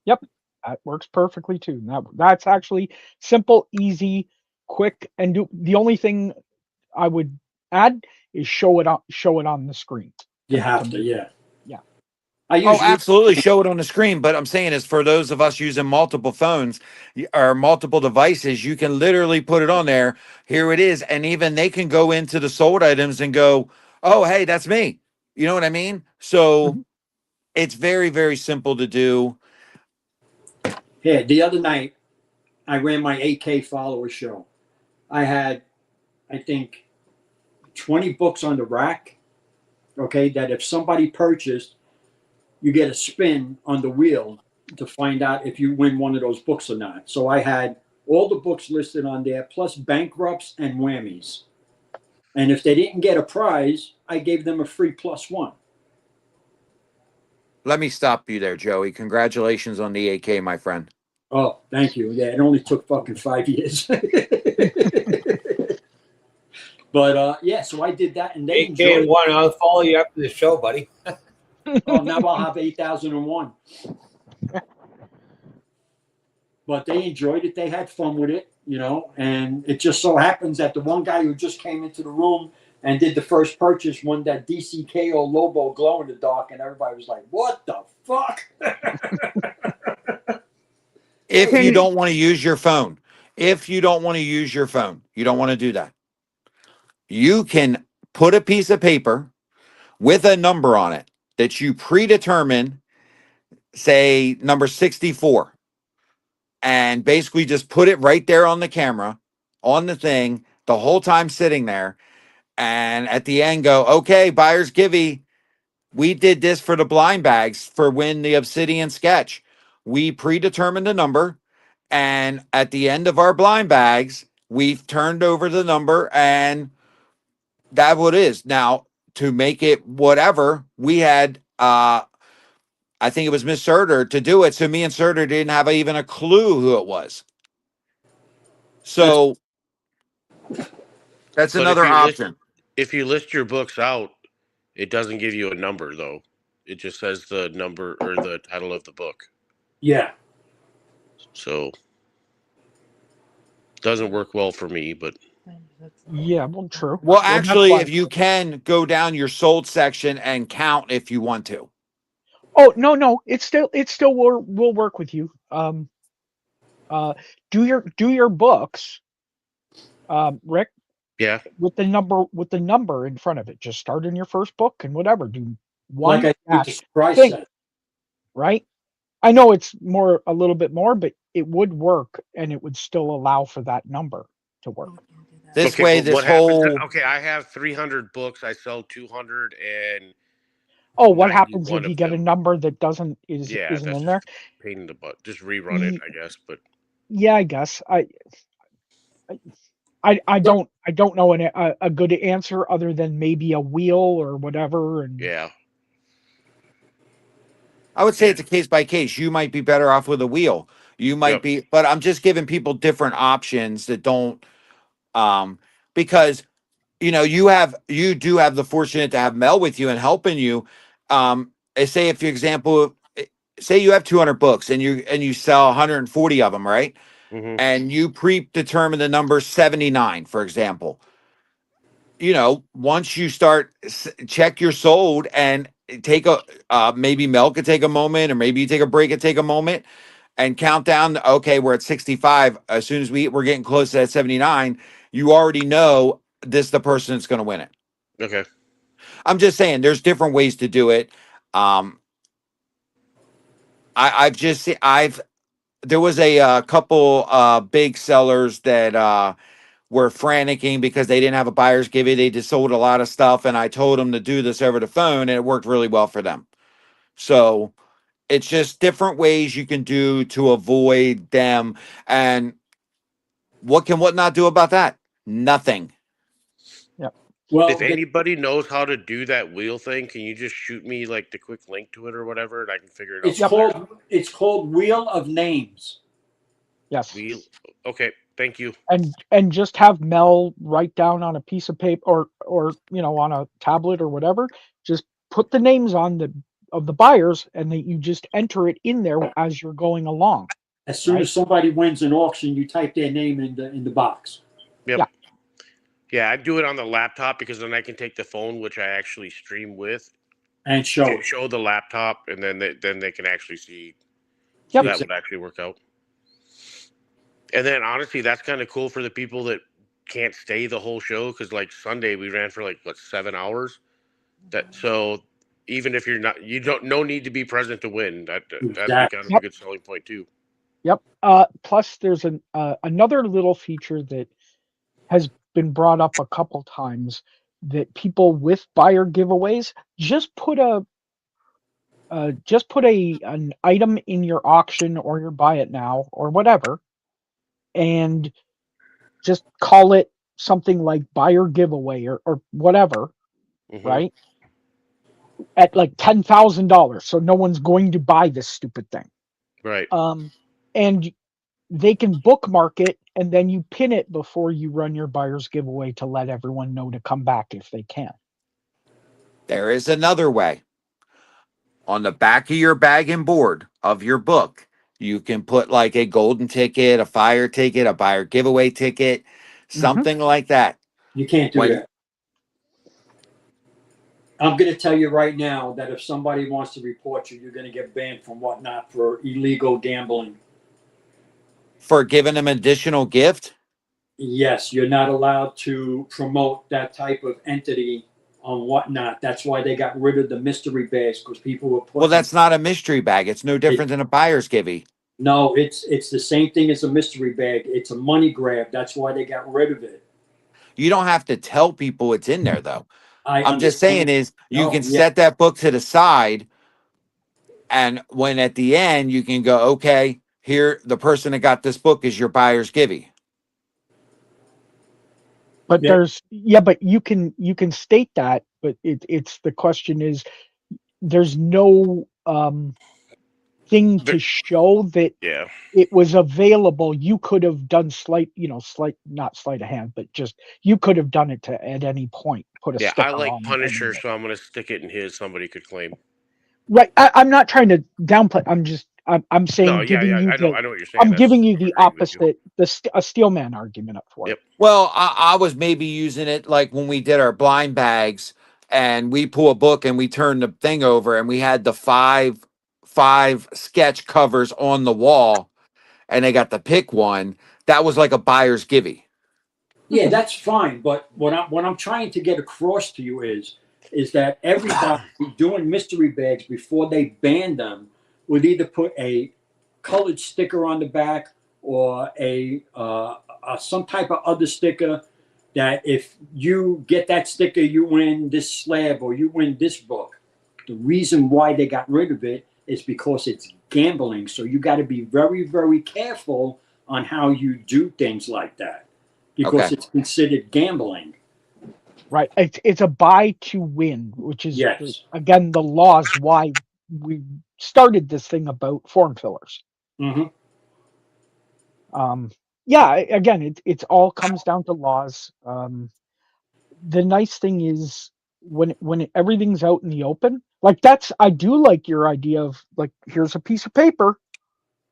Yep. That works perfectly too. That's actually simple, easy, quick, and the only thing I would add is show it on the screen. You have to, yeah. Yeah. I Oh, usually absolutely. Show it on the screen. But I'm saying is for those of us using multiple phones or multiple devices, you can literally put it on there. Here it is. And even they can go into the sold items and go, oh, hey, that's me. You know what I mean? So Mhm. it's very, very simple to do. here the other night I ran my 8K follower show. I had, I think, 20 books on the rack. Okay, that if somebody purchased, you get a spin on the wheel to find out if you win one of those books or not. So I had all the books listed on there, plus bankrupts and whammies. And if they didn't get a prize, I gave them a free +1. Let me stop you there, Joey. Congratulations on the 8K, my friend. Oh, thank you. Yeah, it only took fucking 5 years. But yeah, so I did that, and they 8K enjoyed and it. 1. I'll follow you after the show, buddy. Oh, now I'll have 8,001. But they enjoyed it. They had fun with it, you know. And it just so happens that the one guy who just came into the room and did the first purchase won that DCKO Lobo glow in the dark, and everybody was like, "What the fuck?" If you don't want to use your phone, you don't want to do that. You can put a piece of paper with a number on it that you predetermine, say number 64, and basically just put it right there on the camera, on the thing, the whole time sitting there. And at the end, go, okay, buyer's givey. We did this for the blind bags for win the Obsidian sketch. We predetermined a number. And at the end of our blind bags, we've turned over the number and that's what it is. Now, to make it whatever, we had I think it was Miss Surter to do it. So me and Surter didn't have even a clue who it was. So That's But another option. if you list your books out, it doesn't give you a number though. It just says the number or the title of the book. Yeah. So doesn't work well for me, but Yeah, well, true. Well, Well, that's actually, why. if you can go down your sold section and count if you want to. Oh, no, it still will work with you. Uh, do your books, Rick, yeah. with the number in front of it. Just start in your first book and whatever. Do Like one I think the dash surprise thing, set. right? I know it's a little bit more, but it would work, and it would still allow for that number to work. This Okay, way, but this what happens? whole Okay, I have 300 books. I sell 291 Oh, what happens if you of get a them. number that Yeah, isn't that's in just there? a pain in the butt. Just rerun it, Ye- I guess. But Yeah, I guess So, I don't know a good answer other than maybe a wheel or whatever. And yeah, I would say yeah, it's a case by case. You might be better off with a wheel. You might yep. be, but I'm just giving people different options that don't, um, because you do have the fortunate to have Mel with you and helping you. Say if, for example, say you have 200 books and you sell 140 of them, right? Hmm. And you predetermine the number 79, for example. Once you start check your sold and take a maybe Mel could take a moment, or maybe you take a break and take a moment and count down. Okay, we're at 65. As soon as we're getting close to that 79, you already know this the person that's going to win it. Okay. I'm just saying there's different ways to do it. Um, I've just seen I've there was a couple big sellers that were franticking because they didn't have a buyer's give it. They just sold a lot of stuff, and I told them to do this over the phone, and it worked really well for them. So it's just different ways you can do to avoid them. And what can what not do about that? Nothing. yeah, If well, anybody knows how to do that wheel thing, can you just shoot me like the quick link to it or whatever, and I can figure it out it's from yep, there? called Wheel of Names. yes. Wheel. Okay. Thank you. And just have Mel write down on a piece of paper or on a tablet or whatever. Just put the names on the buyers, and that you just enter it in there as you're going along, As soon right? as somebody wins an auction, you type their name in the box Yep. Yeah, Yeah, I do it on the laptop because then I can take the phone, which I actually stream with, and show it. show the laptop, and then they can actually see. So yep, that Exactly. would actually work out. And then honestly, that's kind of cool for the people that can't stay the whole show because like Sunday we ran for like what 7 hours. That so even if you're not, you don't no need to be present to win. That'd be Exactly. kind of a yep, good selling point too. yep. Plus, there's another little feature that has been brought up a couple times, that people with buyer giveaways just put an item in your auction or your buy it now or whatever, and just call it something like buyer giveaway or whatever, Hmm. right? At like $10,000, so no one's going to buy this stupid thing. Right. And they can bookmark it, and then you pin it before you run your buyer's giveaway to let everyone know to come back if they can. There is another way. On the back of your bag and board of your book, you can put like a golden ticket, a fire ticket, a buyer giveaway ticket, Hmm. something like that. You can't do When that. I'm going to tell you right now that if somebody wants to report you, you're going to get banned from Whatnot for illegal gambling. for giving them additional gift. Yes, you're not allowed to promote that type of entity on Whatnot. That's why they got rid of the mystery bags, because people were Well, putting that's not a mystery bag. It's no it. different than a buyer's givey. No, it's the same thing as a mystery bag. It's a money grab. That's why they got rid of it. You don't have to tell people it's in there though. I I'm just understand. saying is you No, can yeah, set that book to the side, and when at the end you can go, okay, here the person that got this book is your buyer's givey. But yeah. but you can state that, but it's the question is, there's no thing to show that Yeah. it was available. You could have done not sleight of hand, but just you could have done it at any point, put a Yeah, I sticker like on any Punisher, of it. so I'm gonna stick it in his. Somebody could claim. Right. I'm not trying to downplay. I'm No, saying yeah, giving yeah, you I know what you're saying. I'm That's giving you I'm the agreeing with you. opposite, a steelman argument up for it. Yep. Well, I was maybe using it like when we did our blind bags and we pull a book and we turn the thing over and we had the five sketch covers on the wall and they got to pick one. That was like a buyer's givey. Yeah, that's fine. But what I'm trying to get across to you is that everybody doing mystery bags before they banned them would either put a colored sticker on the back or a some type of other sticker that if you get that sticker, you win this slab or you win this book. The reason why they got rid of it is because it's gambling. So you got to be very, very careful on how you do things like that because Okay. it's considered gambling. Right. It's a buy to win, which is Yes. again the laws why we started this thing about form fillers. Hmm. Yeah, again, it's all comes down to laws. The nice thing is when everything's out in the open, like I do like your idea of like here's a piece of paper,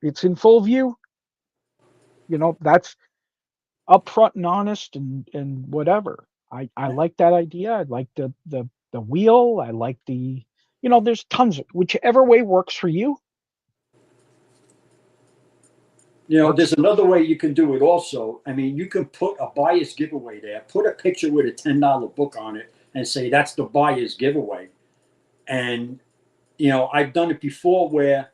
it's in full view. That's upfront and honest and whatever. I like that idea. I like the wheel. I like there's tons of whichever way works for you. Works. There's another way you can do it also. I mean, you can put a buyer's giveaway there, put a picture with a $10 book on it, and say that's the buyer's giveaway. And, I've done it before where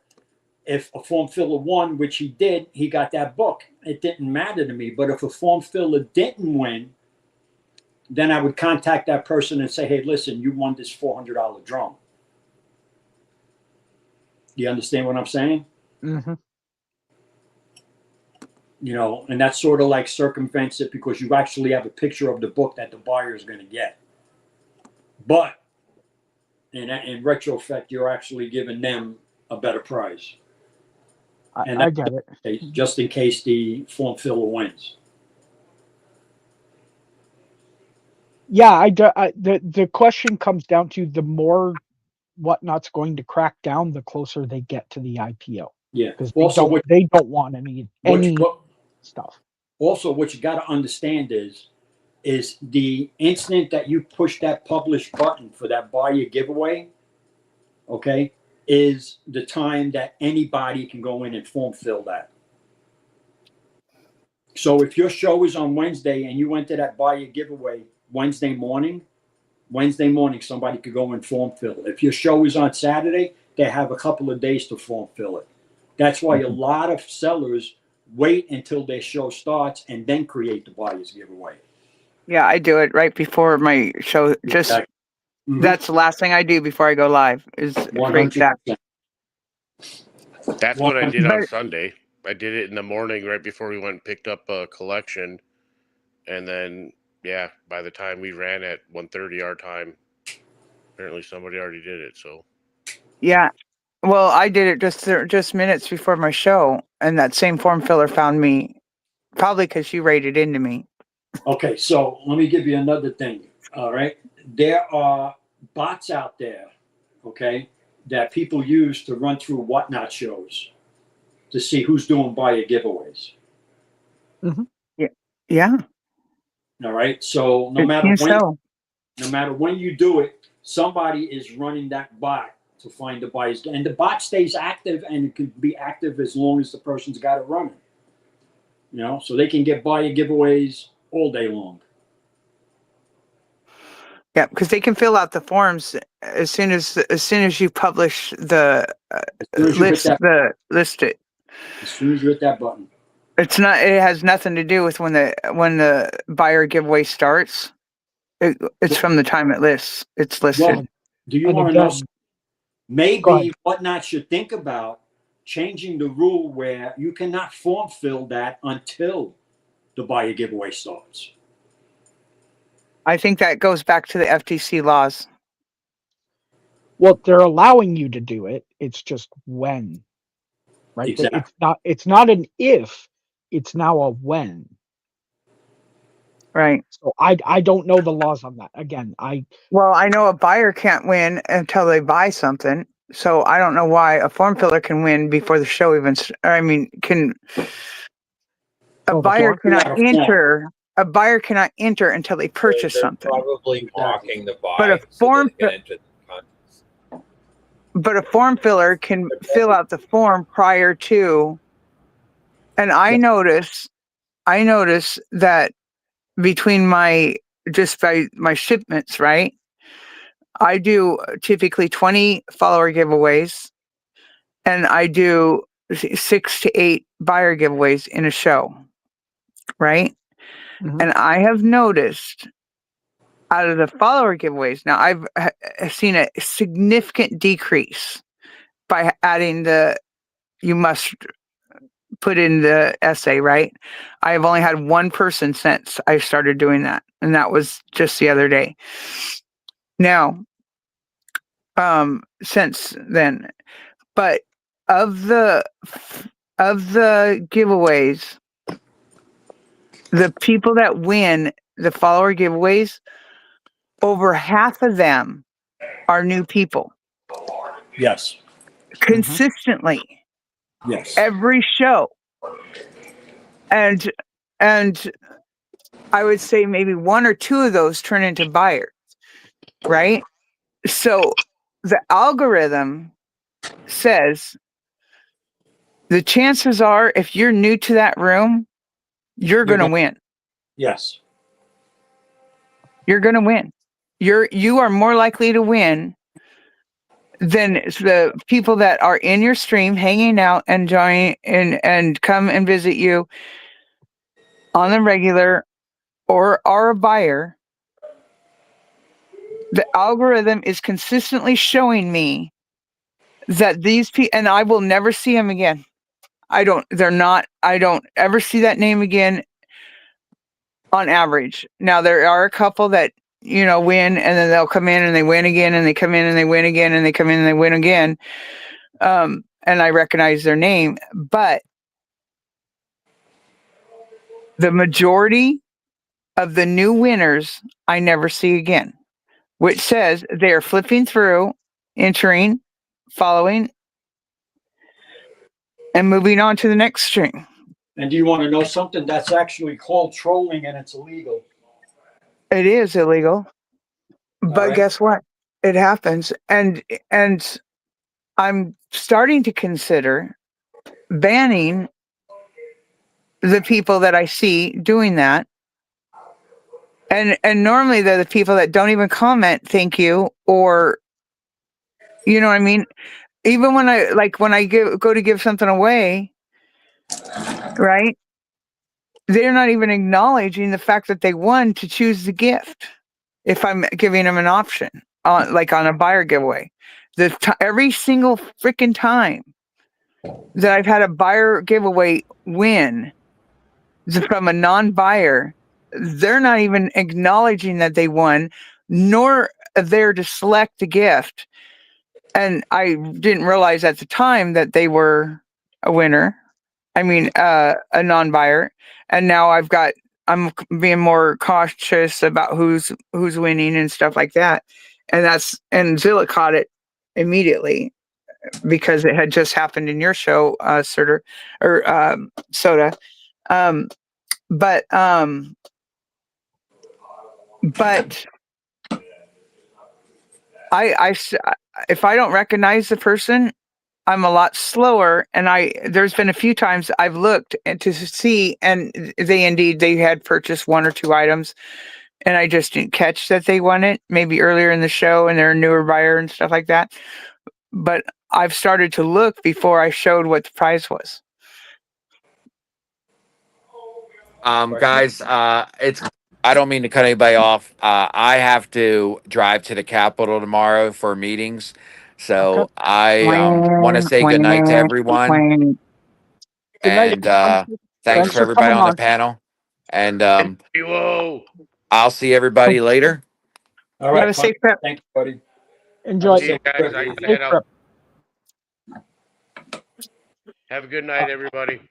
if a form filler won, which he did, he got that book. It didn't matter to me. But if a form filler didn't win, then I would contact that person and say, hey, listen, you won this $400 drum. You understand what I'm saying? Hmm. And that's sort of like circumvents it because you actually have a picture of the book that the buyer is going to get. But in retrospect, you're actually giving them a better price. And I get it. that's just in case the form filler wins. Yeah, the question comes down to the more Whatnot's going to crack down, the closer they get to the IPO Yeah. because Also, they don't want any what stuff. also what you got to understand is the instant that you push that publish button for that buyer giveaway, okay, is the time that anybody can go in and form fill that. So if your show is on Wednesday and you enter that buyer giveaway Wednesday morning somebody could go and form fill it. If your show is on Saturday, they have a couple of days to form fill it. That's why a lot of sellers wait until their show starts and then create the buyer's giveaway. Yeah, I do it right before my show. Just that's the last thing I do before I go live is create that. 100%. That's what I did on But Sunday. I did it in the morning right before we went and picked up a collection, and then yeah, by the time we ran at 1:30 our time, apparently somebody already did it. So yeah, well, I did it just minutes before my show, and that same form filler found me, probably because she rated into me. Okay, so let me give you another thing. All right. There are bots out there, okay, that people use to run through whatnot shows to see who's doing buyer giveaways. Mhm. Yeah, All right. So it seems so. no matter when you do it, somebody is running that bot to find the buyers. And the bot stays active and it can be active as long as the person's got it running. So they can get buyer giveaways all day long. Yeah, because they can fill out the forms as soon as you publish the As soon as you hit list it. as soon as you hit that button. It's not. It has nothing to do with when the buyer giveaway starts. It's from the time it's listed. Well, do you And want to know? again, go Maybe ahead. whatnot should think about changing the rule where you cannot form fill that until the buyer giveaway starts. I think that goes back to the FTC laws. Well, they're allowing you to do it. It's just when. right? Exactly. It's not an if, it's now a when. Right. So I don't know the laws on that. Again, Well, I know a buyer can't win until they buy something. So I don't know why a form filler can win before the show even. I mean, a the buyer form. cannot Yeah, enter. A buyer cannot enter until they purchase They're something. probably Exactly. mocking the But a buy so form, they can enter the contest. but a form filler can fill out the form prior to. And Yeah. I notice that between just by my shipments, right? I do typically 20 follower giveaways, and I do 6 to 8 buyer giveaways in a show, right? Mhm. And I have noticed out of the follower giveaways, now I've seen a significant decrease by adding you must put in the essay, right? I have only had one person since I started doing that, and that was just the other day. Now, since then, but of the giveaways, the people that win the follower giveaways, over half of them are new people Yes. Mhm. consistently Yes. every show. And I would say maybe one or two of those turn into buyers, right? So the algorithm says the chances are if you're new to that room, you're going to win. Yes. You're going to win. You are more likely to win than the people that are in your stream hanging out and join and come and visit you on the regular or are a buyer. The algorithm is consistently showing me that these people, and I will never see them again. I don't ever see that name again on average. Now there are a couple that, win and then they'll come in and they win again and they come in and they win again and they come in and they win again. And I recognize their name, but the majority of the new winners I never see again, which says they are flipping through, entering, following, and moving on to the next string. And do you want to know something? That's actually called trolling, and it's illegal. It is illegal, but right. guess what? It happens, and I'm starting to consider banning the people that I see doing that. And normally they're the people that don't even comment thank you, or you know what I mean? Even when I go to give something away, right? They're not even acknowledging the fact that they won to choose the gift. If I'm giving them an option on a buyer giveaway, every single freaking time that I've had a buyer giveaway win from a non-buyer, they're not even acknowledging that they won, nor there to select the gift. And I didn't realize at the time that they were a winner. I mean, a non-buyer. And now I'm being more cautious about who's winning and stuff like that. And Zilla caught it immediately because it had just happened in your show, Soda. Um, but but if I don't recognize the person, I'm a lot slower. And there's been a few times I've looked to see, and they had purchased one or two items, and I just didn't catch that they won it maybe earlier in the show, and they're a newer buyer and stuff like that. But I've started to look before I showed what the prize was. Guys, I don't mean to cut anybody off. I have to drive to the Capitol tomorrow for meetings. Okay. So I want to say good night to everyone. Good night. And thanks Thanks for for everybody coming on the on. panel. And Whoa. I'll see everybody later. All Have right. a safe trip. Thank you, buddy. Enjoy. See you guys. I gotta Safe head out. trip. Have a good night, everybody.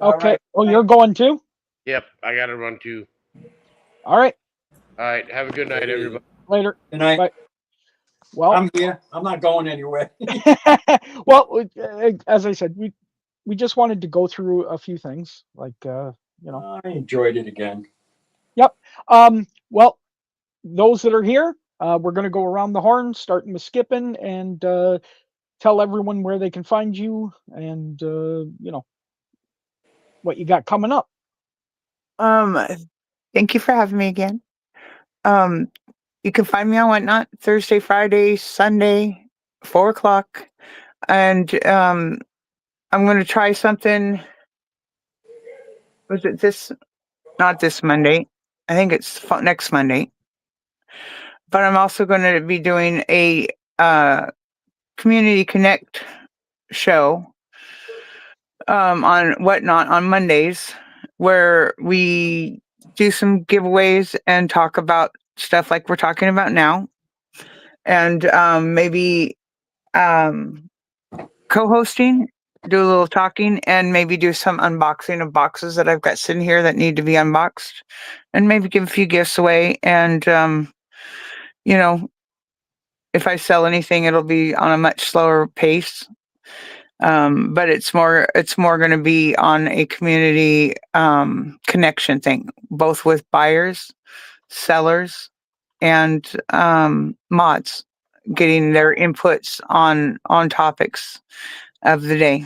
All Okay. right. Oh, you're going too? Yep, I got to run too. All right. All right, have a good night, everybody. Later. Good night. Bye. Well, I'm here. I'm not going anywhere. well, as I said, we just wanted to go through a few things, like you know. I enjoyed it again. Yep. Well, those that are here, we're going to go around the horn, starting with Skipping, and tell everyone where they can find you, and you know what you got coming up. Um, Thank you for having me again. Um, you can find me on Whatnot Thursday, Friday, Sunday, 4 o'clock, and I'm going to try something. Was it this? Not this Monday. I think it's next Monday. But I'm also going to be doing a Community Connect show on Whatnot on Mondays, where we do some giveaways and talk about stuff like we're talking about now, and maybe um, co-hosting, do a little talking, and maybe do some unboxing of boxes that I've got sitting here that need to be unboxed, and maybe give a few gifts away. And you know, if I sell anything, it'll be on a much slower pace. But it's more going to be on a community connection thing, both with buyers, sellers, and mods, getting their inputs on topics of the day.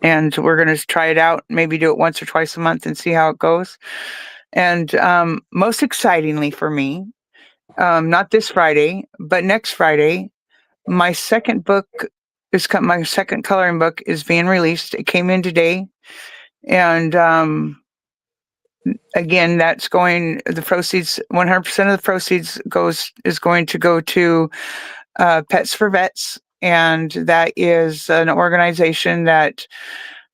And we're going to try it out, maybe do it once or twice a month and see how it goes. And most excitingly for me, not this Friday, but next Friday, my second book my second coloring book is being released. It came in today, and again, that's going. The proceeds, 100% of the proceeds is going to go to Pets for Vets, and that is an organization that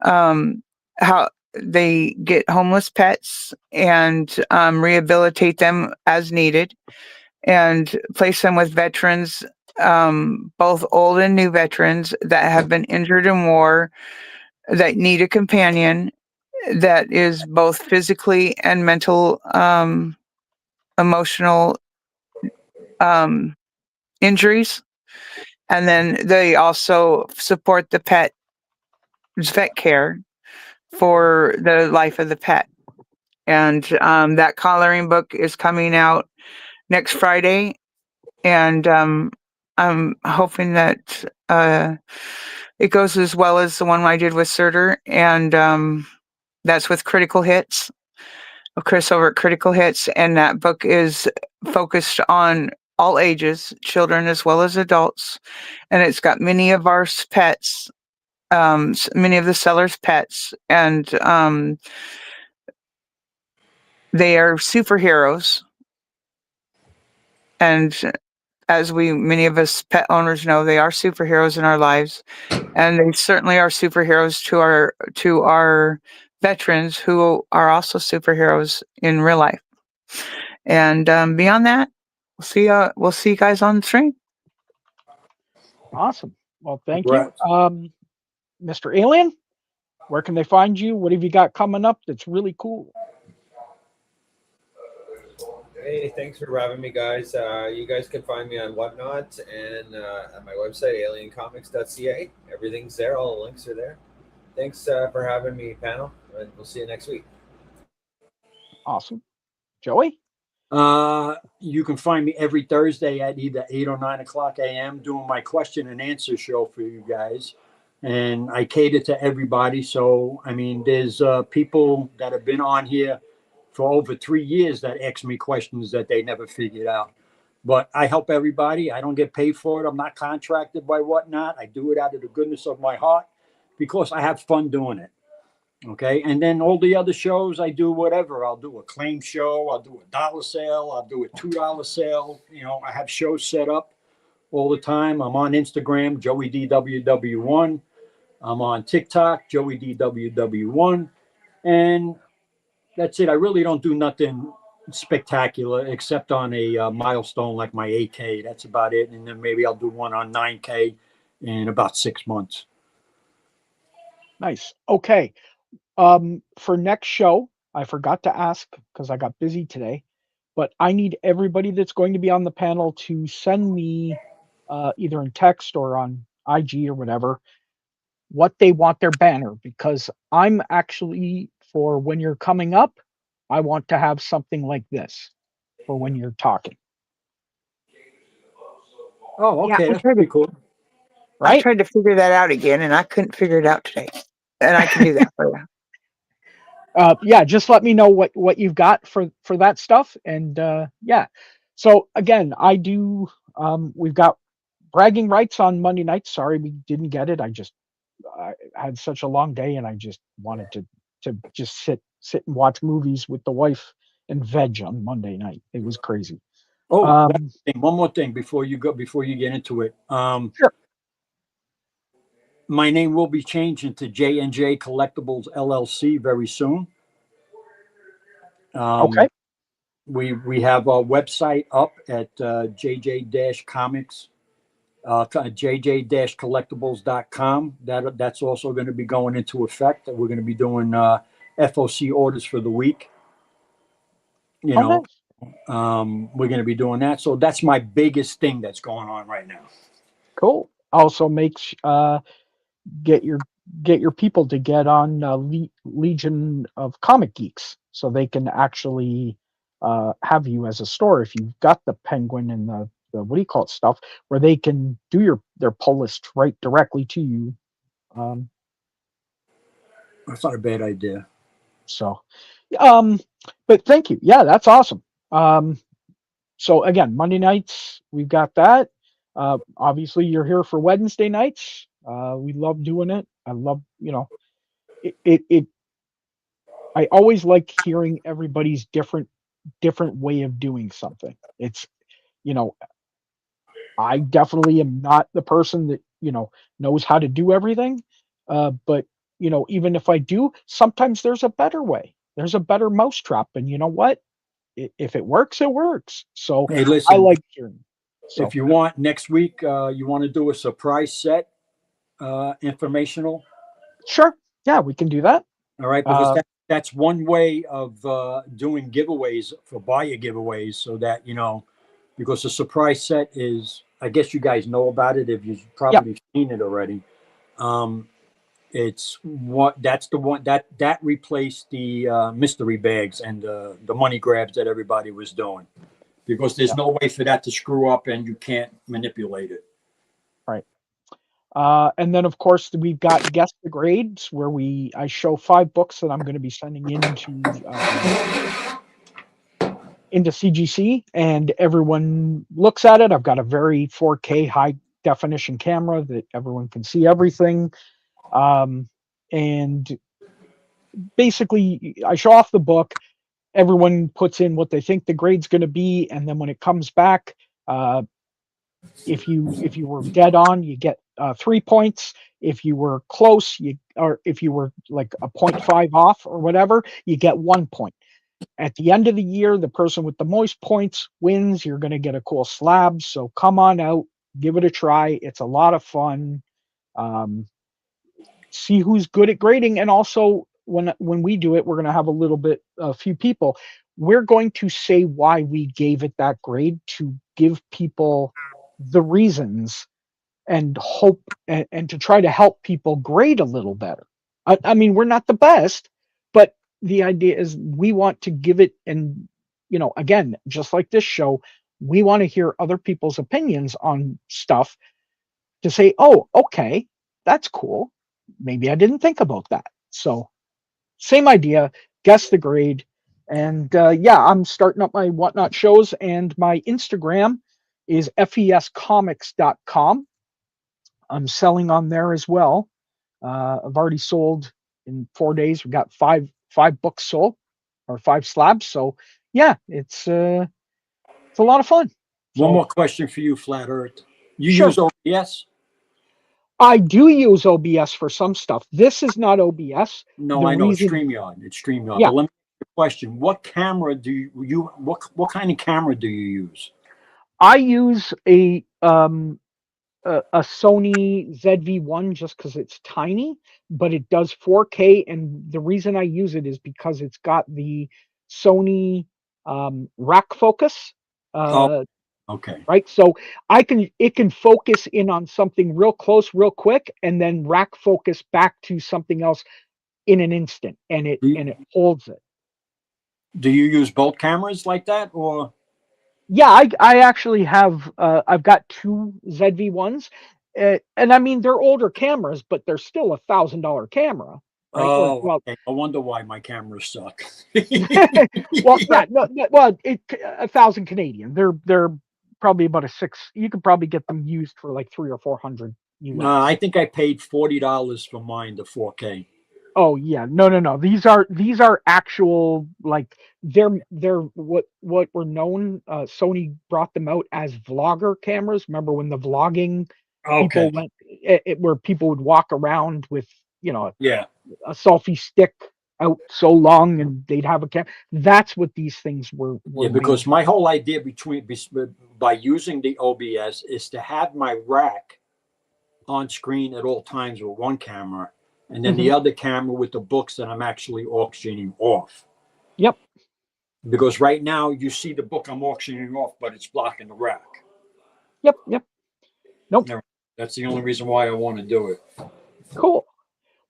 how they get homeless pets and rehabilitate them as needed, and place them with veterans, both old and new veterans that have been injured in war, that need a companion that is both physically and mental, emotional injuries. And then they also support the pet's vet care for the life of the pet. And that coloring book is coming out next Friday, and I'm hoping that it goes as well as the one I did with Surtur, and that's with Critical Hits, Chris over at Critical Hits, and that book is focused on all ages, children as well as adults, and it's got many of our pets, many of the sellers' pets, and they are superheroes, and as many of us pet owners know, they are superheroes in our lives, and they certainly are superheroes to our veterans, who are also superheroes in real life. And beyond that, we'll see you guys on the stream. Awesome. Well, thank you, Right. Mr. Alien. Where can they find you? What have you got coming up that's really cool? Hey, thanks for having me, guys. You guys can find me on Whatnot and at my website, aliencomics.ca. Everything's there. All the links are there. Thanks for having me, panel, and we'll see you next week. Awesome. Joey? You can find me every Thursday at either 8 or 9 o'clock a.m. doing my question and answer show for you guys. And I cater to everybody. So, I mean, there's people that have been on here for over 3 years that ask me questions that they never figured out. But I help everybody. I don't get paid for it. I'm not contracted by Whatnot. I do it out of the goodness of my heart because I have fun doing it. Okay. And then all the other shows, I do whatever. I'll do a claim show. I'll do a dollar sale. I'll do a $2 sale. You know, I have shows set up all the time. I'm on Instagram, Joey DWW1. I'm on TikTok, Joey DWW1. And that's it. I really don't do nothing spectacular except on a milestone like my 8K. That's about it. And then maybe I'll do one on 9K in about 6 months. Nice. Okay. For next show, I forgot to ask because I got busy today, but I need everybody that's going to be on the panel to send me either in text or on IG or whatever what they want their banner, because I'm actually, for when you're coming up, I want to have something like this for when you're talking, Oh, Yeah, okay, that's pretty cool. I right? tried to figure that out again, and I couldn't figure it out today. And I can do that for you. Yeah, just let me know what you've got for that stuff, and yeah. So again, I do. We've got bragging rights on Monday night. Sorry we didn't get it. I had such a long day, and I just wanted to just sit and watch movies with the wife and veg on Monday night. It was crazy. Oh, Um, one more thing before you go, before you get into it. sure. My name will be changing to J&J Collectibles LLC very soon. Okay. We have our website up at jj-comics, jj-collectibles.com. That's also going to be going into effect. We're going to be doing FOC orders for the week. You Oh, know, nice. we're going to be doing that. So that's my biggest thing that's going on right now. Cool. Also makes get your get your people to get on Legion of Comic Geeks, so they can actually have you as a store if you've got the Penguin and the what do you call it stuff, where they can do their pull list right directly to you. Um, That's not a bad idea. so, um, but thank you. Yeah, that's awesome. So again, Monday nights we've got that. Obviously, you're here for Wednesday nights. We love doing it. I love, it I always like hearing everybody's different way of doing something. It's, you know, I definitely am not the person that, knows how to do everything. But even if I do, sometimes there's a better way. There's a better mousetrap, and you know what? If it works, it works. So Hey, I listen, like hearing. if So you want next week, you want to do a surprise set, informational. sure, yeah, we can do that. All right, because Uh, that's one way of doing giveaways for buyer giveaways, so that because the surprise set is, I guess you guys know about it if you've yeah, probably seen it already. Um, it's what that's the one that replaced the mystery bags and the money grabs that everybody was doing, because there's yeah, no way for that to screw up and you can't manipulate it. right. And then of course we've got guess the grades where I show 5 books that I'm going to be sending into CGC, and everyone looks at it. I've got a very 4K high definition camera that everyone can see everything. And basically I show off the book. Everyone puts in what they think the grade's going to be, and then when it comes back, uh, if you were dead on, you get 3 points. If you were close, or if you were like a 0.5 off or whatever, you get 1 point. At the end of the year, the person with the most points wins. You're going to get a cool slab. So come on out, give it a try. It's a lot of fun. Um, See who's good at grading, and also when we do it, we're going to have a few people. We're going to say why we gave it that grade, to give people the reasons, and hope, and to try to help people grade a little better. I mean, we're not the best, but the idea is we want to give it, and again, just like this show, we want to hear other people's opinions on stuff, to say, oh, okay, that's cool. Maybe I didn't think about that. So same idea, guess the grade. And yeah, I'm starting up my Whatnot shows, and my Instagram is fescomics.com. I'm selling on there as well. I've already sold in 4 days. We got five books sold, or 5 slabs. So yeah, it's a lot of fun. One So more question for you, Flat Earth. You sure, use OBS? I do use OBS for some stuff. This is not OBS. No, The I know it's reason, StreamYard. It's StreamYard. yeah, But let me ask you a question. What camera do you what kind of camera do you use? I use a a Sony ZV-1 just because it's tiny, but it does 4K, and the reason I use it is because it's got the Sony rack focus. Oh, okay. Right, so it can focus in on something real close, real quick, and then rack focus back to something else in an instant, and it holds it. Do you use both cameras like that, or? Yeah, I actually have I've got two ZV-1s, and I mean they're older cameras, but they're still $1,000 camera, right? Or Oh, well, okay. I wonder why my cameras suck. well, yeah, no, well, 1,000 Canadian. They're probably about a six. You could probably get them used for like 300 or 400 No, US. I think I paid $40 for mine, the 4K. Oh yeah, no. These are actual, like, they're what were known. Sony brought them out as vlogger cameras. Remember when the vlogging people Okay. went, where people would walk around with, Yeah. a selfie stick out so long, and they'd have a cam. That's what these things were Yeah, because made. my whole idea by using the OBS is to have my rack on screen at all times with one camera, and then the Mhm. other camera with the books that I'm actually auctioning off. Yep, Because right now you see the book I'm auctioning off, but it's blocking the rack. yep. Nope. That's the only reason why I want to do it. Cool.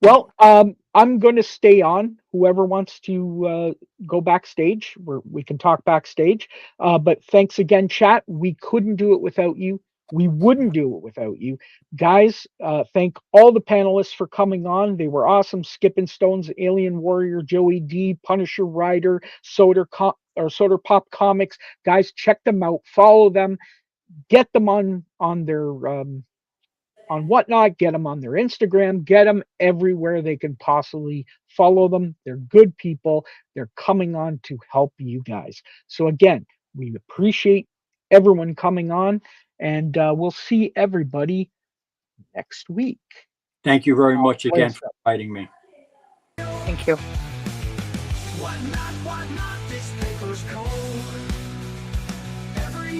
Well, I'm going to stay on. Whoever wants to go backstage, we can talk backstage. But thanks again, chat. We couldn't do it without you. We wouldn't do it without you, guys. Thank all the panelists for coming on. They were awesome. Skipping Stones, Alien Warrior, Joey D, Punisher Rider, Soder Pop Comics. Guys, check them out. Follow them. Get them on their on Whatnot, get them on their Instagram, get them everywhere they can possibly follow them. They're good people. They're coming on to help you guys. So, again, we appreciate everyone coming on, and we'll see everybody next week. Thank you very much again Wednesday. for inviting me. Thank you. Whatnot, this paper's cold.